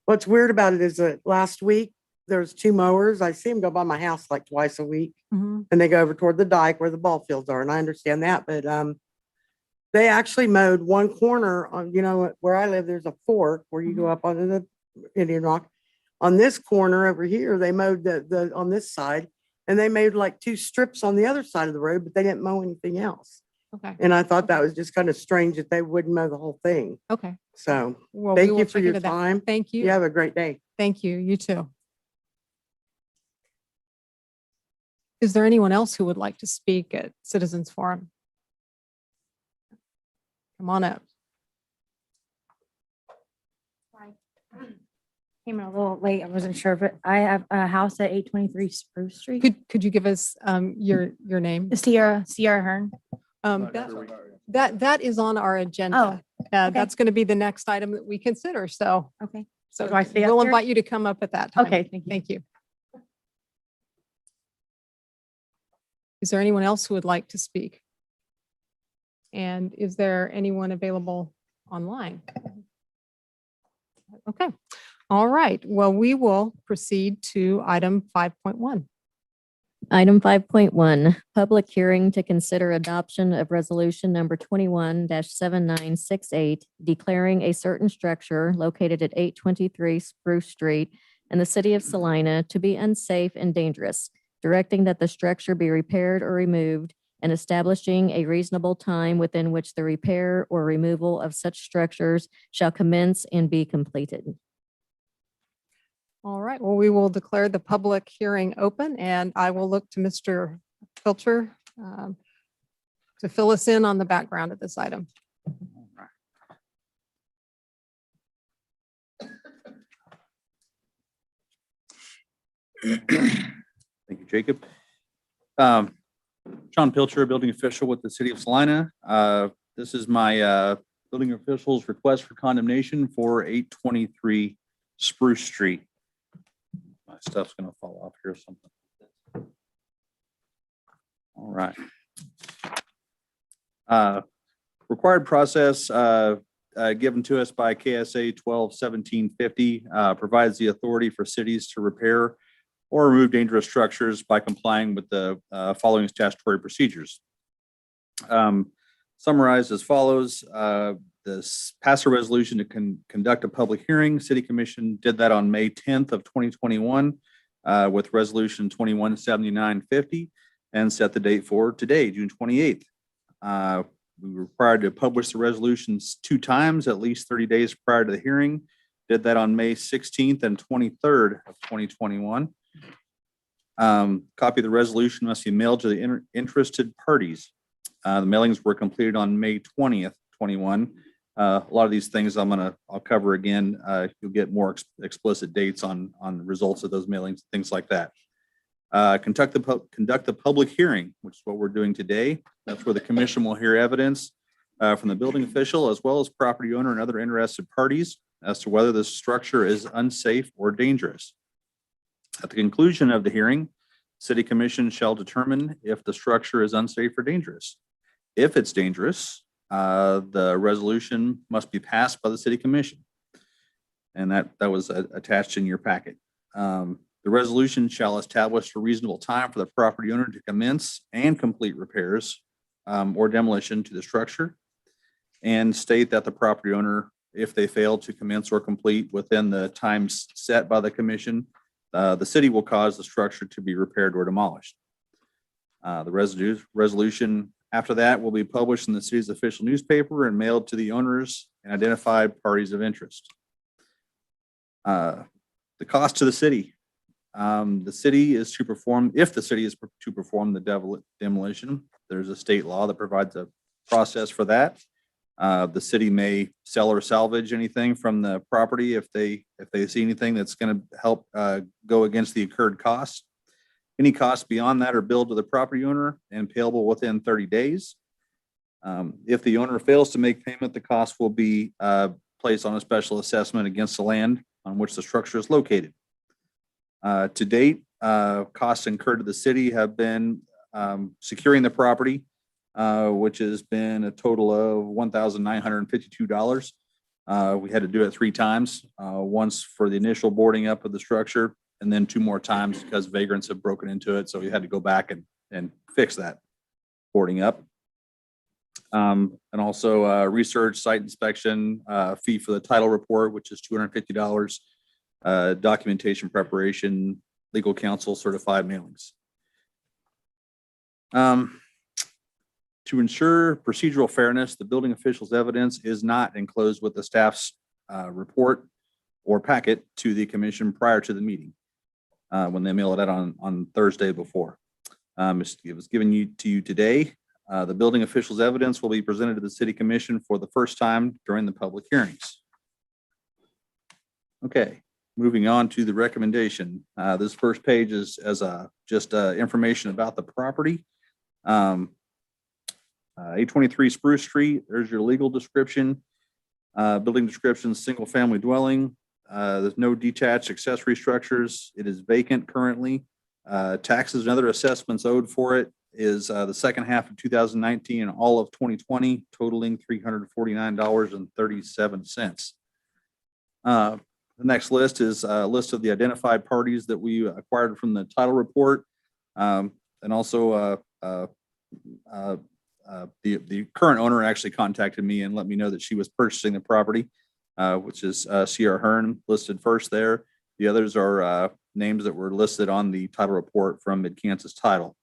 What's weird about it is that last week, there's 2 mowers. I see them go by my house like twice a week. Mhm. And they go over toward the dike where the ball fields are, and I understand that, but they actually mowed one corner on, where I live, there's a fork where you go up onto the Indian Rock. On this corner over here, they mowed the on this side, and they made like 2 strips on the other side of the road, but they didn't mow anything else. Okay, And I thought that was just kind of strange that they wouldn't mow the whole thing. okay. So Well, we thank will you for check your into that. time. Thank you. You have a great day. Thank you. You too. Is there anyone else who would like to speak at Citizens Forum? Come on up. Came in a little late. I wasn't sure, but I have a house at 823 Spruce Street. Could you give us your name? Sierra Hearn. That is on our agenda. okay. That's going to be the next item that we consider. So Okay. so Do I stay up we'll here? invite you to come up at that time. Okay, thank you. Thank you. Is there anyone else who would like to speak? And is there anyone available online? Okay. All right. Well, we will proceed to item 5.1. Item 5.1, public hearing to consider adoption of resolution number 21-7968, declaring a certain structure located at 823 Spruce Street in the city of Celina to be unsafe and dangerous, directing that the structure be repaired or removed, and establishing a reasonable time within which the repair or removal of such structures shall commence and be completed. All right. Well, we will declare the public hearing open, and I will look to Mr. Filcher to fill us in on the background of this item. Thank you, Jacob. Sean Pilcher, building official with the city of Celina. This is my building official's request for condemnation for 823 Spruce Street. My stuff's gonna fall off here or something. All right. Required process given to us by KSA 12-1750 provides the authority for cities to repair or remove dangerous structures by complying with the following statutory procedures. Summarized as follows, this pass a resolution to conduct a public hearing. City Commission did that on May 10th of 2021 with resolution 217950 and set the date for today, June 28th. We were required to publish the resolutions 2 times, at least 30 days prior to the hearing. did that on May 16th and 23rd of 2021. Copy of the resolution must be mailed to the interested parties. The mailings were completed on May 20th, 21. A lot of these things I'll cover again. You'll get more explicit dates on the results of those mailings, things like that. Conduct the public hearing, which is what we're doing today. That's where the commission will hear evidence from the building official as well as property owner and other interested parties as to whether the structure is unsafe or dangerous. At the conclusion of the hearing, City Commission shall determine if the structure is unsafe or dangerous. If it's dangerous, the resolution must be passed by the City Commission. And that was attached in your packet. The resolution shall establish a reasonable time for the property owner to commence and complete repairs or demolition to the structure, and state that the property owner, if they fail to commence or complete within the times set by the commission, the city will cause the structure to be repaired or demolished. The resolution after that will be published in the city's official newspaper and mailed to the owners and identified parties of interest. The cost to the city. The city is to perform, if the city is to perform the demolition, there's a state law that provides a process for that. The city may sell or salvage anything from the property if they see anything that's going to help go against the incurred costs. Any costs beyond that are billed to the property owner and payable within 30 days. If the owner fails to make payment, the cost will be placed on a special assessment against the land on which the structure is located. To date, costs incurred to the city have been securing the property, which has been a total of $1,952. We had to do it 3 times, once for the initial boarding up of the structure, and then 2 more times because vagrants have broken into it. So we had to go back and fix that boarding up. And also research, site inspection, fee for the title report, which is $250. Documentation preparation, legal counsel, certified mailings. To ensure procedural fairness, the building official's evidence is not enclosed with the staff's report or packet to the commission prior to the meeting when they mail it out on Thursday before. It was given to you today. The building official's evidence will be presented to the city commission for the first time during the public hearings. Okay. Moving on to the recommendation. This first page is just information about the property. 823 Spruce Street, there's your legal description. Building description, single family dwelling. There's no detached accessory structures. It is vacant currently. Taxes and other assessments owed for it is the second half of 2019 and all of 2020, totaling $349.37. The next list is a list of the identified parties that we acquired from the title report. And also the current owner actually contacted me and let me know that she was purchasing the property, which is C.R. Hearn listed first there. The others are names that were listed on the title report from Mid-Kansas Title.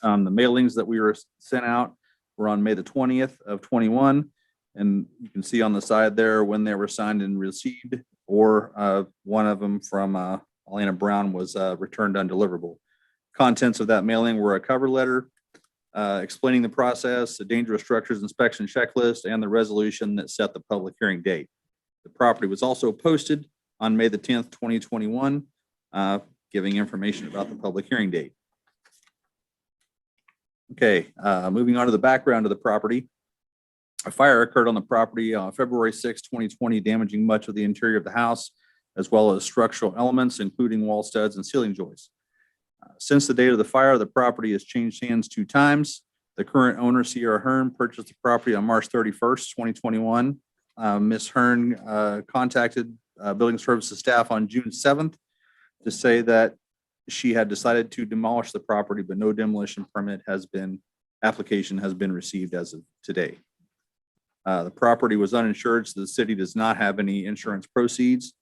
The mailings that we were sent out were on May the 20th of 21. And you can see on the side there when they were signed and received, or one of them from Elena Brown was returned undeliverable. Contents of that mailing were a cover letter explaining the process, the dangerous structures inspection checklist, and the resolution that set the public hearing date. The property was also posted on May the 10th, 2021, giving information about the public hearing date. Okay, moving on to the background of the property. A fire occurred on the property on February 6, 2020, damaging much of the interior of the house, as well as structural elements, including wall studs and ceiling joists. Since the date of the fire, the property has changed hands 2 times. The current owner, C.R. Hearn, purchased the property on March 31st, 2021. Ms. Hearn contacted building services staff on June 7th to say that she had decided to demolish the property, but no demolition permit application has been received as of today. The property was uninsured, so the city does not have any insurance proceeds.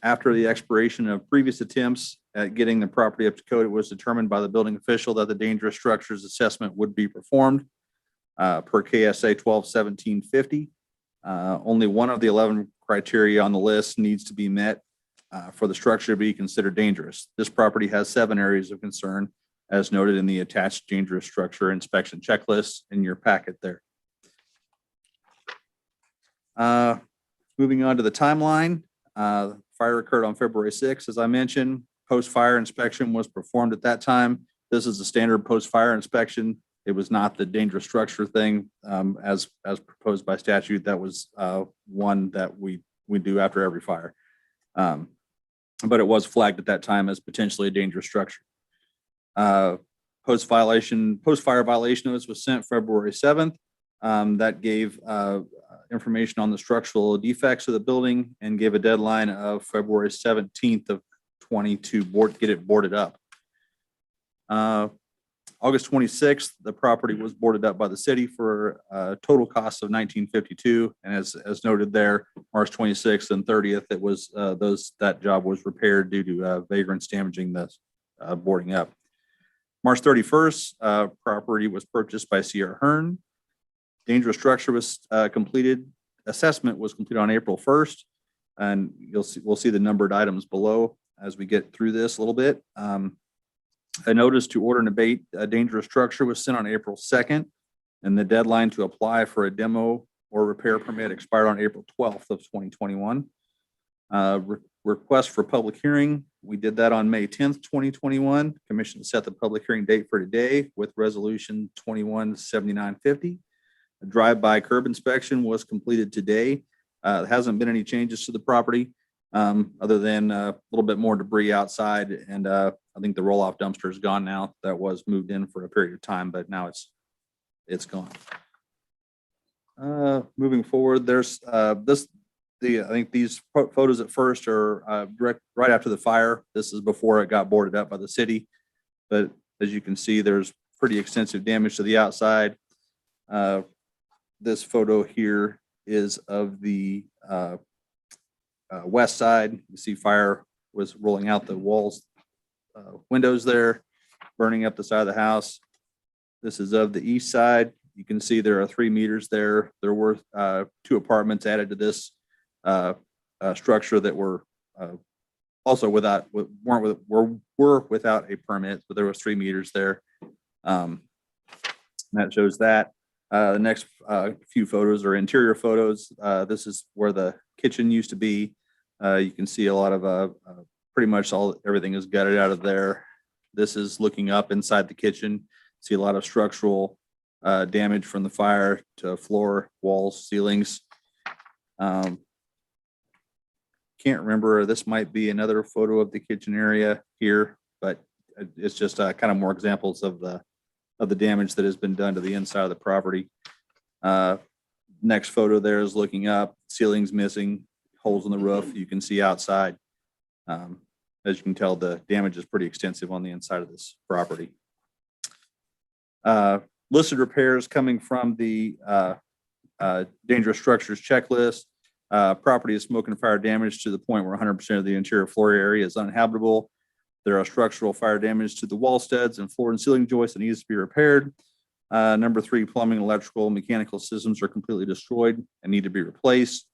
After the expiration of previous attempts at getting the property up to code, it was determined by the building official that the dangerous structures assessment would be performed per KSA 121750. Only one of the 11 criteria on the list needs to be met for the structure to be considered dangerous. This property has 7 areas of concern, as noted in the attached dangerous structure inspection checklist in your packet there. Moving on to the timeline, fire occurred on February 6th, as I mentioned. Post-fire inspection was performed at that time. This is a standard post-fire inspection. It was not the dangerous structure thing as proposed by statute. That was one that we do after every fire. But it was flagged at that time as potentially a dangerous structure. Post-fire violation notice was sent February 7th. That gave information on the structural defects of the building and gave a deadline of February 17th of 20 to get it boarded up. August 26th, the property was boarded up by the city for a total cost of $1952. And as noted there, March 26th and 30th, it was that job was repaired due to vagrants damaging the boarding up. March 31st, property was purchased by Sierra Hearn. Dangerous structure was completed. Assessment was completed on April 1st. And we'll see the numbered items below as we get through this a little bit. A notice to order and abate a dangerous structure was sent on April 2nd, and the deadline to apply for a demo or repair permit expired on April 12th of 2021. Request for public hearing, we did that on May 10th, 2021. Commission set the public hearing date for today with resolution 217950. A drive-by curb inspection was completed today. There hasn't been any changes to the property other than a little bit more debris outside, and I think the roll-off dumpster is gone now. That was moved in for a period of time, but now it's gone. Moving forward, there's I think these photos at first are right after the fire. This is before it got boarded up by the city, but as you can see, there's pretty extensive damage to the outside. This photo here is of the west side. You see fire was rolling out the walls, windows there, burning up the side of the house. This is of the east side. You can see there are 3 meters there. There were 2 apartments added to this structure that were also without a permit, but there was 3 meters there. That shows that. The next few photos are interior photos. This is where the kitchen used to be. You can see a lot of pretty much everything is gutted out of there. This is looking up inside the kitchen. See a lot of structural damage from the fire to floor, walls, ceilings. Can't remember, this might be another photo of the kitchen area here, but it's just kind of more examples of the damage that has been done to the inside of the property. Next photo there is looking up, ceilings missing, holes in the roof. You can see outside. As you can tell, the damage is pretty extensive on the inside of this property. Listed repairs coming from the dangerous structures checklist. Property is smoke and fire damage to the point where 100% of the interior floor area is uninhabitable. There are structural fire damage to the wall studs and floor and ceiling joists that needs to be repaired. Number 3, plumbing, electrical, mechanical systems are completely destroyed and need to be replaced.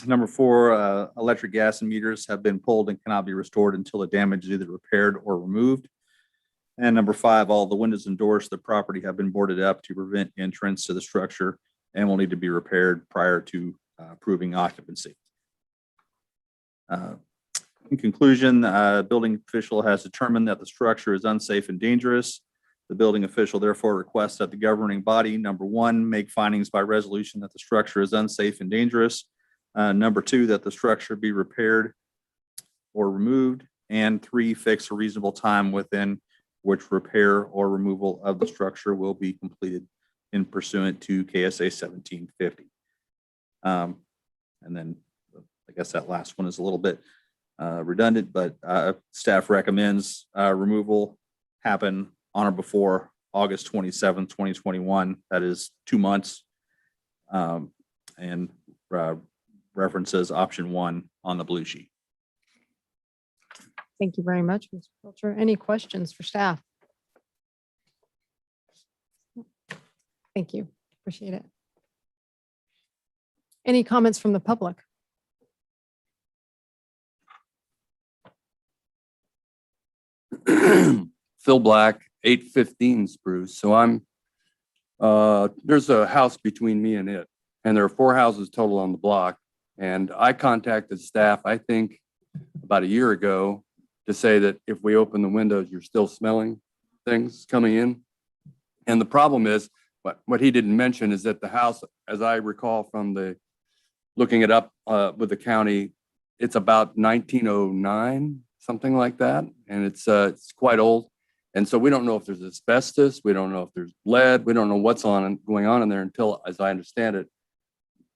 Number 4, electric, gas, and meters have been pulled and cannot be restored until the damage is either repaired or removed. And number 5, all the windows and doors to the property have been boarded up to prevent entrance to the structure and will need to be repaired prior to proving occupancy. In conclusion, the building official has determined that the structure is unsafe and dangerous. The building official therefore requests that the governing body, number 1, make findings by resolution that the structure is unsafe and dangerous. Number 2, that the structure be repaired or removed. And 3, fix a reasonable time within which repair or removal of the structure will be completed in pursuant to KSA 1750. And then I guess that last one is a little bit redundant, but staff recommends removal happen on or before August 27th, 2021. That is 2 months, and references option 1 on the blue sheet. Thank you very much, Mr. Pilcher. Any questions for staff? Thank you. Appreciate it. Any comments from the public? Phil Black, 815 Spruce. So there's a house between me and it, and there are 4 houses total on the block. And I contacted staff, I think about a year ago, to say that if we open the windows, you're still smelling things coming in. And the problem is, what he didn't mention is that the house, as I recall from looking it up with the county, it's about 1909, something like that. And it's quite old. And so we don't know if there's asbestos. We don't know if there's lead. We don't know what's going on in there until, as I understand it,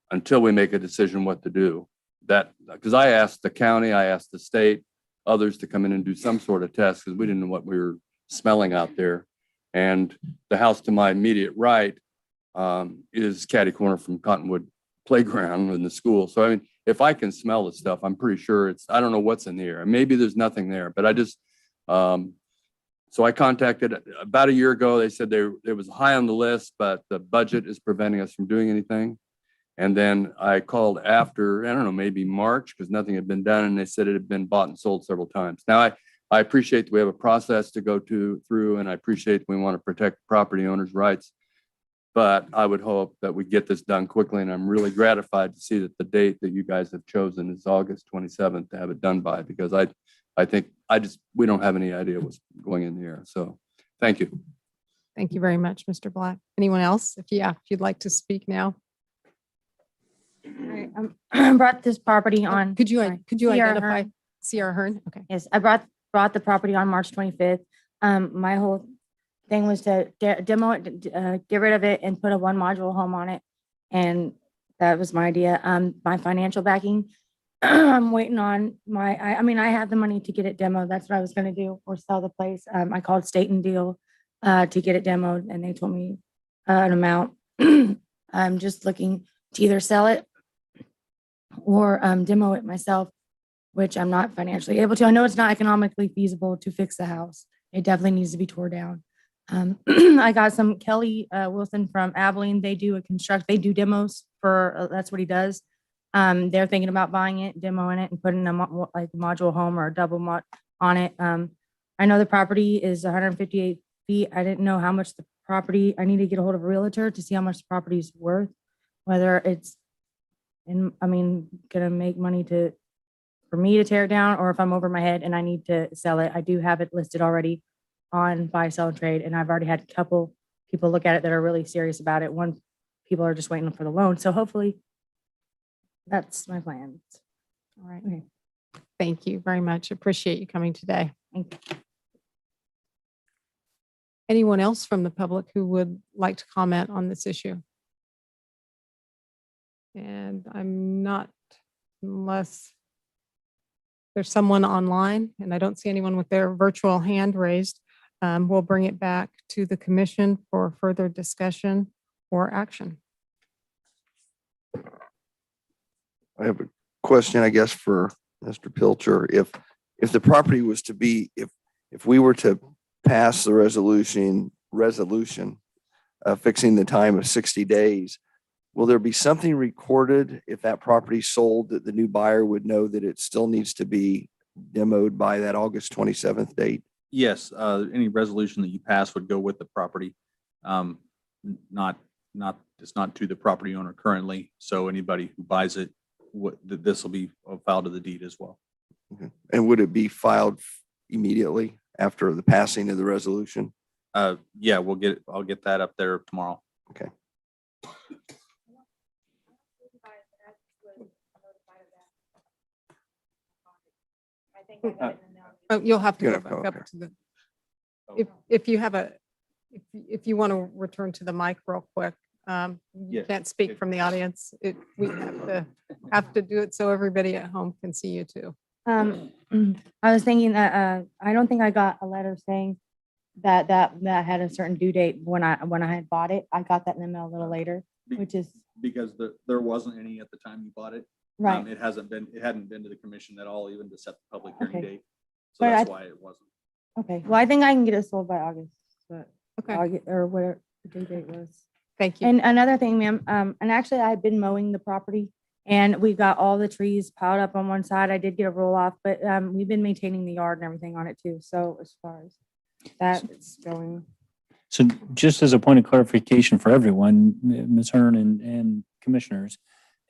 until we make a decision what to do. Because I asked the county, I asked the state, others to come in and do some sort of test because we didn't know what we were smelling out there. And the house to my immediate right is catty corner from Cottonwood Playground in the school. So I mean, if I can smell the stuff, I'm pretty sure I don't know what's in the air. Maybe there's nothing there, but I just, so I contacted about a year ago. They said it was high on the list, but the budget is preventing us from doing anything. And then I called after, I don't know, maybe March, because nothing had been done. And they said it had been bought and sold several times. Now, I appreciate that we have a process to go through, and I appreciate we want to protect property owners' rights. But I would hope that we get this done quickly. And I'm really gratified to see that the date that you guys have chosen is August 27th to have it done by, because I think we don't have any idea what's going in the air. So thank you. Thank you very much, Mr. Black. Anyone else? If you'd like to speak now. Brought this property on. Could you Sierra identify Hearn. Sierra Hearn? Okay. Yes, I brought the property on March 25th. My whole thing was to demo it, get rid of it and put a 1 module home on it. And that was my idea. My financial backing, I'm waiting on I mean, I have the money to get it demoed. That's what I was going to do, or sell the place. I called State and Deal to get it demoed, and they told me an amount. I'm just looking to either sell it or demo it myself, which I'm not financially able to. I know it's not economically feasible to fix the house. It definitely needs to be tore down. I got some Kelly Wilson from Abilene. They do demos for, that's what he does. They're thinking about buying it, demoing it, and putting a module home or a double mod on it. I know the property is 158 feet. I didn't know how much the property, I need to get a hold of a realtor to see how much the property is worth, whether it's gonna make money for me to tear it down, or if I'm over my head and I need to sell it. I do have it listed already on buy, sell, and trade, and I've already had a couple people look at it that are really serious about it. People are just waiting for the loan. So hopefully that's my plan. All right. Okay. Thank you very much. Appreciate you coming today. Thank you. Anyone else from the public who would like to comment on this issue? And I'm not, unless there's someone online, and I don't see anyone with their virtual hand raised, we'll bring it back to the commission for further discussion or action. I have a question, I guess, for Mr. Pilcher. If the property was to be, if we were to pass the resolution fixing the time of 60 days, will there be something recorded if that property sold that the new buyer would know that it still needs to be demoed by that August 27th date? Yes, any resolution that you pass would go with the property. It's not to the property owner currently. So anybody who buys it, this will be filed to the deed as well. Okay. And would it be filed immediately after the passing of the resolution? Yeah, I'll get that up there tomorrow. Okay. Oh, you'll have to Yeah, go back okay. up to the, if you want to return to the mic real quick. You Yes. can't speak from the audience. We have to do it so everybody at home can see you too. I was thinking that I don't think I got a letter saying that had a certain due date when I had bought it. I got that in the mail a little later, which is Because there wasn't any at the time you bought it. right. It hadn't been to the commission at all, even to set the public hearing Okay. date. So But that's why it wasn't. Okay. Well, I think I can get it sold by August, but Okay, or whatever the due date was. thank you. And another thing, ma'am, and actually I had been mowing the property And we've got all the trees piled up on one side. I did get a roll off, but we've been maintaining the yard and everything on it too. So as far as that, it's going. So just as a point of clarification for everyone, Ms. Hearn and commissioners,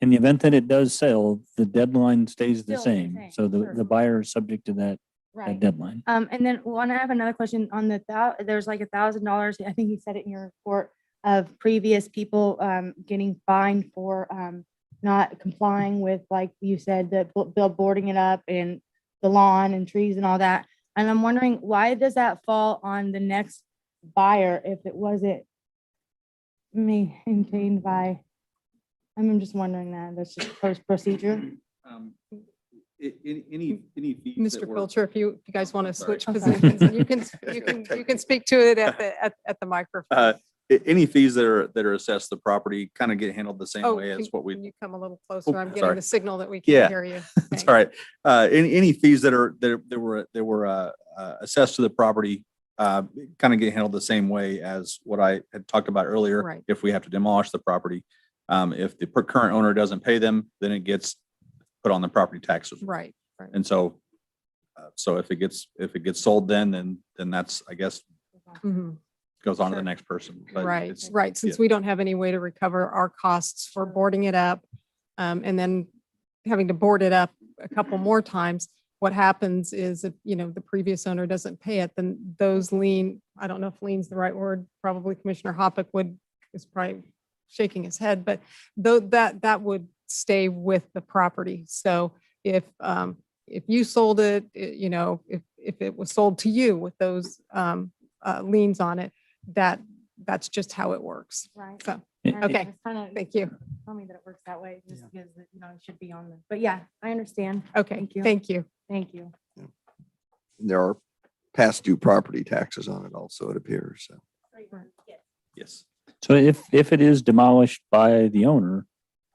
in the event that it does sell, the deadline stays the Still the same. same, So sure. the buyer is subject to that Right. deadline. And then I have another question on there's like $1,000, I think you said it in your report, of previous people getting fined for not complying with, like you said, the bill boarding it up and the lawn and trees and all that. And I'm wondering, why does that fall on the next buyer if it wasn't maintained by, I'm just wondering that, that's just procedure. Any fees Mr. that were- Filcher, if you guys want to Sorry. switch positions, you can speak to it at the microphone. Any fees that are assessed to the property kind of get handled the same Oh, way as what can we. you come a little closer? I'm getting sorry. the signal that we Yeah. can't hear you. That's all right. Any fees that were assessed to the property kind of get handled the same way as what I had talked about earlier. Right. If we have to demolish the property, if the current owner doesn't pay them, then it gets put on the property taxes. Right, right. And so, so if it gets sold, then that's, I guess, Mhm. goes on to the Sure. next person. But Right, it's- right. Since yeah. we don't have any way to recover our costs for boarding it up, and then having to board it up a couple more times, what happens is if, the previous owner doesn't pay it, then those I don't know if lien's the right word, probably Commissioner Hoppick is probably shaking his head, but though that would stay with the property. So if you sold it, if it was sold to you with those liens on it, that's just how it works. Right. So, And okay, it's kinda- thank you. Tell me that it works that way, just because, it should be on the, but yeah, I understand. Okay, Thank you. thank you. Thank you. There are past due property taxes on it also, it appears. So. Yes. So if it is demolished by the owner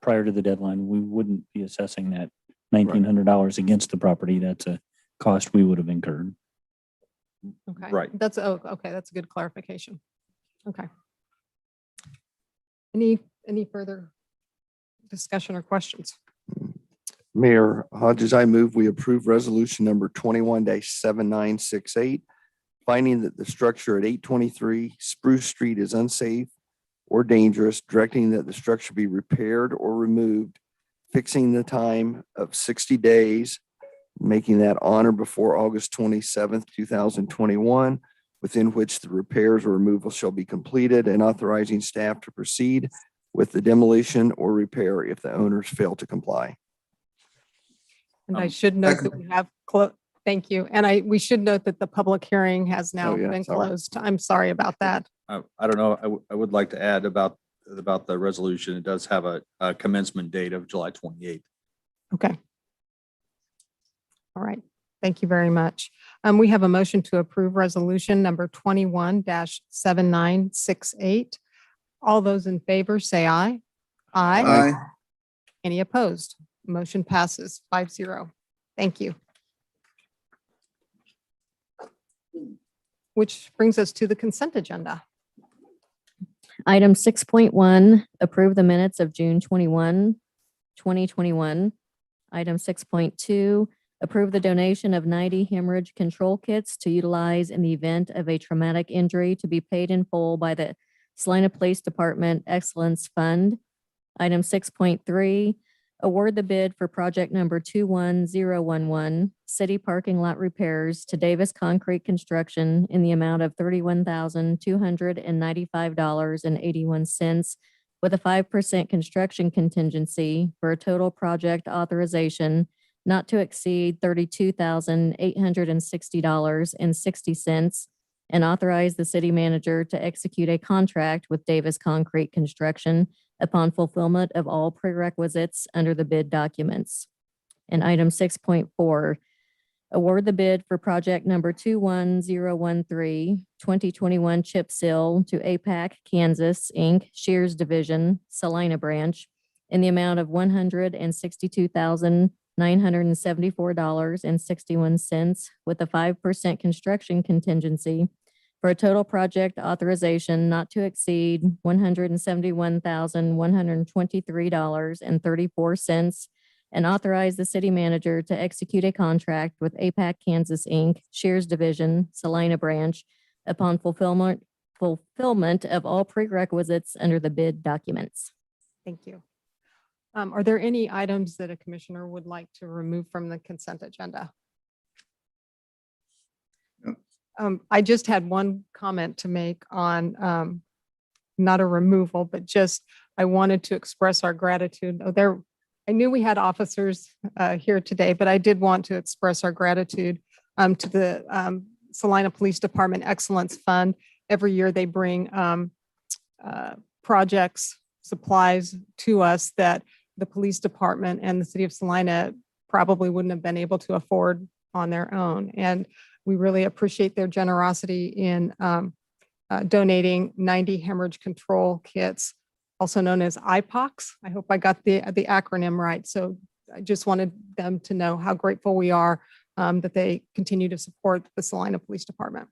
prior to the deadline, we wouldn't be assessing that $1,900 against the property. That's a cost we would have incurred. Okay. Right. Okay, that's a good clarification. Okay. Any further discussion or questions? Mayor Hodges, I move we approve resolution number 21-7968, finding that the structure at 823 Spruce Street is unsafe or dangerous, directing that the structure be repaired or removed, fixing the time of 60 days, making that on or before August 27th, 2021, within which the repairs or removal shall be completed, and authorizing staff to proceed with the demolition or repair if the owners fail to comply. And I should note that we have thank you. And we should note that the public hearing has now yeah, been sorry. closed. I'm sorry about that. I don't know. I would like to add about the resolution. It does have a commencement date of July 28th. Okay. All right. Thank you very much. We have a motion to approve resolution number 21-7968. All those in favor say aye. Aye. Aye. Any opposed? Motion passes 5-0. Thank you. Which brings us to the consent agenda. Item 6.1, approve the minutes of June 21, 2021. Item 6.2, approve the donation of 90 hemorrhage control kits to utilize in the event of a traumatic injury to be paid in full by the Celina Police Department Excellence Fund. Item 6.3, award the bid for project number 21011, city parking lot repairs to Davis Concrete Construction in the amount of $31,295.81 with a 5% construction contingency for a total project authorization not to exceed $32,860.60, and authorize the city manager to execute a contract with Davis Concrete Construction upon fulfillment of all prerequisites under the bid documents. And item 6.4, award the bid for project number 21013, 2021 chip seal to APAC Kansas Inc., Shears Division, Salina Branch, in the amount of $162,974.61 with a 5% construction contingency for a total project authorization not to exceed $171,123.34, and authorize the city manager to execute a contract with APAC Kansas Inc., Shears Division, Salina Branch, upon fulfillment of all prerequisites under the bid documents. Thank you. Are there any items that a commissioner would like to remove from the consent agenda? I just had one comment to make on not a removal, but just I wanted to express our gratitude. I knew we had officers here today, but I did want to express our gratitude to the Salina Police Department Excellence Fund. Every year they bring projects, supplies to us that the police department and the city of Celina probably wouldn't have been able to afford on their own. And we really appreciate their generosity in donating 90 hemorrhage control kits, also known as IPOCs. I hope I got the acronym right. So I just wanted them to know how grateful we are that they continue to support the Salina Police Department.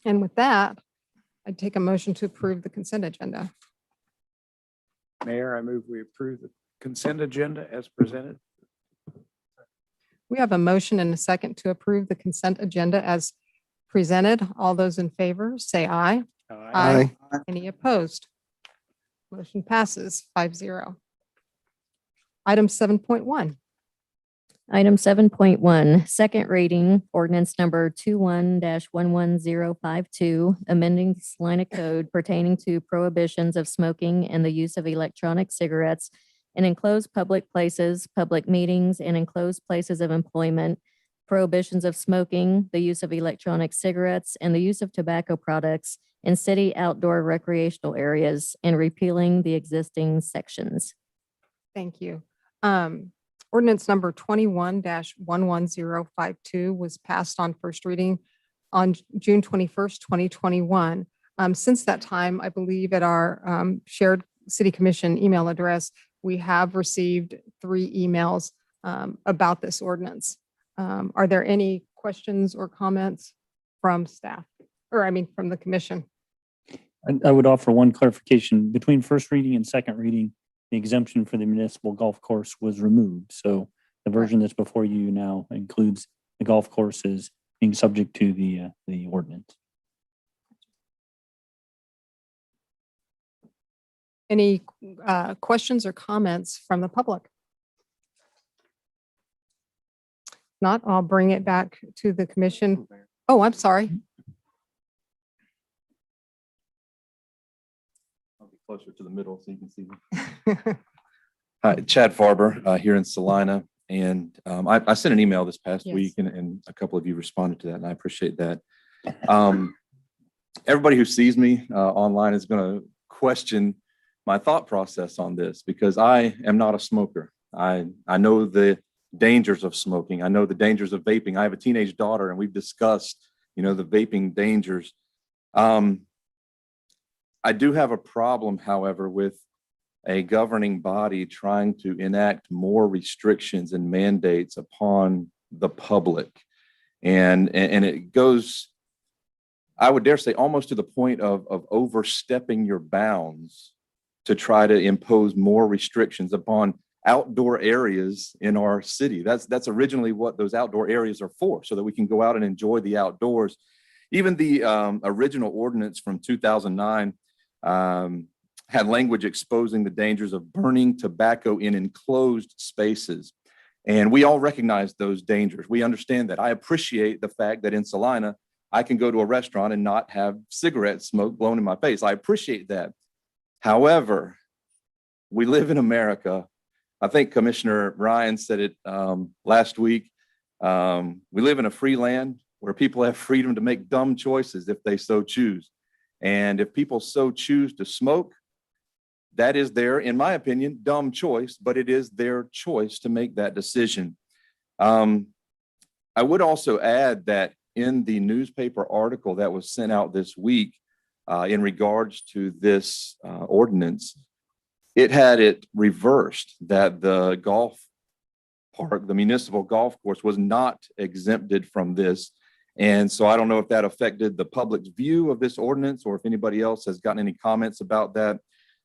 And with that, I'd take a motion to approve the consent agenda. Mayor, I move we approve the consent agenda as presented. We have a motion and a second to approve the consent agenda as presented. All those in favor, say aye. Aye. Any opposed? Motion passes 5-0. Item 7.1. Item 7.1, second reading, ordinance number 21-11052, amending the Salina Code pertaining to prohibitions of smoking and the use of electronic cigarettes in enclosed public places, public meetings, and enclosed places of employment, prohibitions of smoking, the use of electronic cigarettes, and the use of tobacco products in city outdoor recreational areas, and repealing the existing sections. Thank you. Ordinance number 21-11052 was passed on first reading on June 21st, 2021. Since that time, I believe at our shared city commission email address, we have received 3 emails about this ordinance. Are there any questions or comments from staff, or I mean, from the commission? I would offer one clarification. Between first reading and second reading, the exemption for the municipal golf course was removed. So the version that's before you now includes the golf courses being subject to the ordinance. Any questions or comments from the public? Not, I'll bring it back to the commission. Oh, I'm sorry. I'll be closer to the middle so you can see me. Hi, Chad Farber here in Celina. And I sent an email this past week and a couple of you responded to that, and I appreciate that. Everybody who sees me online is going to question my thought process on this because I am not a smoker. I know the dangers of smoking. I know the dangers of vaping. I have a teenage daughter and we've discussed, the vaping dangers. I do have a problem, however, with a governing body trying to enact more restrictions and mandates upon the public. And it goes, I would dare say, almost to the point of overstepping your bounds to try to impose more restrictions upon outdoor areas in our city. That's originally what those outdoor areas are for, so that we can go out and enjoy the outdoors. Even the original ordinance from 2009 had language exposing the dangers of burning tobacco in enclosed spaces. And we all recognize those dangers. We understand that. I appreciate the fact that in Celina, I can go to a restaurant and not have cigarette smoke blown in my face. I appreciate that. However, we live in America. I think Commissioner Ryan said it last week. We live in a free land where people have freedom to make dumb choices if they so choose. And if people so choose to smoke, that is their, in my opinion, dumb choice, but it is their choice to make that decision. I would also add that in the newspaper article that was sent out this week in regards to this ordinance, it had it reversed that the golf park, the municipal golf course, was not exempted from this. And so I don't know if that affected the public's view of this ordinance or if anybody else has gotten any comments about that.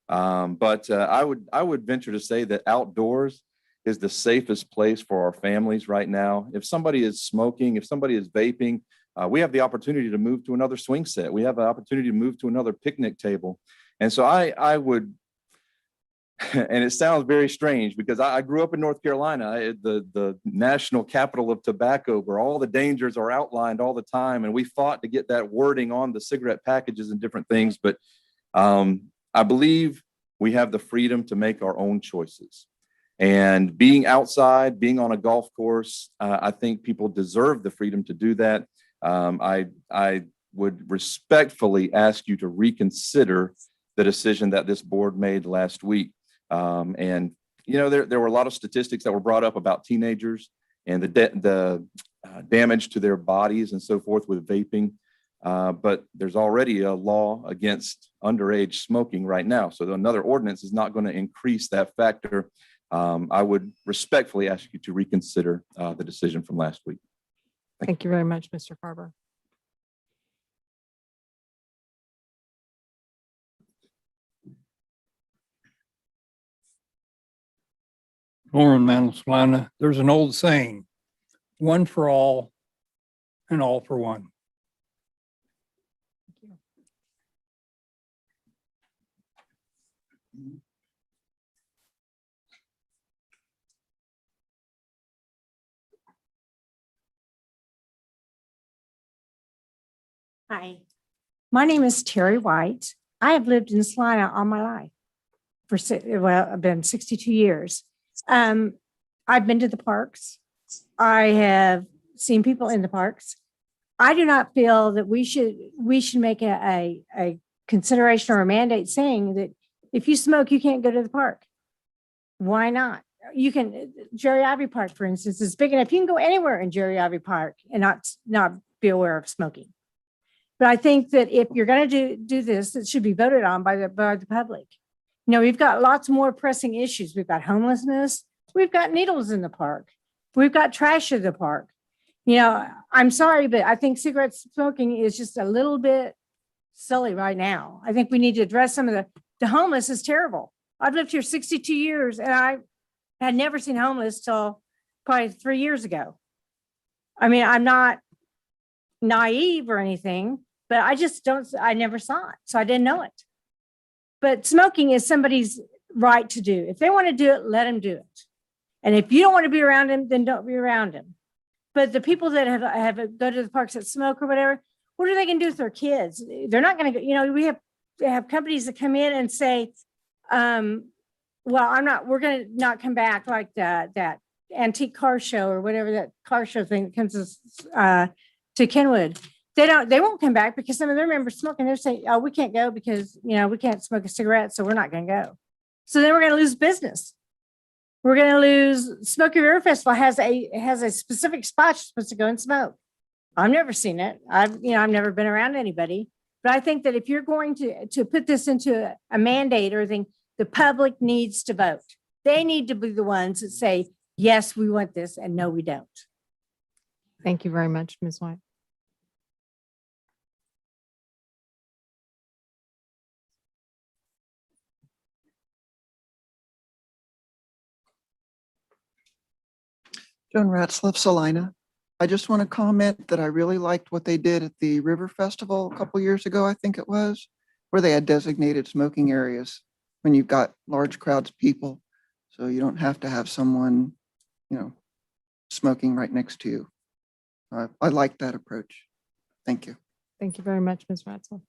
But I would venture to say that outdoors is the safest place for our families right now. If somebody is smoking, if somebody is vaping, we have the opportunity to move to another swing set. We have an opportunity to move to another picnic table. And so I would, and it sounds very strange because I grew up in North Carolina, the national capital of tobacco, where all the dangers are outlined all the time. And we fought to get that wording on the cigarette packages and different things. But I believe we have the freedom to make our own choices. And being outside, being on a golf course, I think people deserve the freedom to do that. I would respectfully ask you to reconsider the decision that this board made last week. And, you know, there were a lot of statistics that were brought up about teenagers and the damage to their bodies and so forth with vaping. But there's already a law against underage smoking right now. So another ordinance is not going to increase that factor. I would respectfully ask you to reconsider the decision from last week. Thank you very much, Mr. Farber. Lauren Manslana, there's an old saying, one for all and all for one. Hi, my name is Terry White. I have lived in Celina all my life. I've been 62 years. I've been to the parks. I have seen people in the parks. I do not feel that we should make a consideration or a mandate saying that if you smoke, you can't go to the park. Why not? You can, Jerry Ivy Park, for instance, is big enough. You can go anywhere in Jerry Ivy Park and not be aware of smoking. But I think that if you're going to do this, it should be voted on by the public. You know, we've got lots more pressing issues. We've got homelessness. We've got needles in the park. We've got trash in the park. You know, I'm sorry, but I think cigarette smoking is just a little bit silly right now. I think we need to address some of the homeless is terrible. I've lived here 62 years and I had never seen homeless till probably 3 years ago. I mean, I'm not naive or anything, but I never saw it. So I didn't know it. But smoking is somebody's right to do. If they want to do it, let them do it. And if you don't want to be around them, then don't be around them. But the people that have go to the parks that smoke or whatever, what are they going to do with their kids? They're not going to go, you know, we have companies that come in and say, well, we're going to not come back like that antique car show or whatever that car show thing that comes to Kenwood. They won't come back because some of their members smoke and they're saying, oh, we can't go because, you know, we can't smoke a cigarette. So we're not going to go. So then we're going to lose business. We're going to lose. Smoky River Festival has a specific spot you're supposed to go and smoke. I've never seen it. I've never been around anybody, but I think that if you're going to put this into a mandate or thing, the public needs to vote. They need to be the ones that say, yes, we want this and no, we don't. Thank you very much, Ms. White. Joan Ratzlaff, Salina. I just want to comment that I really liked what they did at the River Festival a couple years ago, I think it was, where they had designated smoking areas when you've got large crowds of people. So you don't have to have someone, you know, smoking right next to you. I like that approach. Thank you. Thank you very much, Ms. Ratzlaff.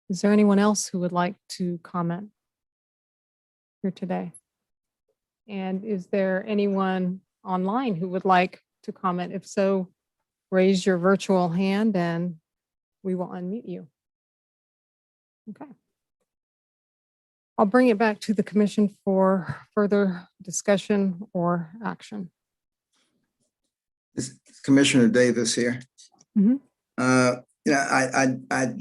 Is there anyone else who would like to comment here today? And is there anyone online who would like to comment? If so, raise your virtual hand and we will unmute you. Okay. I'll bring it back to the commission for further discussion or action. This is Commissioner Davis here. Mm-hmm. I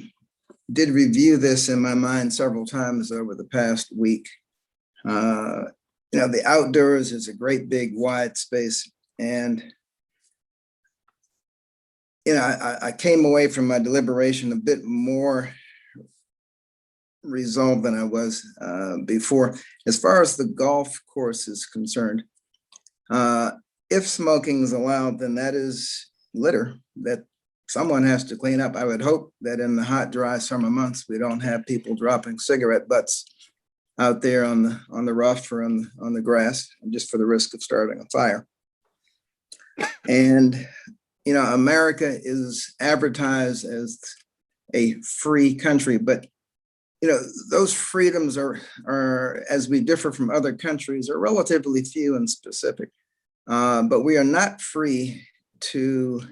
did review this in my mind several times over the past week. the outdoors is a great big wide space. And, I came away from my deliberation a bit more resolved than I was before. As far as the golf course is concerned, if smoking is allowed, then that is litter that someone has to clean up. I would hope that in the hot, dry summer months, we don't have people dropping cigarette butts out there on the rough or on the grass, just for the risk of starting a fire. And, America is advertised as a free country, but those freedoms are, as we differ from other countries, are relatively few and specific. But we are not free to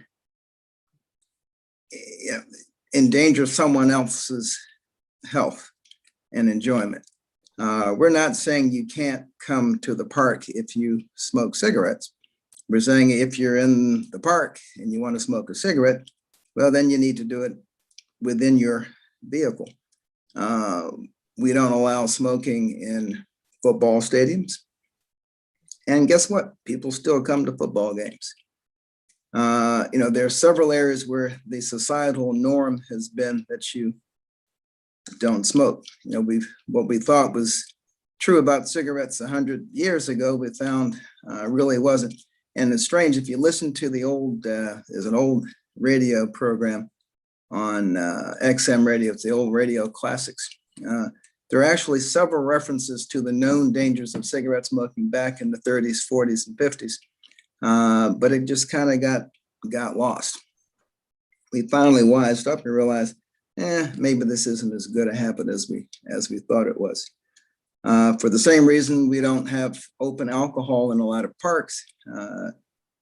endanger someone else's health and enjoyment. We're not saying you can't come to the park if you smoke cigarettes. We're saying if you're in the park and you want to smoke a cigarette, well, then you need to do it within your vehicle. We don't allow smoking in football stadiums. And guess what? People still come to football games. There are several areas where the societal norm has been that you don't smoke. What we thought was true about cigarettes 100 years ago, we found really wasn't. And it's strange, if you listen to the old, there's an old radio program on XM radio, it's the old radio classics. There are actually several references to the known dangers of cigarette smoking back in the 30s, 40s, and 50s. But it just kind of got lost. We finally wised up and realized, maybe this isn't as good a habit as we thought it was. For the same reason, we don't have open alcohol in a lot of parks.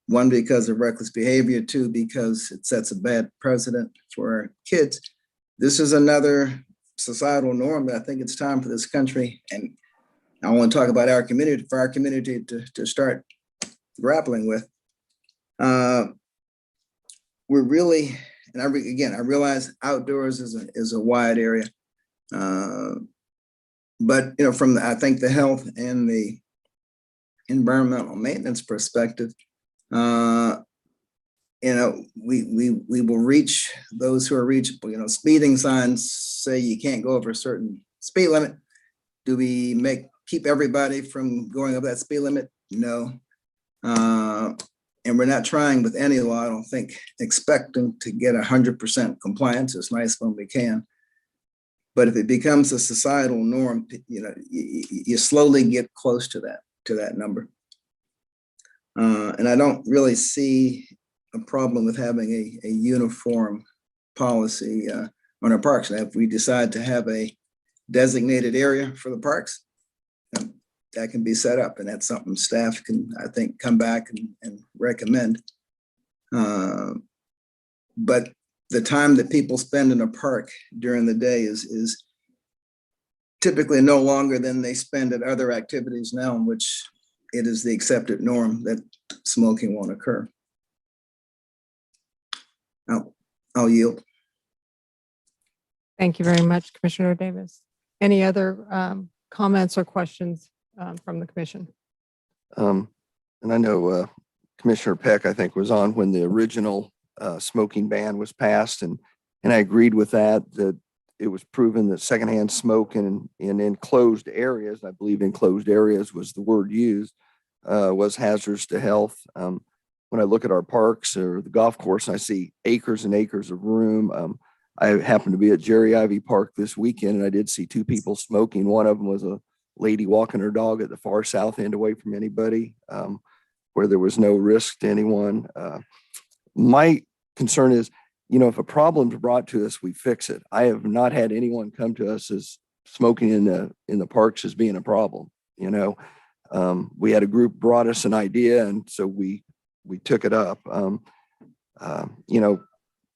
One, because of reckless behavior. Two, because it sets a bad precedent for kids. This is another societal norm that I think it's time for this country, and I want to talk about our community, for our community to start grappling with. We're really, and I realize outdoors is a wide area, but from I think the health and the environmental maintenance perspective, we will reach those who are reachable. Speeding signs say you can't go over a certain speed limit. Do we keep everybody from going over that speed limit? No. And we're not trying with any law, I don't think, expecting to get 100% compliance. It's nice when we can. But if it becomes a societal norm, you slowly get close to that number. And I don't really see a problem with having a uniform policy on our parks. Now, if we decide to have a designated area for the parks, that can be set up, and that's something staff can, I think, come back and recommend. But the time that people spend in a park during the day is typically no longer than they spend at other activities now, in which it is the accepted norm that smoking won't occur. I'll yield. Thank you very much, Commissioner Davis. Any other comments or questions from the commission? And I know Commissioner Peck, I think, was on when the original smoking ban was passed, and I agreed with that it was proven that secondhand smoke in enclosed areas, I believe enclosed areas was the word used, was hazardous to health. When I look at our parks or the golf course, I see acres and acres of room. I happened to be at Jerry Ivy Park this weekend, and I did see two people smoking. One of them was a lady walking her dog at the far south end away from anybody, where there was no risk to anyone. My concern is, if a problem's brought to us, we fix it. I have not had anyone come to us as smoking in the parks as being a problem. We had a group brought us an idea, and so we took it up.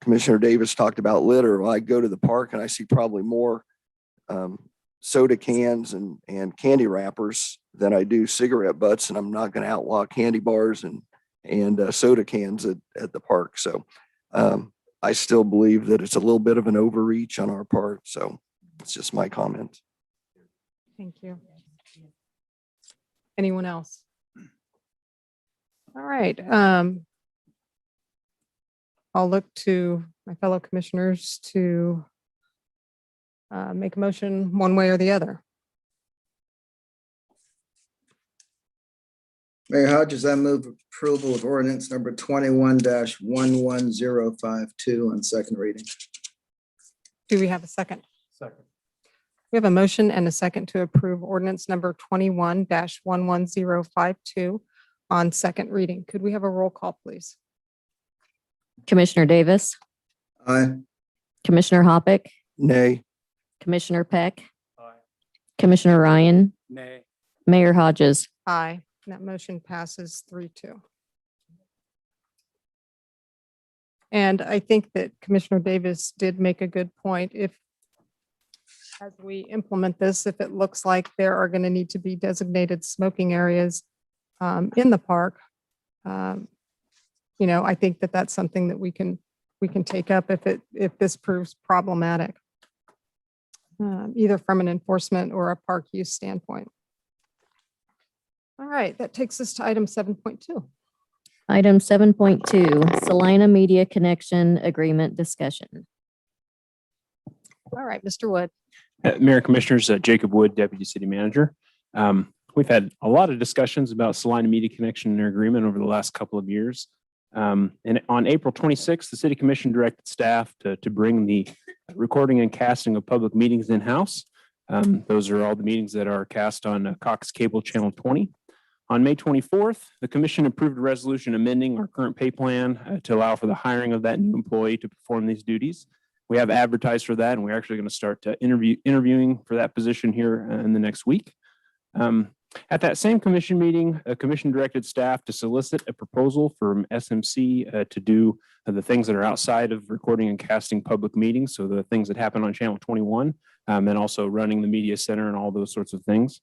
Commissioner Davis talked about litter. Well, I go to the park and I see probably more soda cans and candy wrappers than I do cigarette butts, and I'm not going to outlaw candy bars and soda cans at the park. So I still believe that it's a little bit of an overreach on our part. So it's just my comment. Thank you. Anyone else? All right. I'll look to my fellow commissioners to make a motion one way or the other. Mayor Hodges, I move approval of ordinance number 21-11052 on second reading. Do we have a second? Second. We have a motion and a second to approve ordinance number 21-11052 on second reading. Could we have a roll call, please? Commissioner Davis, Aye. Commissioner Hoppick, Nay. Commissioner Peck, Commissioner Ryan, Nay. Mayor Hodges. Aye. That motion passes 3-2. And I think that Commissioner Davis did make a good point. If, as we implement this, if it looks like there are going to need to be designated smoking areas in the park, I think that that's something that we can take up if this proves problematic, either from an enforcement or a park use standpoint. All right, that takes us to item 7.2. Item 7.2, Salina Media Connection Agreement Discussion. All right, Mr. Wood. Mayor Commissioners, Jacob Wood, Deputy City Manager. We've had a lot of discussions about Salina Media Connection and their agreement over the last couple of years. And on April 26th, the City Commission directed staff to bring the recording and casting of public meetings in-house. Those are all the meetings that are cast on Cox Cable Channel 20. On May 24th, the Commission approved a resolution amending our current pay plan to allow for the hiring of that new employee to perform these duties. We have advertised for that, and we're actually going to start interviewing for that position here in the next week. At that same commission meeting, a commission directed staff to solicit a proposal from SMC to do the things that are outside of recording and casting public meetings. So the things that happen on Channel 21 and also running the media center and all those sorts of things.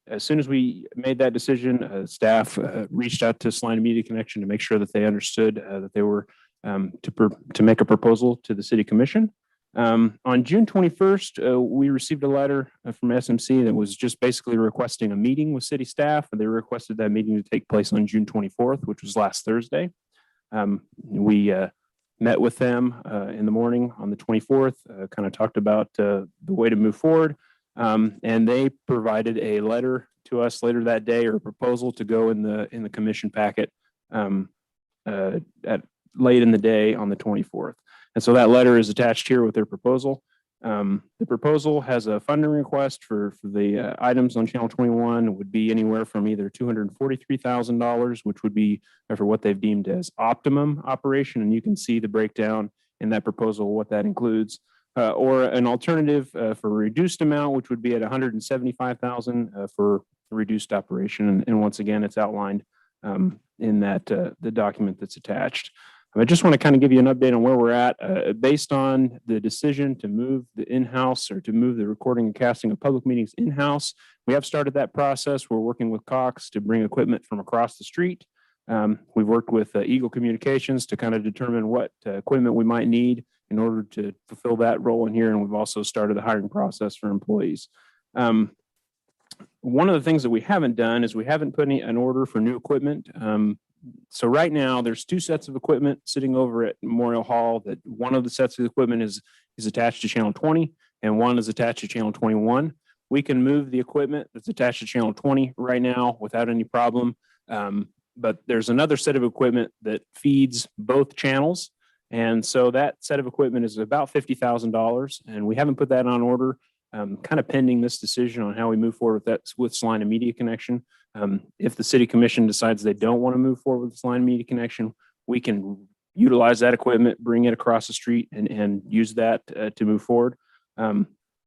As soon as we made that decision, staff reached out to Salina Media Connection to make sure that they understood that they were to make a proposal to the City Commission. On June 21st, we received a letter from SMC that was just basically requesting a meeting with city staff, and they requested that meeting to take place on June 24th, which was last Thursday. We met with them in the morning on the 24th, kind of talked about the way to move forward, and they provided a letter to us later that day, or a proposal to go in the commission packet at late in the day on the 24th. And so that letter is attached here with their proposal. The proposal has a funding request for the items on Channel 21 would be anywhere from either $243,000, which would be for what they've deemed as optimum operation. And you can see the breakdown in that proposal, what that includes, or an alternative for a reduced amount, which would be at $175,000 for reduced operation. And once again, it's outlined in that the document that's attached. I just want to kind of give you an update on where we're at. Based on the decision to move the in-house or to move the recording and casting of public meetings in-house, we have started that process. We're working with Cox to bring equipment from across the street. We've worked with Eagle Communications to kind of determine what equipment we might need in order to fulfill that role in here. And we've also started the hiring process for employees. One of the things that we haven't done is we haven't put an order for new equipment. So right now there's two sets of equipment sitting over at Memorial Hall. That one of the sets of equipment is attached to Channel 20 and one is attached to Channel 21. We can move the equipment that's attached to Channel 20 right now without any problem. But there's another set of equipment that feeds both channels. And so that set of equipment is about $50,000, and we haven't put that on order, kind of pending this decision on how we move forward with that with Salina Media Connection. If the City Commission decides they don't want to move forward with the Salina Media Connection, we can utilize that equipment, bring it across the street and use that to move forward.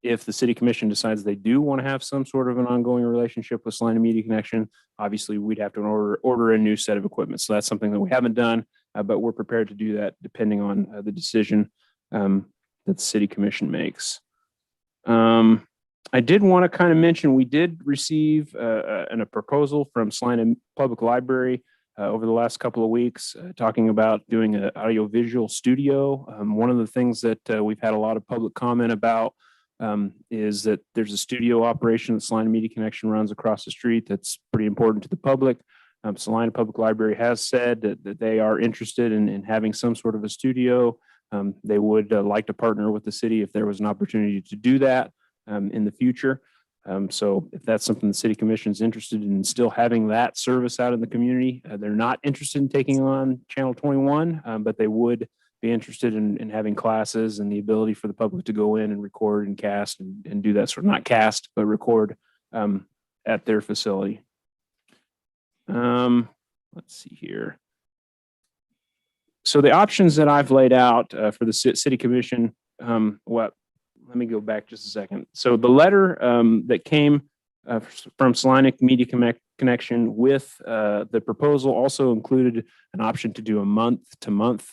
If the City Commission decides they do want to have some sort of an ongoing relationship with Salina Media Connection, obviously we'd have to order a new set of equipment. So that's something that we haven't done, but we're prepared to do that depending on the decision that the City Commission makes. I did want to kind of mention, we did receive a proposal from Celina Public Library over the last couple of weeks, talking about doing an audiovisual studio. One of the things that we've had a lot of public comment about is that there's a studio operation that Salina Media Connection runs across the street that's pretty important to the public. Salina Public Library has said that they are interested in having some sort of a studio. They would like to partner with the city if there was an opportunity to do that in the future. So if that's something the city commission is interested in still having that service out in the community, they're not interested in taking on Channel 21, but they would be interested in having classes and the ability for the public to go in and record and cast and do that sort of, not cast, but record at their facility. Let's see here. So the options that I've laid out for the city commission, let me go back just a second. So the letter that came from Salina Media Connection with the proposal also included an option to do a month-to-month,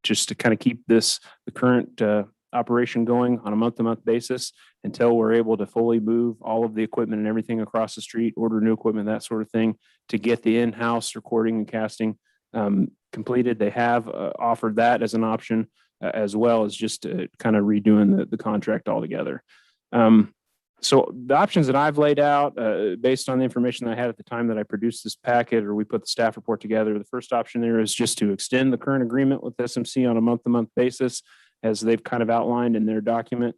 just to kind of keep the current operation going on a month-to-month basis until we're able to fully move all of the equipment and everything across the street, order new equipment, that sort of thing, to get the in-house recording and casting completed. They have offered that as an option, as well as just kind of redoing the contract altogether. So the options that I've laid out, based on the information that I had at the time that I produced this packet, or we put the staff report together, the first option there is just to extend the current agreement with SMC on a month-to-month basis, as they've kind of outlined in their document.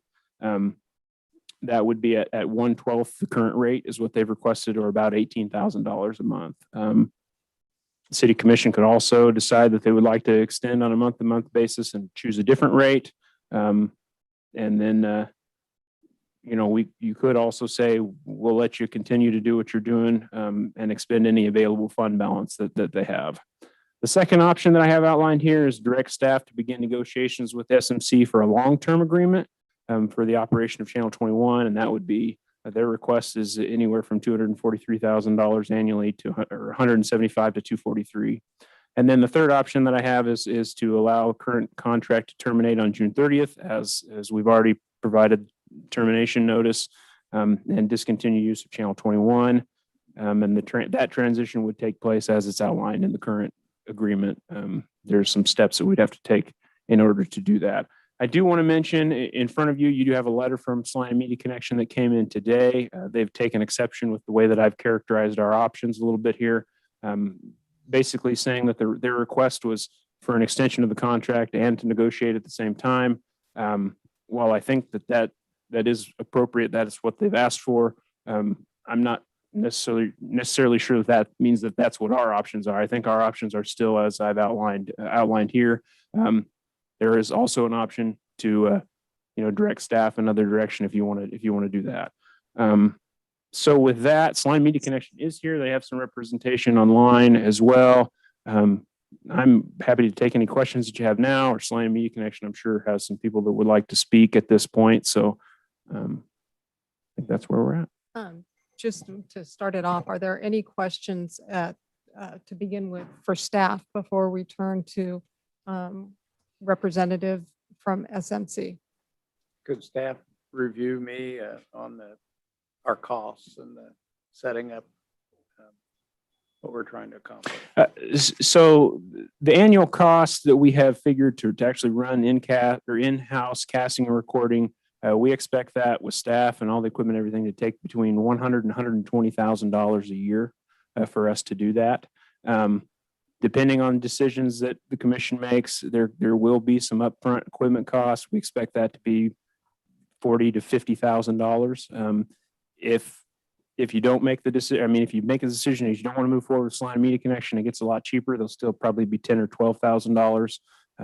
That would be at 1/12 the current rate is what they've requested, or about $18,000 a month. The city commission could also decide that they would like to extend on a month-to-month basis and choose a different rate. And then, you could also say, we'll let you continue to do what you're doing and expend any available fund balance that they have. The second option that I have outlined here is direct staff to begin negotiations with SMC for a long-term agreement for the operation of Channel 21. And that would be, their request is anywhere from $243,000 annually to $175,000 to $243,000. And then the third option that I have is to allow current contract to terminate on June 30th, as we've already provided termination notice, and discontinue use of Channel 21. And that transition would take place as it's outlined in the current agreement. There's some steps that we'd have to take in order to do that. I do want to mention in front of you, you do have a letter from Salina Media Connection that came in today. They've taken exception with the way that I've characterized our options a little bit here. Basically saying that their request was for an extension of the contract and to negotiate at the same time. While I think that is appropriate, that is what they've asked for. I'm not necessarily sure that means that that's what our options are. I think our options are still as I've outlined here. There is also an option to direct staff another direction if you want to do that. So with that, Salina Media Connection is here. They have some representation online as well. I'm happy to take any questions that you have now, or Salina Media Connection, I'm sure, has some people that would like to speak at this point. So I think that's where we're at. Just to start it off, are there any questions to begin with for staff before we turn to representative from SMC? Could staff review me on our costs and the setting up what we're trying to accomplish? So the annual cost that we have figured to actually run in-house casting and recording, we expect that with staff and all the equipment, everything, to take between $100,000 and $120,000 a year for us to do that. Depending on decisions that the commission makes, there will be some upfront equipment costs. We expect that to be $40,000 to $50,000. If you don't make the decision, if you make a decision and you don't want to move forward with Salina Media Connection, it gets a lot cheaper. They'll still probably be $10,000 or $12,000.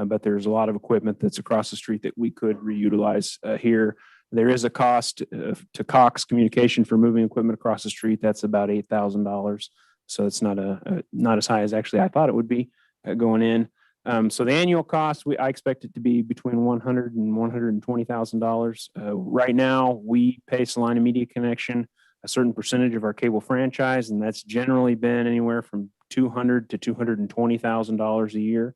But there's a lot of equipment that's across the street that we could reutilize here. There is a cost to Cox Communication for moving equipment across the street. That's about $8,000. So it's not as high as actually I thought it would be going in. So the annual cost, I expect it to be between $100,000 and $120,000. Right now, we pay Salina Media Connection a certain percentage of our cable franchise, and that's generally been anywhere from $200,000 to $220,000 a year.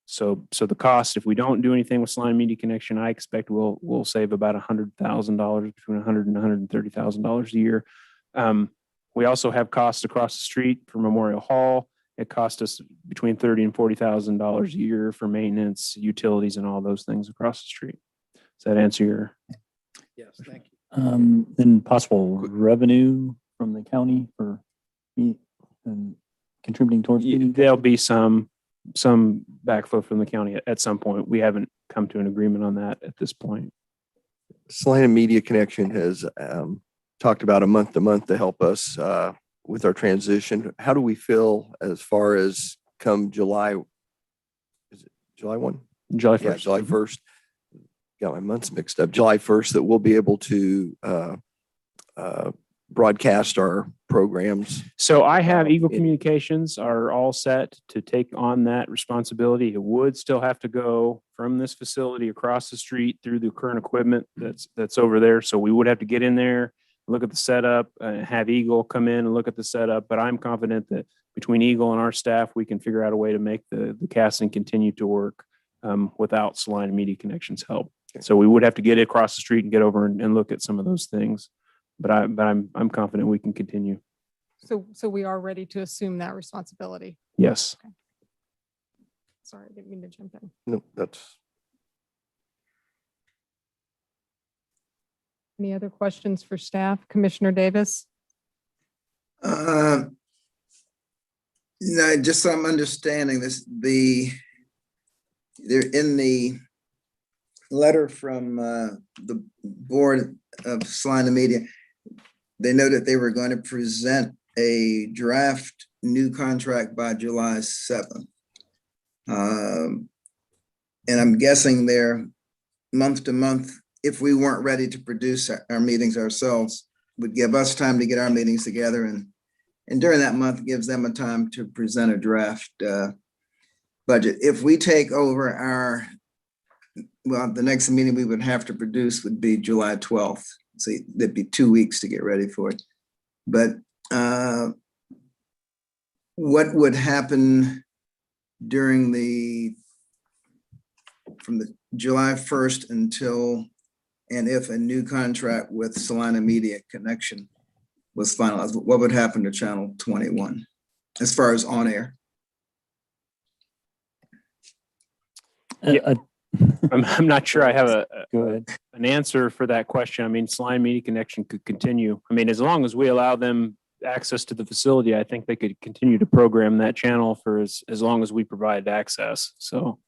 So the cost, if we don't do anything with Salina Media Connection, I expect we'll save about $100,000, between $100,000 and $130,000 a year. We also have costs across the street for Memorial Hall. It costs us between $30,000 and $40,000 a year for maintenance, utilities, and all those things across the street. that answer your? Yes, thank you. Then possible revenue from the county for contributing towards. There'll be some backflow from the county at some point. We haven't come to an agreement on that at this point. Salina Media Connection has talked about a month to month to help us with our transition. How do we feel as far as come July? Is it July 1? July 1st. Yeah, July 1st. Got my months mixed up. July 1st, that we'll be able to broadcast our programs. So I have Eagle Communications are all set to take on that responsibility. It would still have to go from this facility across the street through the current equipment that's over there. So we would have to get in there, look at the setup, have Eagle come in and look at the setup. But I'm confident that between Eagle and our staff, we can figure out a way to make the casting continue to work without Salina Media Connections help. Okay. So we would have to get across the street and get over and look at some of those things. But I'm confident we can continue. So we are ready to assume that responsibility. Yes. Okay. Sorry, I didn't mean to jump in. No, that's. Any other questions for staff? Commissioner Davis? No, just so I'm understanding this, they're in the letter from the board of Salina Media. They know that they were going to present a draft new contract by July 7th. And I'm guessing they're month to month, if we weren't ready to produce our meetings ourselves, would give us time to get our meetings together. And during that month gives them a time to present a draft budget. If we take over the next meeting we would have to produce would be July 12th. So there'd be 2 weeks to get ready for it. But what would happen from the July 1st until, and if a new contract with Salina Media Connection was finalized, what would happen to Channel 21 as far as on air? I'm not sure I have an answer for that question. I mean, Salina Media Connection could continue. I mean, as long as we allow them access to the facility, I think they could continue to program that channel for as long as we provide access. So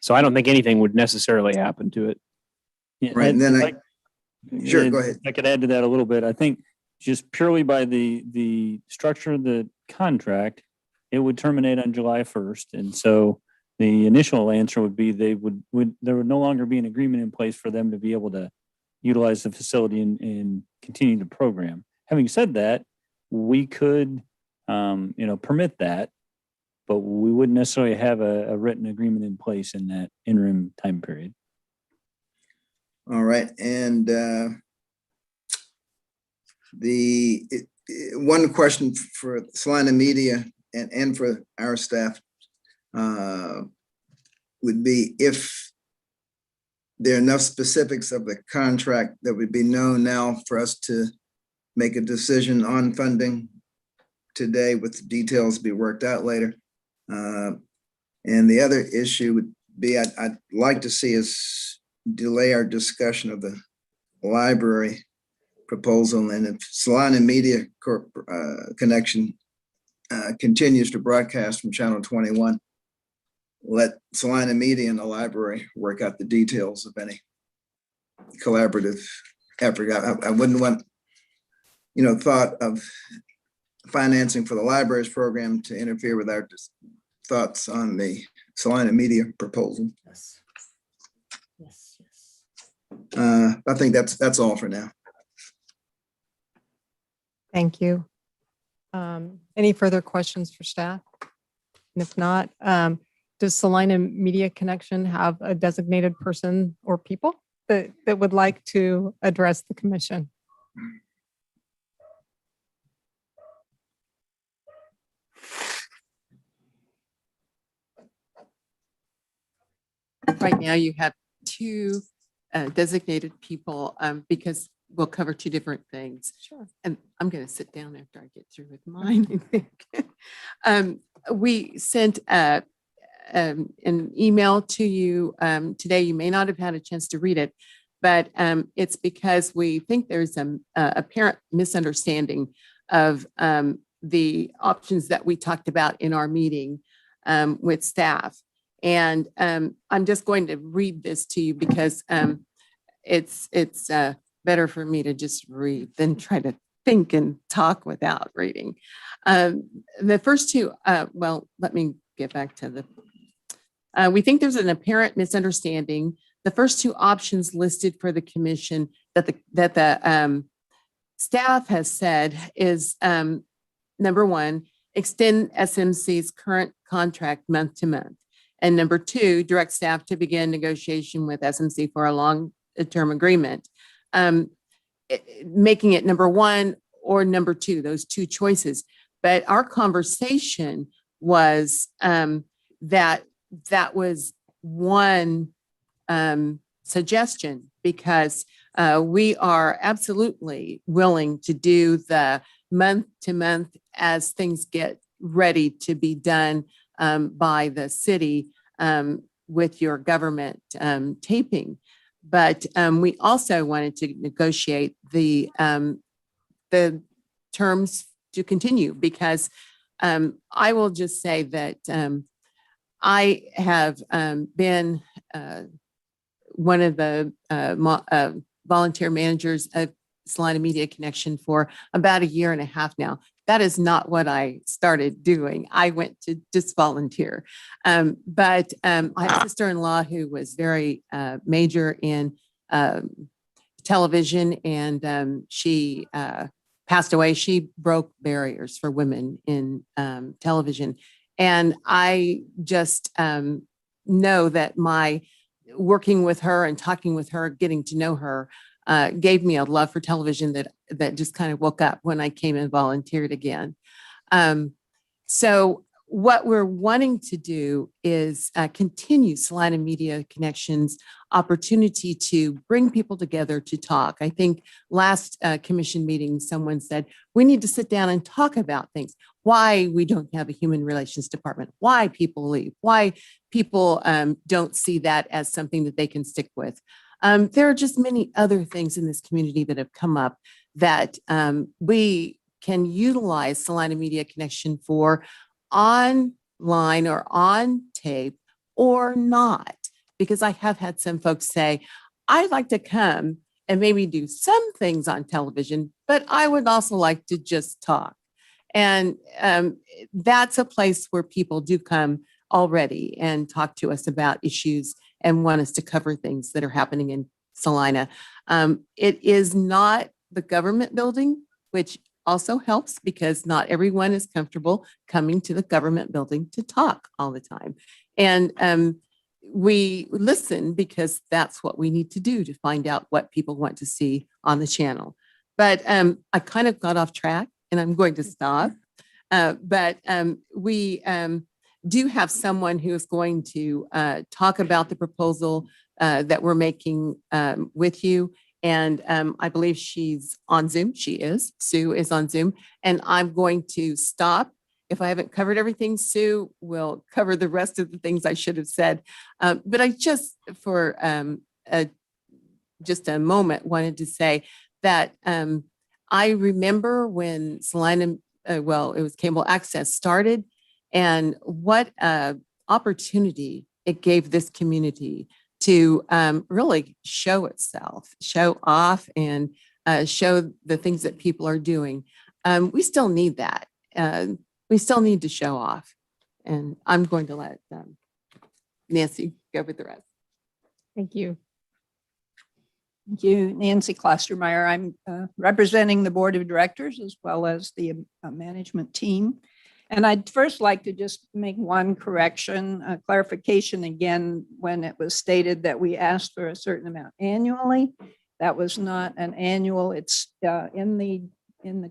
I don't think anything would necessarily happen to it. Yeah, right. And then sure, go ahead. I could add to that a little bit. I think just purely by the structure of the contract, it would terminate on July 1st. And so the initial answer would be there would no longer be an agreement in place for them to be able to utilize the facility and continue to program. Having said that, we could, permit that, but we wouldn't necessarily have a written agreement in place in that interim time period. All right. And one question for Salina Media and for our staff would be if there are enough specifics of the contract that would be known now for us to make a decision on funding today with details to be worked out later. And the other issue would be I'd like to see us delay our discussion of the library proposal. And if Salina Media Connection continues to broadcast from Channel 21, let Salina Media and the library work out the details of any collaborative effort. I wouldn't want, thought of financing for the library's program to interfere with our thoughts on the Salina Media proposal. Yes. Yes. I think that's all for now. Thank you. Any further questions for staff? And if not, does Salina Media Connection have a designated person or people that would like to address the commission? Right now you have two designated people because we'll cover two different things. Sure. And I'm going to sit down after I get through with mine, I think. We sent an email to you today. You may not have had a chance to read it, but it's because we think there's a apparent misunderstanding of the options that we talked about in our meeting with staff. And I'm just going to read this to you because it's better for me to just read than try to think and talk without reading. The first two, well, let me get back to the, we think there's an apparent misunderstanding. The first two options listed for the commission that the staff has said is number one, extend SMC's current contract month to month. And number two, direct staff to begin negotiation with SMC for a long-term agreement. Making it number one or number two, those two choices. But our conversation was that was one suggestion, because we are absolutely willing to do the month to month as things get ready to be done by the city with your government taping. But we also wanted to negotiate the terms to continue, because I will just say that I have been one of the volunteer managers of Salina Media Connection for about 1.5 years now. That is not what I started doing. I went to just volunteer. But I have a sister-in-law who was very major in television, and she passed away. She broke barriers for women in television. And I just know that my working with her and talking with her, getting to know her, gave me a love for television that just kind of woke up when I came and volunteered again. So what we're wanting to do is continue Salina Media Connections opportunity to bring people together to talk. I think last commission meeting, someone said, we need to sit down and talk about things. Why we don't have a human relations department, why people leave, why people don't see that as something that they can stick with. There are just many other things in this community that have come up that we can utilize Salina Media Connection for online or on tape or not. Because I have had some folks say, I'd like to come and maybe do some things on television, but I would also like to just talk. And that's a place where people do come already and talk to us about issues and want us to cover things that are happening in Celina. It is not the government building, which also helps because not everyone is comfortable coming to the government building to talk all the time. And we listen because that's what we need to do to find out what people want to see on the channel. But I kind of got off track and I'm going to stop. But we do have someone who is going to talk about the proposal that we're making with you. And I believe she's on Zoom. She is. Sue is on Zoom. And I'm going to stop. If I haven't covered everything, Sue will cover the rest of the things I should have said. But I just, for just a moment, wanted to say that I remember when Salina, well, it was cable access started, and what opportunity it gave this community to really show itself, show off, and show the things that people are doing. We still need that. We still need to show off. And I'm going to let Nancy go with the rest. Thank you. Thank you, Nancy Klostermeyer. I'm representing the board of directors as well as the management team. And I'd first like to just make one correction, clarification again, when it was stated that we asked for a certain amount annually. That was not an annual. It's in the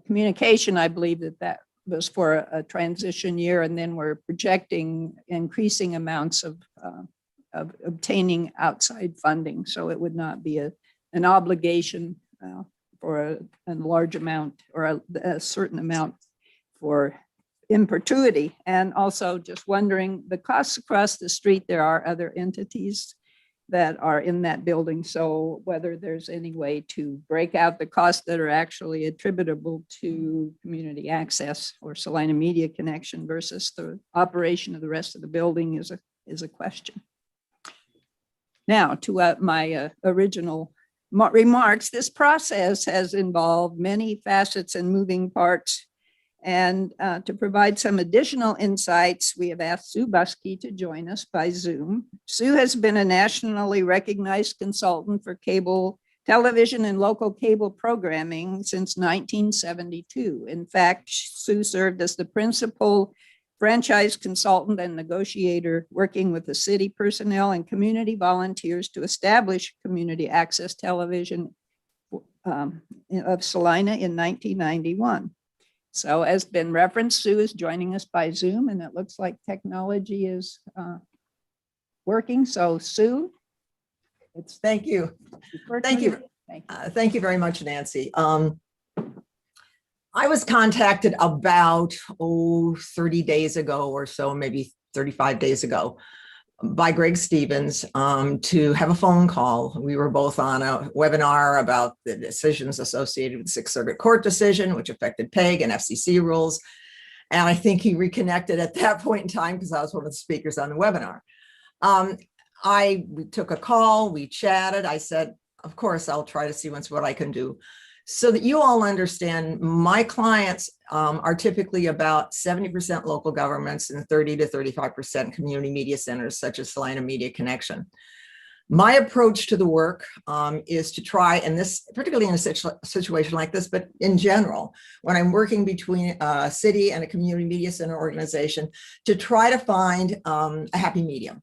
communication, I believe that was for a transition year, and then we're projecting increasing amounts of obtaining outside funding. So it would not be an obligation for a large amount or a certain amount for in perpetuity. And also just wondering, the costs across the street, there are other entities that are in that building. So whether there's any way to break out the costs that are actually attributable to community access or Salina Media Connection versus the operation of the rest of the building is a question. Now to my original remarks, this process has involved many facets and moving parts. And to provide some additional insights, we have asked Sue Buskey to join us by Zoom. Sue has been a nationally recognized consultant for cable television and local cable programming since 1972. In fact, Sue served as the principal franchise consultant and negotiator working with the city personnel and community volunteers to establish community access television of Celina in 1991. So as been referenced, Sue is joining us by Zoom, and it looks like technology is working. So Sue. Thank you. Thank you. Thank you very much, Nancy. I was contacted about 30 days ago or so, maybe 35 days ago, by Greg Stevens to have a phone call. We were both on a webinar about the decisions associated with the Sixth Circuit Court decision, which affected PEG and FCC rules. And I think he reconnected at that point in time because I was one of the speakers on the webinar. We took a call, we chatted. I said, of course, I'll try to see what I can do. So that you all understand, my clients are typically about 70% local governments and 30 to 35% community media centers, such as Salina Media Connection. My approach to the work is to try, and this, particularly in a situation like this, but in general, when I'm working between a city and a community media center organization, to try to find a happy medium,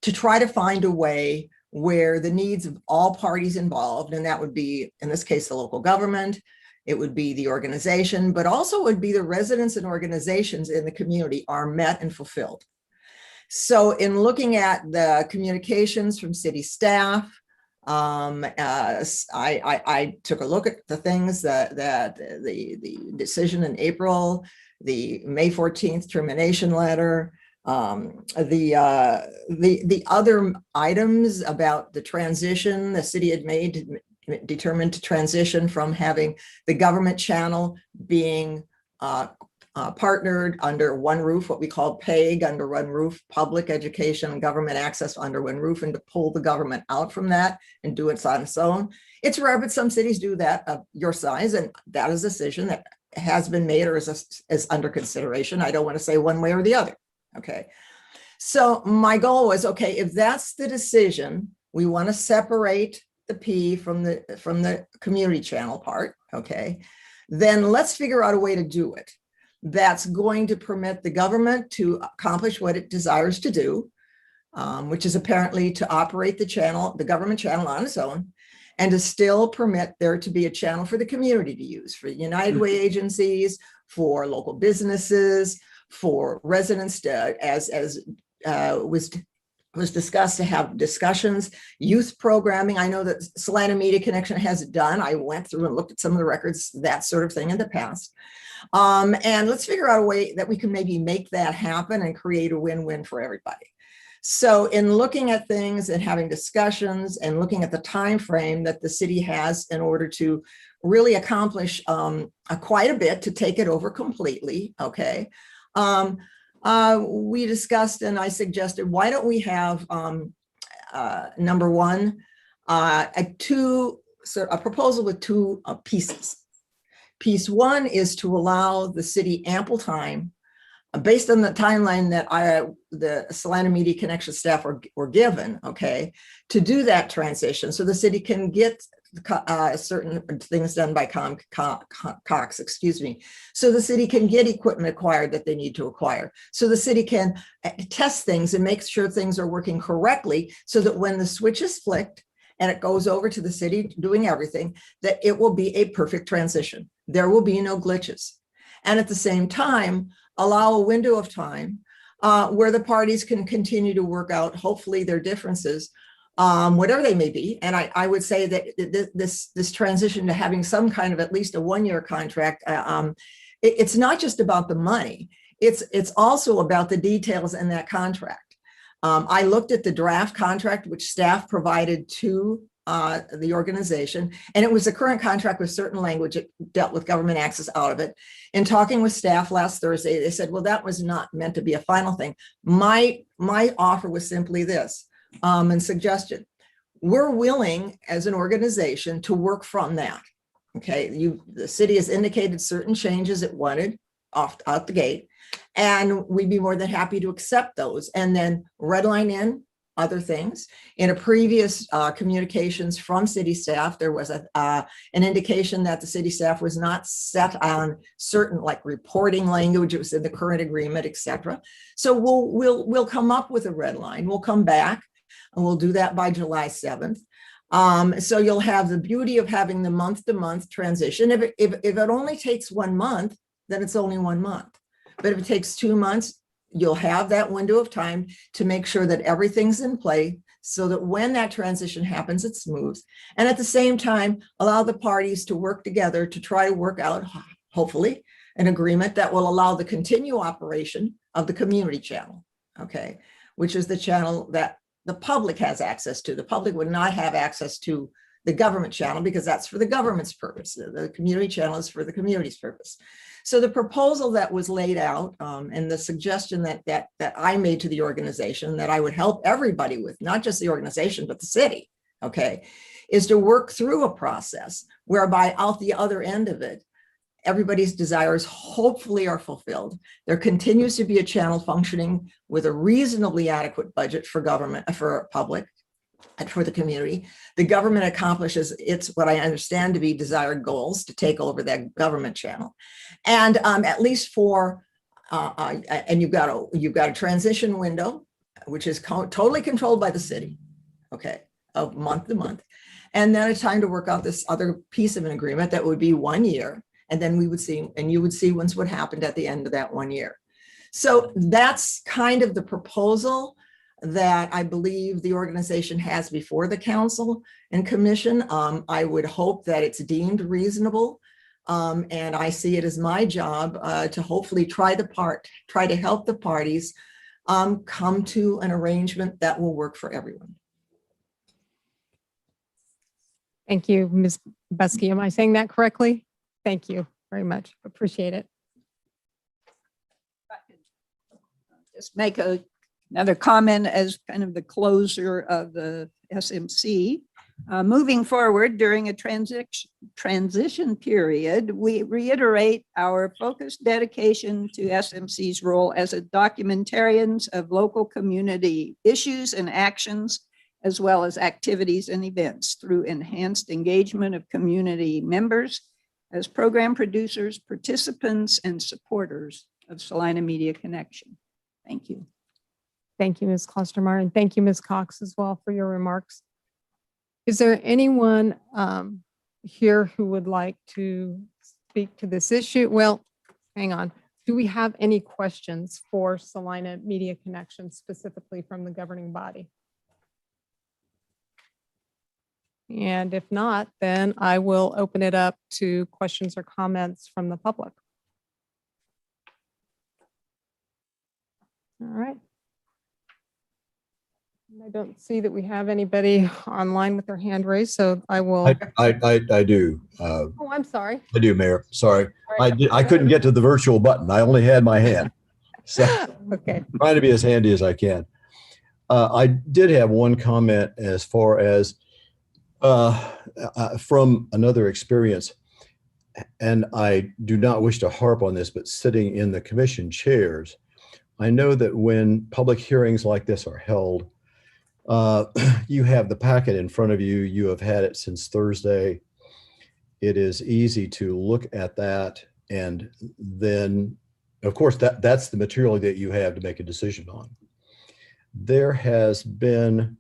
to try to find a way where the needs of all parties involved, and that would be, in this case, the local government, it would be the organization, but also would be the residents and organizations in the community are met and fulfilled. So in looking at the communications from city staff, I took a look at the things that the decision in April, the May 14th termination letter, the other items about the transition the city had made, determined to transition from having the government channel being partnered under one roof, what we call PEG, under one roof, public education and government access under one roof, and to pull the government out from that and do it on its own. It's rare, but some cities do that of your size, and that is a decision that has been made or is under consideration. I don't want to say one way or the other. Okay, so my goal was, okay, if that's the decision, we want to separate the P from the community channel part, okay, then let's figure out a way to do it that's going to permit the government to accomplish what it desires to do, which is apparently to operate the channel, the government channel on its own, and to still permit there to be a channel for the community to use, for United Way agencies, for local businesses, for residents to, as was discussed, to have discussions, youth programming. I know that Salina Media Connection has it done. I went through and looked at some of the records, that sort of thing in the past. And let's figure out a way that we can maybe make that happen and create a win-win for everybody. So in looking at things and having discussions and looking at the time frame that the city has in order to really accomplish quite a bit to take it over completely, okay, we discussed and I suggested, why don't we have number one, a proposal with two pieces. Piece one is to allow the city ample time, based on the timeline that the Salina Media Connection staff were given, okay, to do that transition so the city can get certain things done by Cox, excuse me, so the city can get equipment acquired that they need to acquire, so the city can test things and make sure things are working correctly, so that when the switch is flicked and it goes over to the city doing everything, that it will be a perfect transition. There will be no glitches. And at the same time, allow a window of time where the parties can continue to work out, hopefully, their differences, whatever they may be. And I would say that this transition to having some kind of at least a one-year contract, it's not just about the money. It's also about the details in that contract. I looked at the draft contract, which staff provided to the organization, and it was a current contract with certain language that dealt with government access out of it. In talking with staff last Thursday, they said, well, that was not meant to be a final thing. My offer was simply this, and suggestion. We're willing as an organization to work from that. Okay, the city has indicated certain changes it wanted out the gate, and we'd be more than happy to accept those and then redline in other things. In a previous communications from city staff, there was an indication that the city staff was not set on certain like reporting language. It was in the current agreement, etc. So we'll come up with a red line. We'll come back and we'll do that by July 7th. So you'll have the beauty of having the month-to-month transition. If it only takes 1 month, then it's only 1 month. But if it takes 2 months, you'll have that window of time to make sure that everything's in play so that when that transition happens, it's smooth. And at the same time, allow the parties to work together to try to work out, hopefully, an agreement that will allow the continued operation of the community channel, okay, which is the channel that the public has access to. The public would not have access to the government channel because that's for the government's purpose. The community channel is for the community's purpose. So the proposal that was laid out and the suggestion that I made to the organization that I would help everybody with, not just the organization, but the city, okay, is to work through a process whereby out the other end of it, everybody's desires hopefully are fulfilled. There continues to be a channel functioning with a reasonably adequate budget for government, for public, and for the community. The government accomplishes its, what I understand to be desired goals to take over that government channel. And at least for, and you've got a transition window, which is totally controlled by the city, okay, of month to month. And then a time to work out this other piece of an agreement that would be 1 year. And then we would see, and you would see once what happened at the end of that 1 year. So that's kind of the proposal that I believe the organization has before the council and commission. I would hope that it's deemed reasonable. And I see it as my job to hopefully try to help the parties come to an arrangement that will work for everyone. Thank you, Ms. Buskey. Am I saying that correctly? Thank you very much. Appreciate it. Just make another comment as kind of the closer of the SMC. Moving forward during a transition period, we reiterate our focused dedication to SMC's role as a documentarians of local community issues and actions, as well as activities and events through enhanced engagement of community members as program producers, participants, and supporters of Salina Media Connection. Thank you. Thank you, Ms. Klostermeyer, and thank you, Ms. Cox, as well for your remarks. Is there anyone here who would like to speak to this issue? Well, hang on. Do we have any questions for Salina Media Connection, specifically from the governing body? And if not, then I will open it up to questions or comments from the public. All right. I don't see that we have anybody online with their hand raised, so I will. I do. Oh, I'm sorry. I do, Mayor. Sorry. Sorry. I couldn't get to the virtual button. I only had my hand. So okay. Trying to be as handy as I can. I did have one comment as far as from another experience, and I do not wish to harp on this, but sitting in the commission chairs, I know that when public hearings like this are held, you have the packet in front of you. You have had it since Thursday. It is easy to look at that, and then, of course, that's the material that you have to make a decision on. There has been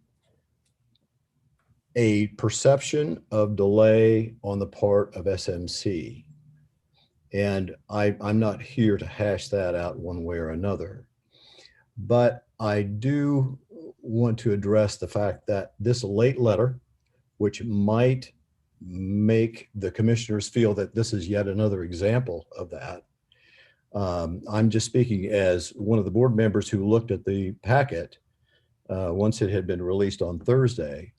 a perception of delay on the part of SMC. And I'm not here to hash that out one way or another. But I do want to address the fact that this late letter, which might make the commissioners feel that this is yet another example of that. I'm just speaking as one of the board members who looked at the packet once it had been released on Thursday.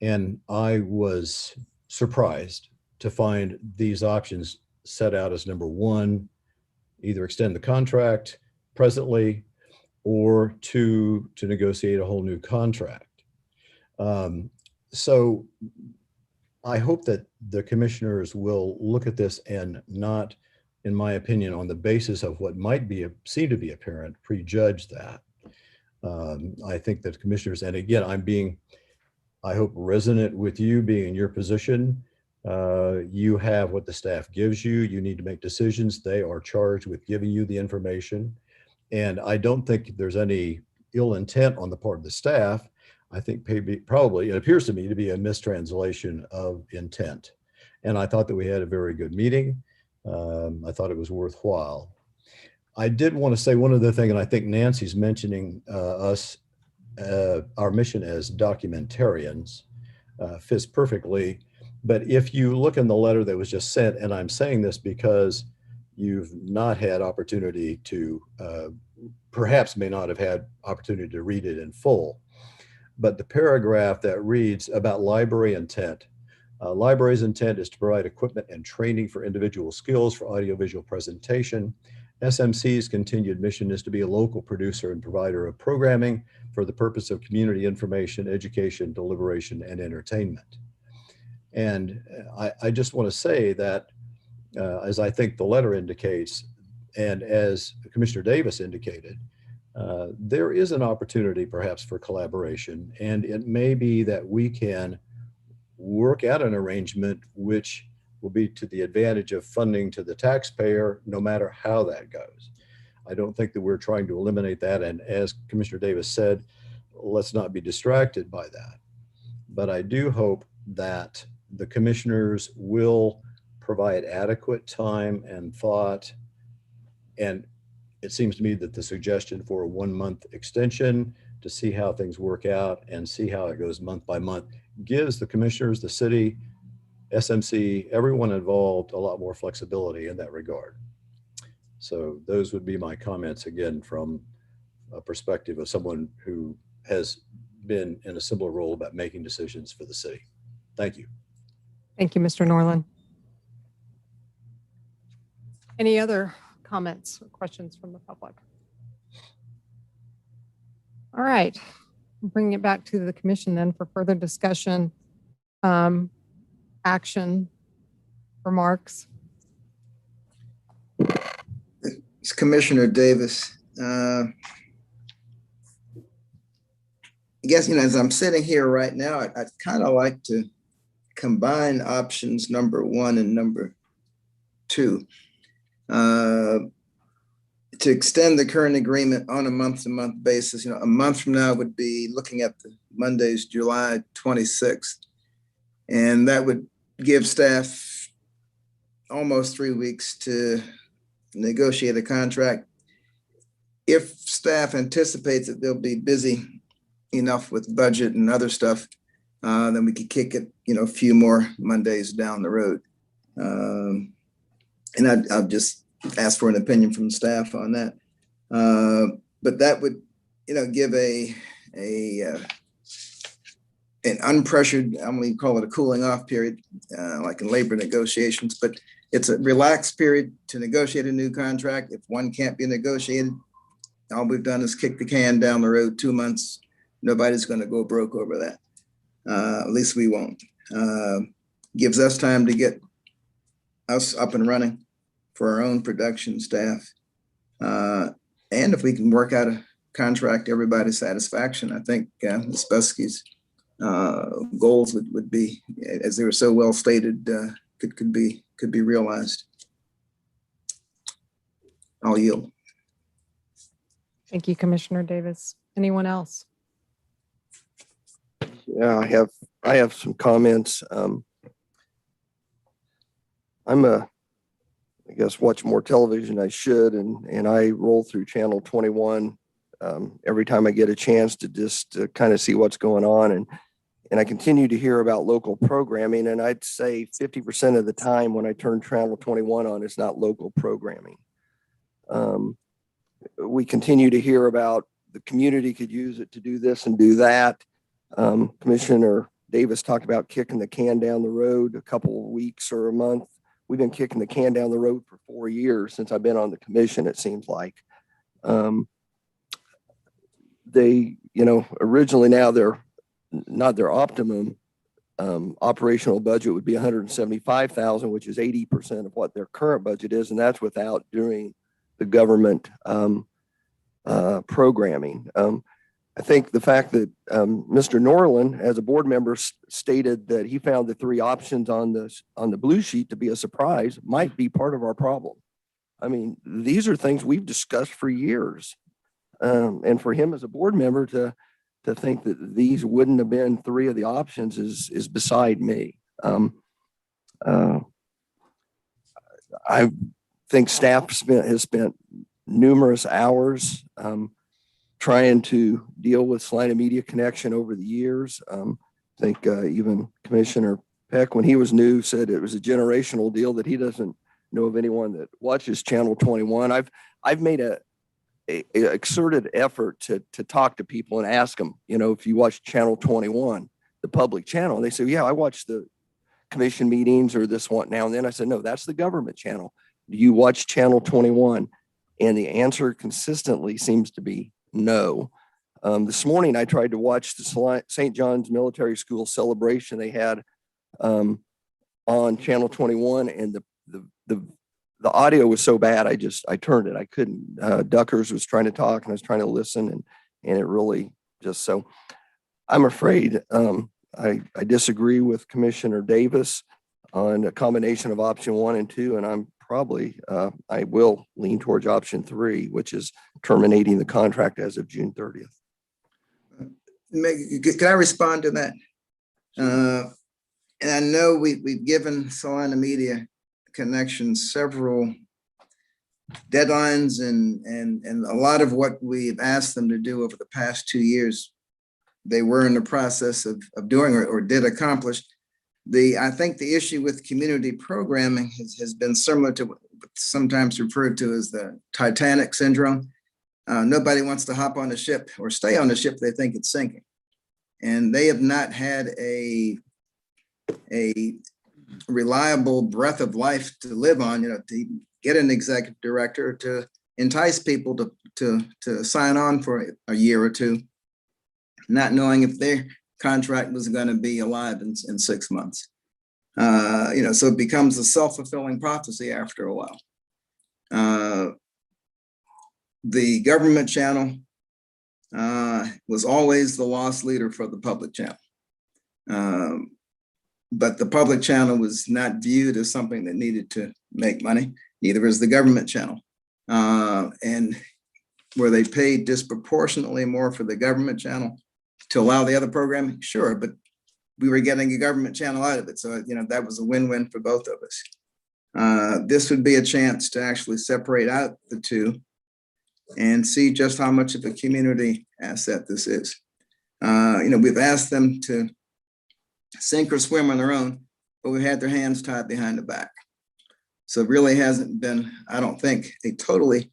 And I was surprised to find these options set out as number one, either extend the contract presently or to negotiate a whole new contract. So I hope that the commissioners will look at this and not, in my opinion, on the basis of what might be seem to be apparent, prejudge that. I think that commissioners, and again, I'm being, I hope, resonant with you being in your position. You have what the staff gives you. You need to make decisions. They are charged with giving you the information. And I don't think there's any ill intent on the part of the staff. I think probably it appears to me to be a mistranslation of intent. And I thought that we had a very good meeting. I thought it was worthwhile. I did want to say one other thing, and I think Nancy's mentioning us, our mission as documentarians fits perfectly. But if you look in the letter that was just sent, and I'm saying this because you've not had opportunity to, perhaps may not have had opportunity to read it in full, but the paragraph that reads about library intent. Library's intent is to provide equipment and training for individual skills for audiovisual presentation. SMC's continued mission is to be a local producer and provider of programming for the purpose of community information, education, deliberation, and entertainment. And I just want to say that, as I think the letter indicates, and as Commissioner Davis indicated, there is an opportunity perhaps for collaboration, and it may be that we can work out an arrangement which will be to the advantage of funding to the taxpayer, no matter how that goes. I don't think that we're trying to eliminate that. And as Commissioner Davis said, let's not be distracted by that. But I do hope that the commissioners will provide adequate time and thought. And it seems to me that the suggestion for a 1-month extension to see how things work out and see how it goes month by month gives the commissioners, the city, SMC, everyone involved a lot more flexibility in that regard. So those would be my comments, again, from a perspective of someone who has been in a similar role about making decisions for the city. Thank you. Thank you, Mr. Norland. Any other comments or questions from the public? All right, bring it back to the commission then for further discussion, action, remarks. It's Commissioner Davis. I guess, as I'm sitting here right now, I'd kind of like to combine options number 1 and number 2. To extend the current agreement on a month-to-month basis. A month from now would be looking at the Monday's July 26th. And that would give staff almost 3 weeks to negotiate a contract. If staff anticipates that they'll be busy enough with budget and other stuff, then we could kick it, a few more Mondays down the road. And I'll just ask for an opinion from staff on that. But that would, give an unpressured, I'm going to call it a cooling off period, like in labor negotiations, but it's a relaxed period to negotiate a new contract. If one can't be negotiated, all we've done is kick the can down the road 2 months. Nobody's going to go broke over that. At least we won't. Gives us time to get us up and running for our own production staff. And if we can work out a contract to everybody's satisfaction, I think Ms. Buskey's goals would be, as they were so well stated, could be realized. I'll yield. Thank you, Commissioner Davis. Anyone else? Yeah, I have some comments. I guess watch more television I should, and I roll through channel 21 every time I get a chance to just kind of see what's going on, and I continue to hear about local programming, and I'd say 50% of the time when I turn channel 21 on, it's not local programming. We continue to hear about the community could use it to do this and do that. Commissioner Davis talked about kicking the can down the road a couple of weeks or a month. We've been kicking the can down the road for 4 years since I've been on the commission, it seems like. They, originally now they're not their optimum operational budget would be 175,000, which is 80% of what their current budget is. And that's without doing the government programming. I think the fact that Mr. Norland, as a board member, stated that he found the 3 options on the blue sheet to be a surprise might be part of our problem. I mean, these are things we've discussed for years. And for him as a board member to think that these wouldn't have been 3 of the options is beside me. I think staff has spent numerous hours trying to deal with Salina Media Connection over the years. I think even Commissioner Peck, when he was new, said it was a generational deal, that he doesn't know of anyone that watches Channel 21. I've made a exerted effort to talk to people and ask them, if you watch Channel 21, the public channel, and they say, yeah, I watch the commission meetings or this one now and then. I said, no, that's the government channel. Do you watch Channel 21? And the answer consistently seems to be no. This morning, I tried to watch the St. John's Military School celebration they had on Channel 21, and the audio was so bad, I turned it. I couldn't. Duckers was trying to talk, and I was trying to listen, and it really just, so I'm afraid I disagree with Commissioner Davis on a combination of option 1 and 2, and I'm probably, I will lean towards option 3, which is terminating the contract as of June 30th. Can I respond to that? And I know we've given Salina Media Connection several deadlines, and a lot of what we've asked them to do over the past 2 years, they were in the process of doing or did accomplish. I think the issue with community programming has been similar to what's sometimes referred to as the Titanic syndrome. Nobody wants to hop on the ship or stay on the ship they think it's sinking. And they have not had a reliable breath of life to live on, to get an executive director, to entice people to sign on for a year or 2, not knowing if their contract was going to be alive in 6 months. So it becomes a self-fulfilling prophecy after a while. The government channel was always the loss leader for the public channel. But the public channel was not viewed as something that needed to make money, neither is the government channel. And were they paid disproportionately more for the government channel to allow the other programming? Sure, but we were getting a government channel out of it. So, that was a win-win for both of us. This would be a chance to actually separate out the 2 and see just how much of a community asset this is. We've asked them to sink or swim on their own, but we've had their hands tied behind the back. So it really hasn't been, I don't think, a totally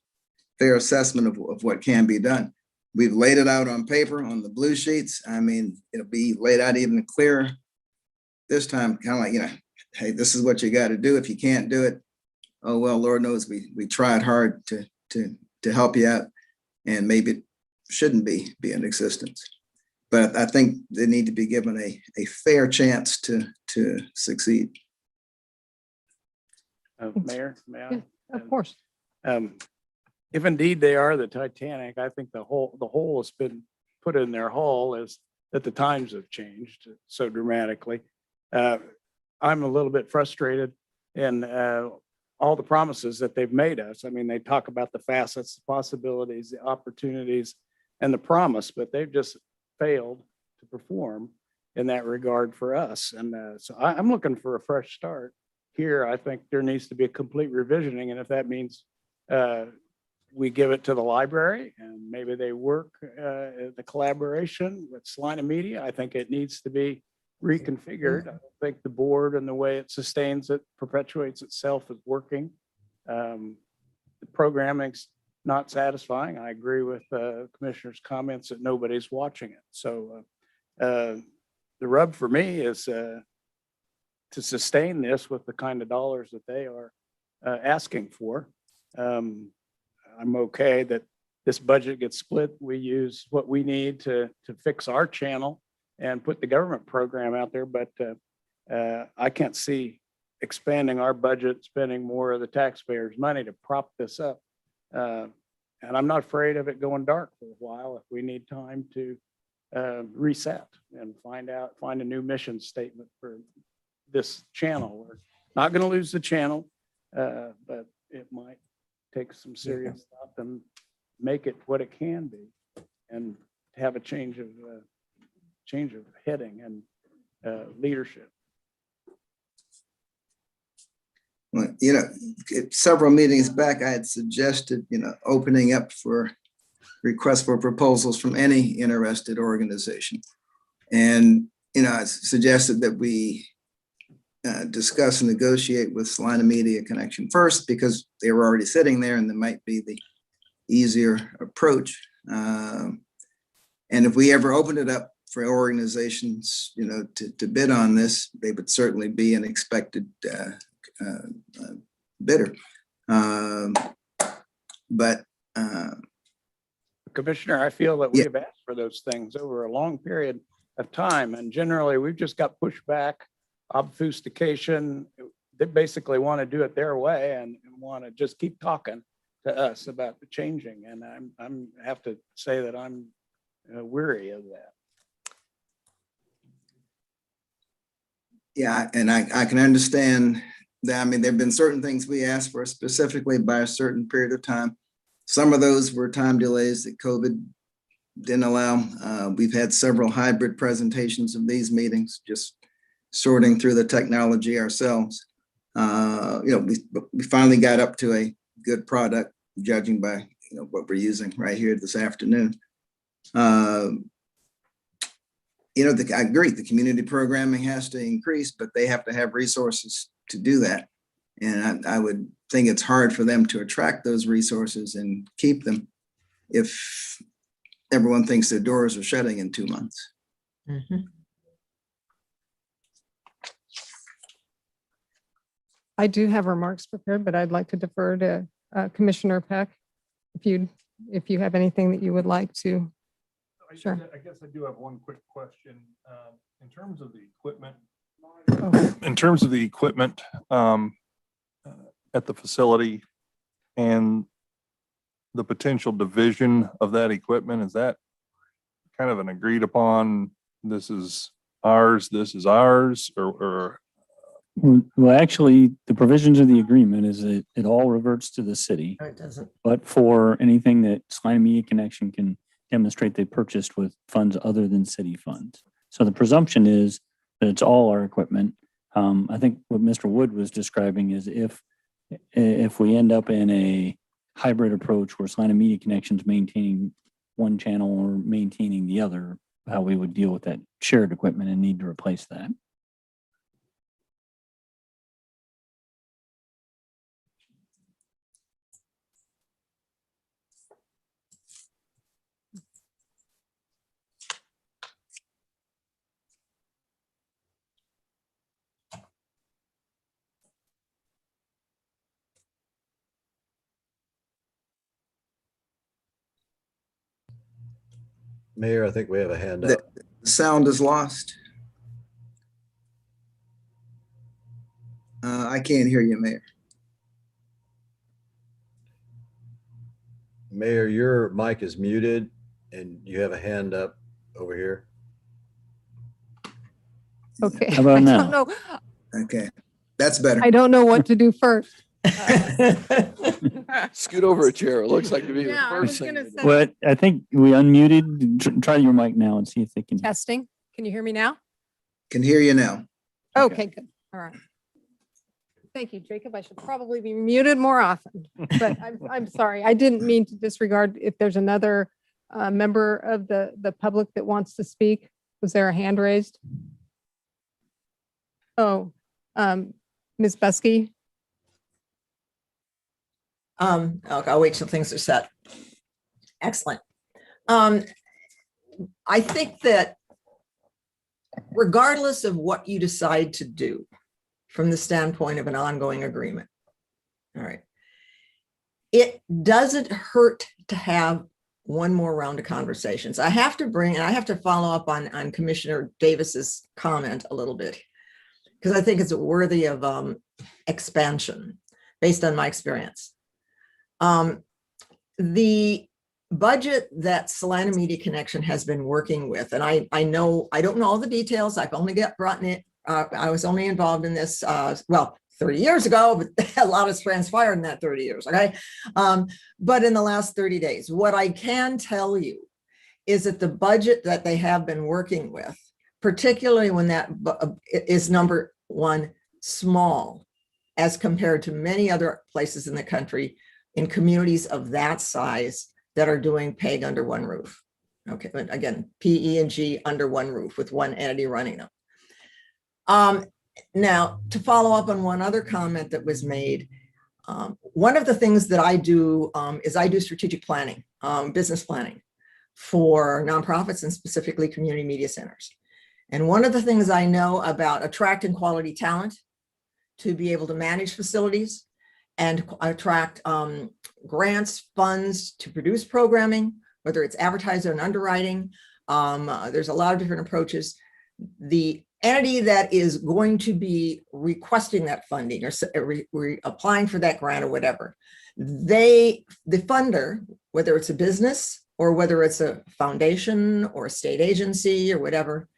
fair assessment of what can be done. We've laid it out on paper on the blue sheets. I mean, it'll be laid out even clearer this time, kind of like, hey, this is what you got to do. If you can't do it, oh, well, Lord knows we tried hard to help you out, and maybe it shouldn't be in existence. But I think they need to be given a fair chance to succeed. Mayor, may I? Of course. If indeed they are the Titanic, I think the hole has been put in their hull is that the times have changed so dramatically. I'm a little bit frustrated in all the promises that they've made us. I mean, they talk about the facets, the possibilities, the opportunities, and the promise, but they've just failed to perform in that regard for us. And so I'm looking for a fresh start here. I think there needs to be a complete revisioning. And if that means we give it to the library and maybe they work the collaboration with Salina Media, I think it needs to be reconfigured. I don't think the board and the way it sustains it, perpetuates itself is working. The programming's not satisfying. I agree with Commissioner's comments that nobody's watching it. So the rub for me is to sustain this with the kind of dollars that they are asking for. I'm okay that this budget gets split. We use what we need to fix our channel and put the government program out there. But I can't see expanding our budget, spending more of the taxpayers' money to prop this up. And I'm not afraid of it going dark for a while if we need time to reset and find a new mission statement for this channel. We're not going to lose the channel, but it might take some serious thought and make it what it can be, and have a change of heading and leadership. Well, several meetings back, I had suggested, opening up for requests for proposals from any interested organization. And, I suggested that we discuss and negotiate with Salina Media Connection first, because they were already sitting there and that might be the easier approach. And if we ever opened it up for organizations, to bid on this, they would certainly be an expected bidder. But Commissioner, I feel that we have asked for those things over a long period of time, and generally we've just got pushback, obfuscation. They basically want to do it their way and want to just keep talking to us about the changing. And I'm have to say that I'm weary of that. yeah, and I can understand that. I mean, there've been certain things we asked for specifically by a certain period of time. Some of those were time delays that COVID didn't allow. We've had several hybrid presentations of these meetings, just sorting through the technology ourselves. We finally got up to a good product, judging by what we're using right here this afternoon. I agree, the community programming has to increase, but they have to have resources to do that. And I would think it's hard for them to attract those resources and keep them if everyone thinks their doors are shutting in 2 months. I do have remarks prepared, but I'd like to defer to Commissioner Peck. If you have anything that you would like to. Sure. I guess I do have one quick question. In terms of the equipment, at the facility and the potential division of that equipment, is that kind of an agreed upon, this is ours, or? Well, actually, the provisions of the agreement is that it all reverts to the city. No, it doesn't. But for anything that Salina Media Connection can demonstrate they purchased with funds other than city funds. So the presumption is that it's all our equipment. I think what Mr. Wood was describing is if we end up in a hybrid approach where Salina Media Connection's maintaining one channel or maintaining the other, how we would deal with that shared equipment and need to replace that. Mayor, I think we have a hand up. The sound is lost. I can't hear you, Mayor. Mayor, your mic is muted and you have a hand up over here. Okay. How about I now? don't know. Okay, that's better. I don't know what to do first. Scoot over a chair. It looks like to be the Yeah, I first was thing. gonna say- But I think we unmuted. Try your mic now and see if they can. Testing. Can you hear me now? Can hear you now. Okay, good. All right. Thank you, Jacob. I should probably be muted more often, but I'm sorry. I didn't mean to disregard if there's another member of the public that wants to speak. Was there a hand raised? Oh, Ms. Buskey. Okay, I'll wait till things are set. Excellent. I think that regardless of what you decide to do from the standpoint of an ongoing agreement, all right, it doesn't hurt to have one more round of conversations. I have to follow up on Commissioner Davis's comment a little bit, because I think it's worthy of expansion based on my experience. The budget that Salina Media Connection has been working with, and I don't know all the details. I've only brought in it. I was only involved in this, 30 years ago, but a lot has transpired in that 30 years, okay? But in the last 30 days, what I can tell you is that the budget that they have been working with, particularly when that is number one, small, as compared to many other places in the country, in communities of that size that are doing PEG under one roof. Okay, but again, PE&G under one roof with one entity running them. Now, to follow up on one other comment that was made, one of the things that I do is I do strategic planning, business planning for nonprofits and specifically community media centers. And one of the things I know about attracting quality talent to be able to manage facilities and attract grants, funds to produce programming, whether it's advertising and underwriting, there's a lot of different approaches. The entity that is going to be requesting that funding or applying for that grant or whatever, the funder, whether it's a business or whether it's a foundation or a state agency or whatever,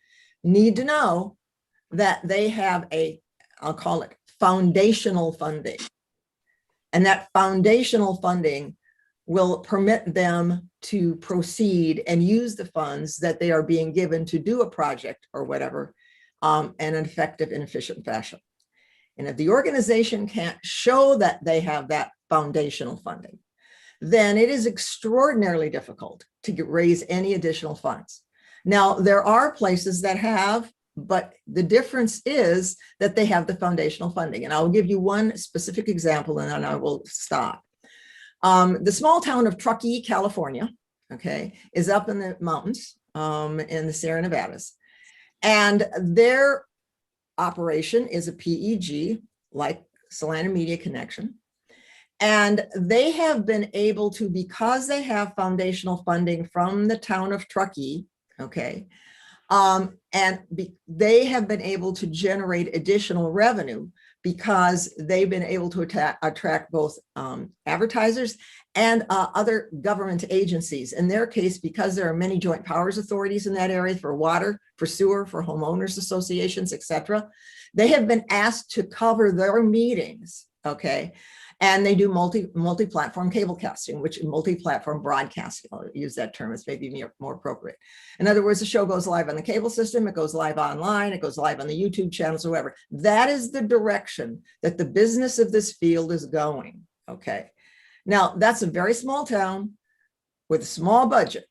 need to know that they have I'll call it foundational funding. And that foundational funding will permit them to proceed and use the funds that they are being given to do a project or whatever in an effective and efficient fashion. And if the organization can't show that they have that foundational funding, then it is extraordinarily difficult to raise any additional funds. Now, there are places that have, but the difference is that they have the foundational funding. And I'll give you one specific example and then I will stop. The small town of Truckee, California, okay, is up in the mountains in the Sierra Nevadas. And their operation is a PEG, like Salina Media Connection. And they have been able to, because they have foundational funding from the town of Truckee, okay, they have been able to generate additional revenue because they've been able to attract both advertisers and other government agencies. In their case, because there are many joint powers authorities in that area for water, for sewer, for homeowners associations, et cetera, they have been asked to cover their meetings, okay? And they do multi-platform cable casting, which multi-platform broadcasting, I'll use that term, it's maybe more appropriate. In other words, the show goes live on the cable system, it goes live online, it goes live on the YouTube channels, or whatever. That is the direction that the business of this field is going, okay? Now, that's a very small town with a small budget,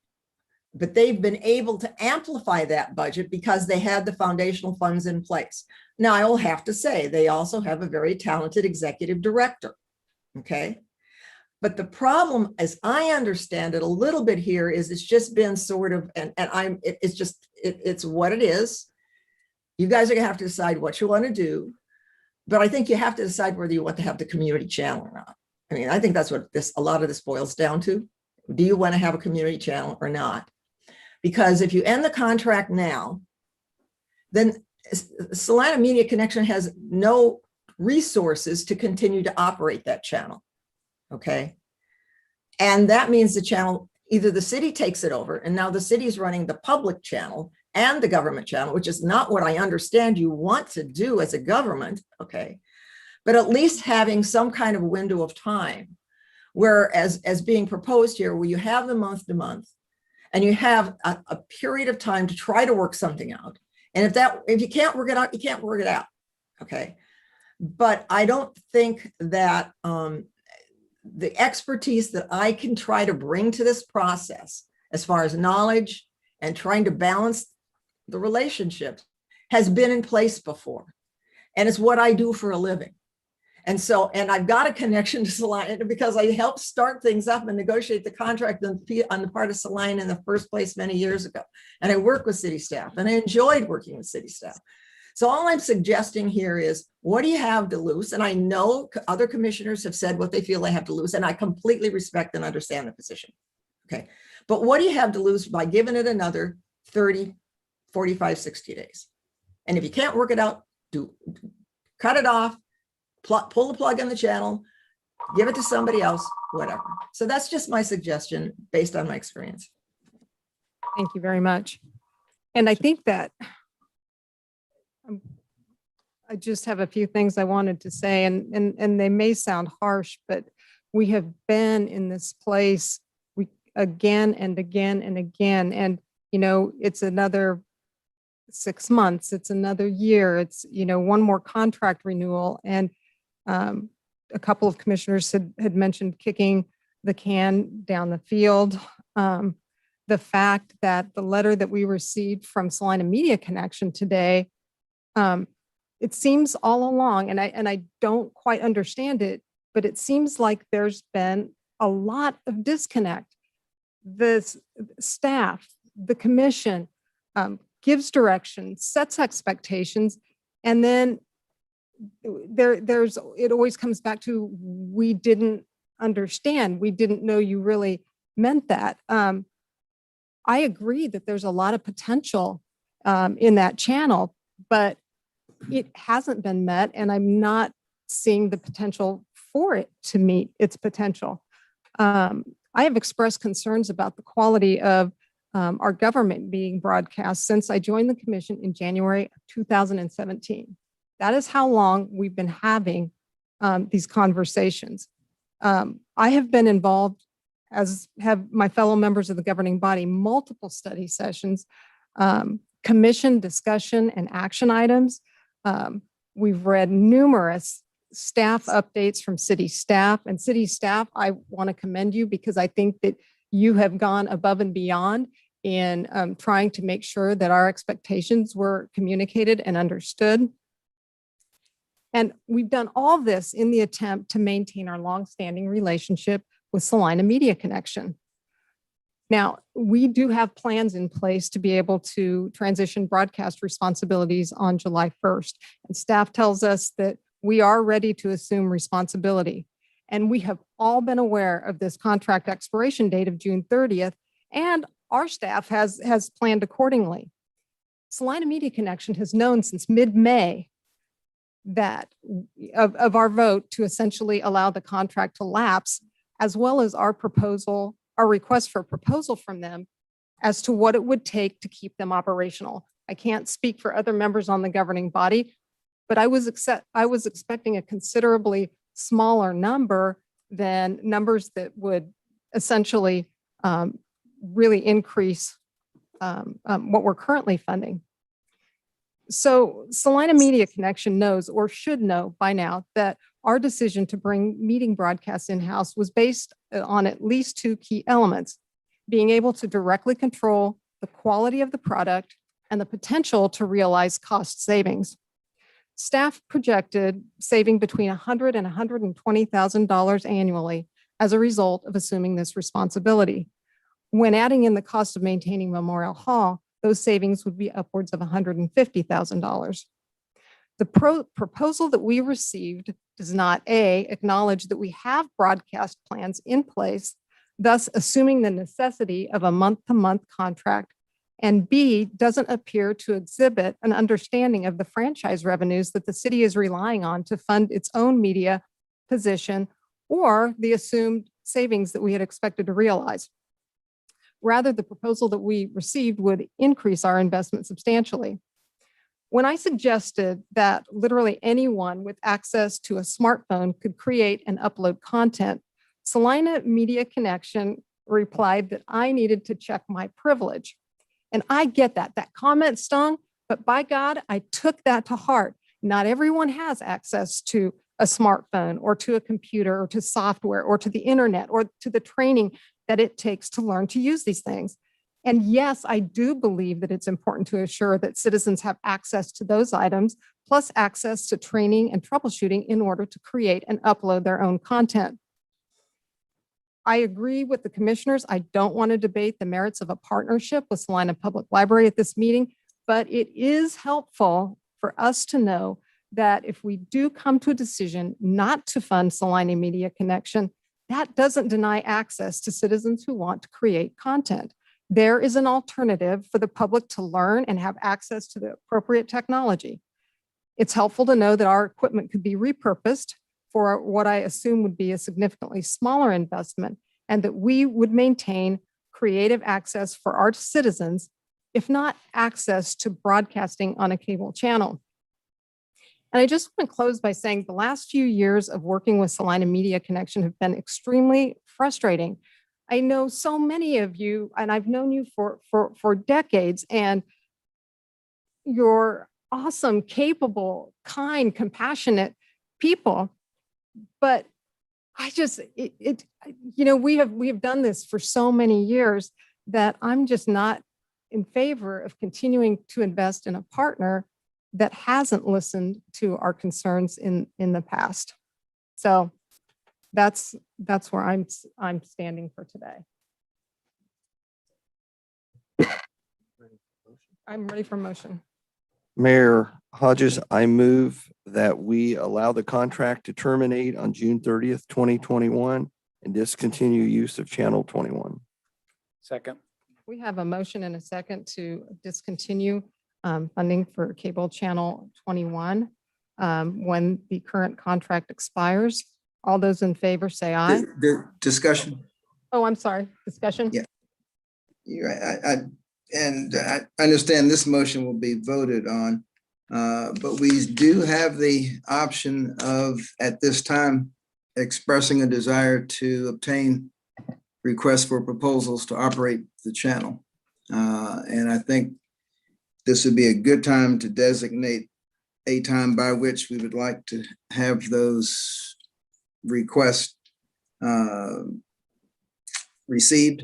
but they've been able to amplify that budget because they had the foundational funds in place. Now, I will have to say, they also have a very talented executive director. Okay. But the problem, as I understand it a little bit here, is it's just been sort of, it's what it is. You guys are gonna have to decide what you want to do. But I think you have to decide whether you want to have the community channel or not. I mean, I think that's what a lot of this boils down to. Do you want to have a community channel or not? Because if you end the contract now, then Salina Media Connection has no resources to continue to operate that channel, okay? And that means the channel, either the city takes it over, and now the city is running the public channel and the government channel, which is not what I understand you want to do as a government, okay? But at least having some kind of window of time, where as being proposed here, where you have the month to month, and you have a period of time to try to work something out. And if you can't work it out, you can't work it out, okay? But I don't think that the expertise that I can try to bring to this process, as far as knowledge and trying to balance the relationships, has been in place before. And it's what I do for a living. And so, and I've got a connection to Celina because I helped start things up and negotiate the contract on the part of Celina in the first place many years ago. And I work with city staff and I enjoyed working with city staff. So all I'm suggesting here is, what do you have to lose? And I know other commissioners have said what they feel they have to lose, and I completely respect and understand the position. Okay. But what do you have to lose by giving it another 30, 45, 60 days? And if you can't work it out, cut it off, pull the plug on the channel, give it to somebody else, whatever. So that's just my suggestion based on my experience. Thank you very much. And I think that I just have a few things I wanted to say, and they may sound harsh, but we have been in this place again and again and again. And, you know, it's another 6 months, it's another year, it's, you know, one more contract renewal. And a couple of commissioners had mentioned kicking the can down the field. The fact that the letter that we received from Salina Media Connection today, it seems all along, and I don't quite understand it, but it seems like there's been a lot of disconnect. The staff, the commission gives direction, sets expectations, and then it always comes back to, we didn't understand, we didn't know you really meant that. I agree that there's a lot of potential in that channel, but it hasn't been met, and I'm not seeing the potential for it to meet its potential. I have expressed concerns about the quality of our government being broadcast since I joined the commission in January of 2017. That is how long we've been having these conversations. I have been involved, as have my fellow members of the governing body, multiple study sessions, commission discussion and action items. We've read numerous staff updates from city staff, and city staff, I want to commend you because I think that you have gone above and beyond in trying to make sure that our expectations were communicated and understood. And we've done all this in the attempt to maintain our longstanding relationship with Salina Media Connection. Now, we do have plans in place to be able to transition broadcast responsibilities on July 1st. And staff tells us that we are ready to assume responsibility. And we have all been aware of this contract expiration date of June 30th, and our staff has planned accordingly. Salina Media Connection has known since mid-May that of our vote to essentially allow the contract to lapse, as well as our proposal, our request for a proposal from them as to what it would take to keep them operational. I can't speak for other members on the governing body, but I was expecting a considerably smaller number than numbers that would essentially really increase what we're currently funding. So Salina Media Connection knows, or should know by now, that our decision to bring meeting broadcasts in-house was based on at least two key elements: being able to directly control the quality of the product and the potential to realize cost savings. Staff projected saving between $100,000 and $120,000 annually as a result of assuming this responsibility. When adding in the cost of maintaining Memorial Hall, those savings would be upwards of $150,000. The proposal that we received does not, A, acknowledge that we have broadcast plans in place, thus assuming the necessity of a month-to-month contract, and B, doesn't appear to exhibit an understanding of the franchise revenues that the city is relying on to fund its own media position, or the assumed savings that we had expected to realize. Rather, the proposal that we received would increase our investment substantially. When I suggested that literally anyone with access to a smartphone could create and upload content, Salina Media Connection replied that I needed to check my privilege. And I get that. That comment stung, but by God, I took that to heart. Not everyone has access to a smartphone or to a computer or to software or to the internet or to the training that it takes to learn to use these things. And yes, I do believe that it's important to assure that citizens have access to those items, plus access to training and troubleshooting in order to create and upload their own content. I agree with the commissioners. I don't want to debate the merits of a partnership with Salina Public Library at this meeting, but it is helpful for us to know that if we do come to a decision not to fund Salina Media Connection, that doesn't deny access to citizens who want to create content. There is an alternative for the public to learn and have access to the appropriate technology. It's helpful to know that our equipment could be repurposed for what I assume would be a significantly smaller investment, and that we would maintain creative access for our citizens, if not access to broadcasting on a cable channel. And I just want to close by saying the last few years of working with Salina Media Connection have been extremely frustrating. I know so many of you, and I've known you for decades, and you're awesome, capable, kind, compassionate people. But I just, we have done this for so many years that I'm just not in favor of continuing to invest in a partner that hasn't listened to our concerns in the past. So that's where I'm standing for today. I'm ready for motion. Mayor Hodges, I move that we allow the contract to terminate on June 30th, 2021 and discontinue use of Channel 21. Second. We have a motion and a second to discontinue funding for cable channel 21 when the current contract expires. All those in favor say aye. The discussion. Oh, I'm sorry. Discussion? Yeah. I understand this motion will be voted on, but we do have the option of, at this time, expressing a desire to obtain requests for proposals to operate the channel. And I think this would be a good time to designate a time by which we would like to have those requests received.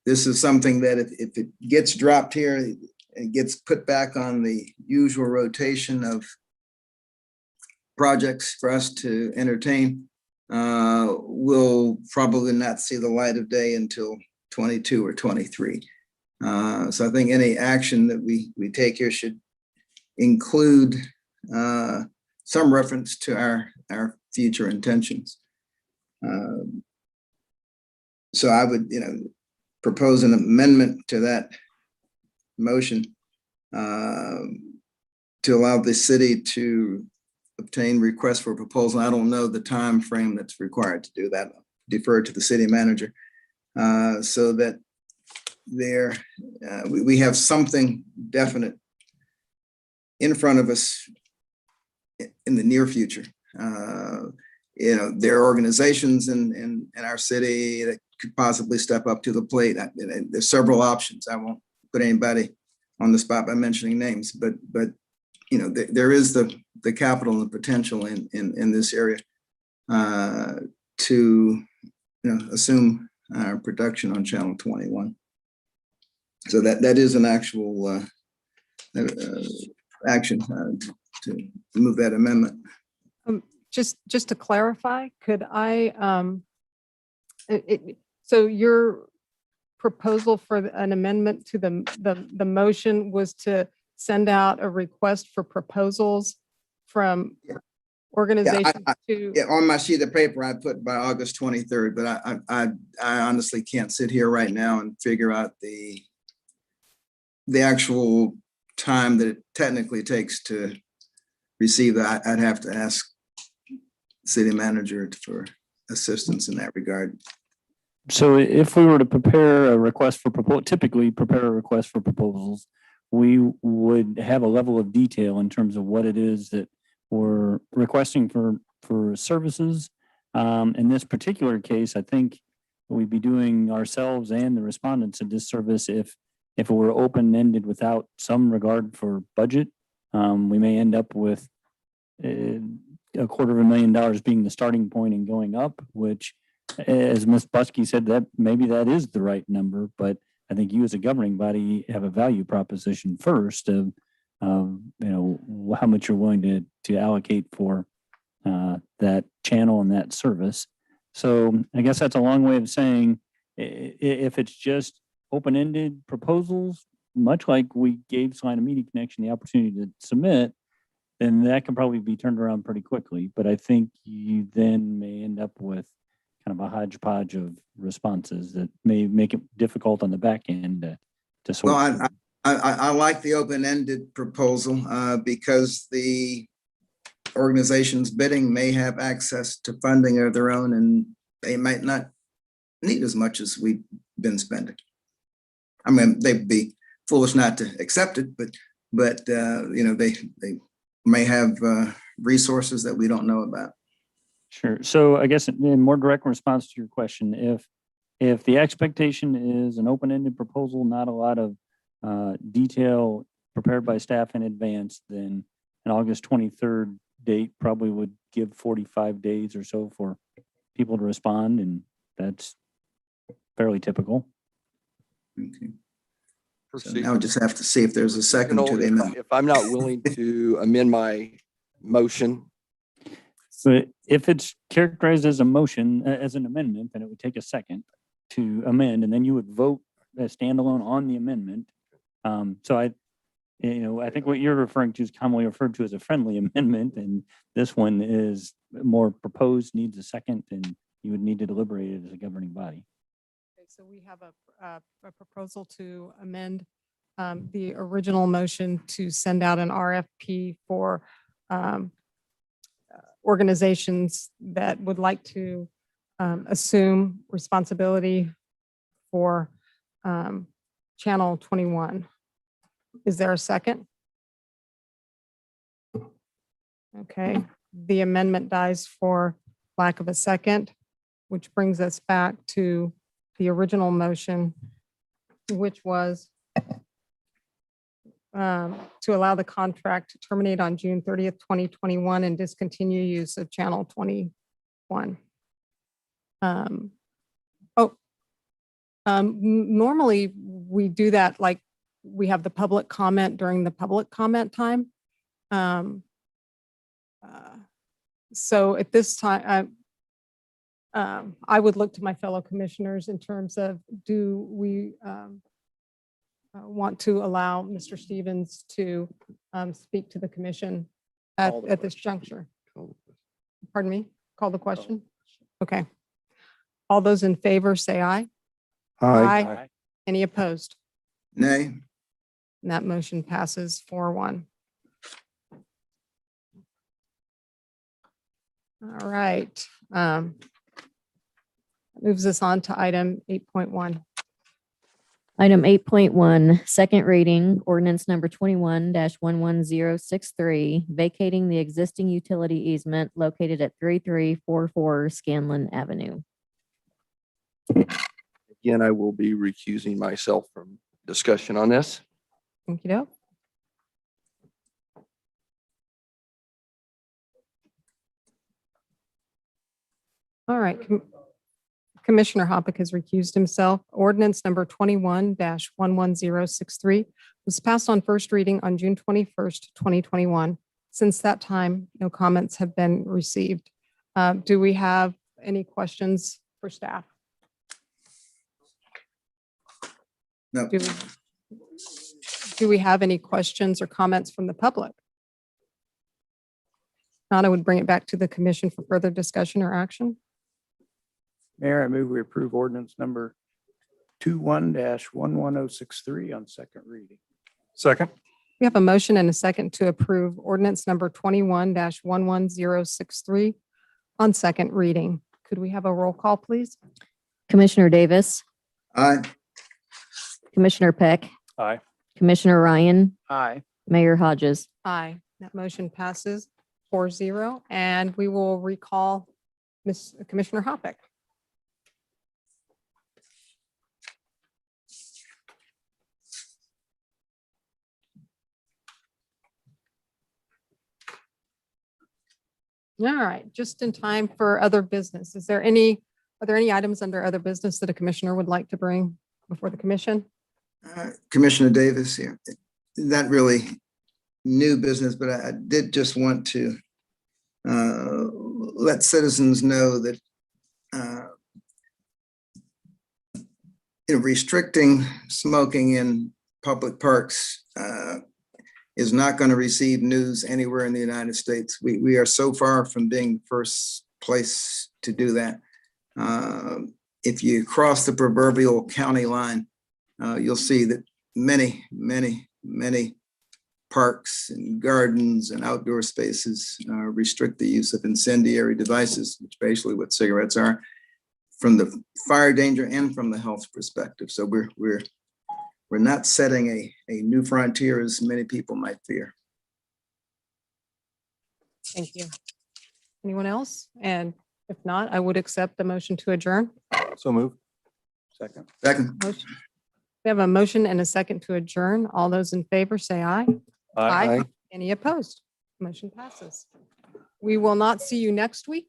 This is something that if it gets dropped here and gets put back on the usual rotation of projects for us to entertain, we'll probably not see the light of day until 22 or 23. So I think any action that we take here should include some reference to our future intentions. So I would, propose an amendment to that motion to allow the city to obtain requests for proposal. I don't know the time frame that's required to do that. I'll defer to the city manager so that we have something definite in front of us in the near future. There are organizations in our city that could possibly step up to the plate. There's several options. I won't put anybody on the spot by mentioning names, but there is the capital and the potential in this area to assume production on Channel 21. So that is an actual action to move that amendment. Just to clarify, could I, so your proposal for an amendment to the motion was to send out a request for proposals from organizations to. Yeah, on my sheet of paper, I put by August 23rd, but I honestly can't sit here right now and figure out the actual time that it technically takes to receive that. I'd have to ask city manager for assistance in that regard. So if we were to prepare a request for typically prepare a request for proposals, we would have a level of detail in terms of what it is that we're requesting for services. In this particular case, I think we'd be doing ourselves and the respondents a disservice if it were open-ended without some regard for budget. We may end up with $250,000 being the starting point and going up, which, as Ms. Buskey said, that maybe that is the right number, but I think you as a governing body have a value proposition first of, how much you're willing to allocate for that channel and that service. So I guess that's a long way of saying if it's just open-ended proposals, much like we gave Salina Media Connection the opportunity to submit, then that can probably be turned around pretty quickly. But I think you then may end up with kind of a hodgepodge of responses that may make it difficult on the back end to sort. Well, I like the open-ended proposal because the organizations bidding may have access to funding of their own, and they might not need as much as we've been spending. I mean, they'd be foolish not to accept it, but they may have resources that we don't know about. Sure. So I guess in more direct response to your question, if the expectation is an open-ended proposal, not a lot of detail prepared by staff in advance, then an August 23rd date probably would give 45 days or so for people to respond, and that's fairly typical. Okay. So now we just have to see if there's a second to the If amendment. if I'm not willing to amend my motion, So if it's characterized as a motion, as an amendment, then it would take a second to amend, and then you would vote as standalone on the amendment. So I think what you're referring to is commonly referred to as a friendly amendment, and this one is more proposed, needs a second, and you would need to deliberate it as a governing body. Okay, so we have a proposal to amend the original motion to send out an RFP for organizations that would like to assume responsibility for Channel 21. Is there a second? Okay, the amendment dies for lack of a second, which brings us back to the original motion, which was to allow the contract to terminate on June 30th, 2021 and discontinue use of Channel 21. Normally we do that, like we have the public comment during the public comment time. So at this time, I would look to my fellow commissioners in terms of, do we want to allow Mr. Stevens to speak to the commission at this juncture? Pardon me? Call the question? Okay. All those in favor say aye. Aye. Any opposed? Nay. And that motion passes 4-1. All right. Moves us on to item 8.1. Item 8.1, second reading, ordinance number 21-11063, vacating the existing utility easement located at 3344 Scanlon Avenue. again, I will be recusing myself from discussion on this. Thank you. All right. Commissioner Hoppick has recused himself. Ordinance number 21-11063 was passed on first reading on June 21st, 2021. Since that time, no comments have been received. Do we have any questions for staff? No. Do we have any questions or comments from the public? Not, I would bring it back to the commission for further discussion or action. Mayor, I move we approve ordinance number 21-11063 on second reading. Second. We have a motion and a second to approve ordinance number 21-11063 on second reading. Could we have a roll call, please? Commissioner Davis, Aye. Commissioner Peck, Aye. Commissioner Ryan, Aye. Mayor Hodges. Aye. That motion passes 4-0, and we will recall Commissioner Hoppick. All right, just in time for other business. Are there any items under other business that a commissioner would like to bring before the commission? Commissioner Davis here. Not really new business, but I did just want to let citizens know that restricting smoking in public parks is not going to receive news anywhere in the United States. We are so far from being the first place to do that. If you cross the proverbial county line, you'll see that many parks and gardens and outdoor spaces restrict the use of incendiary devices, which basically what cigarettes are, from the fire danger and from the health perspective. So we're not setting a new frontier as many people might fear. Thank you. Anyone else? And if not, I would accept the motion to adjourn. So move. Second. Second. Motion. We have a motion and a second to adjourn. All those in favor say aye. Aye. Any opposed? Motion passes. We will not see you next week.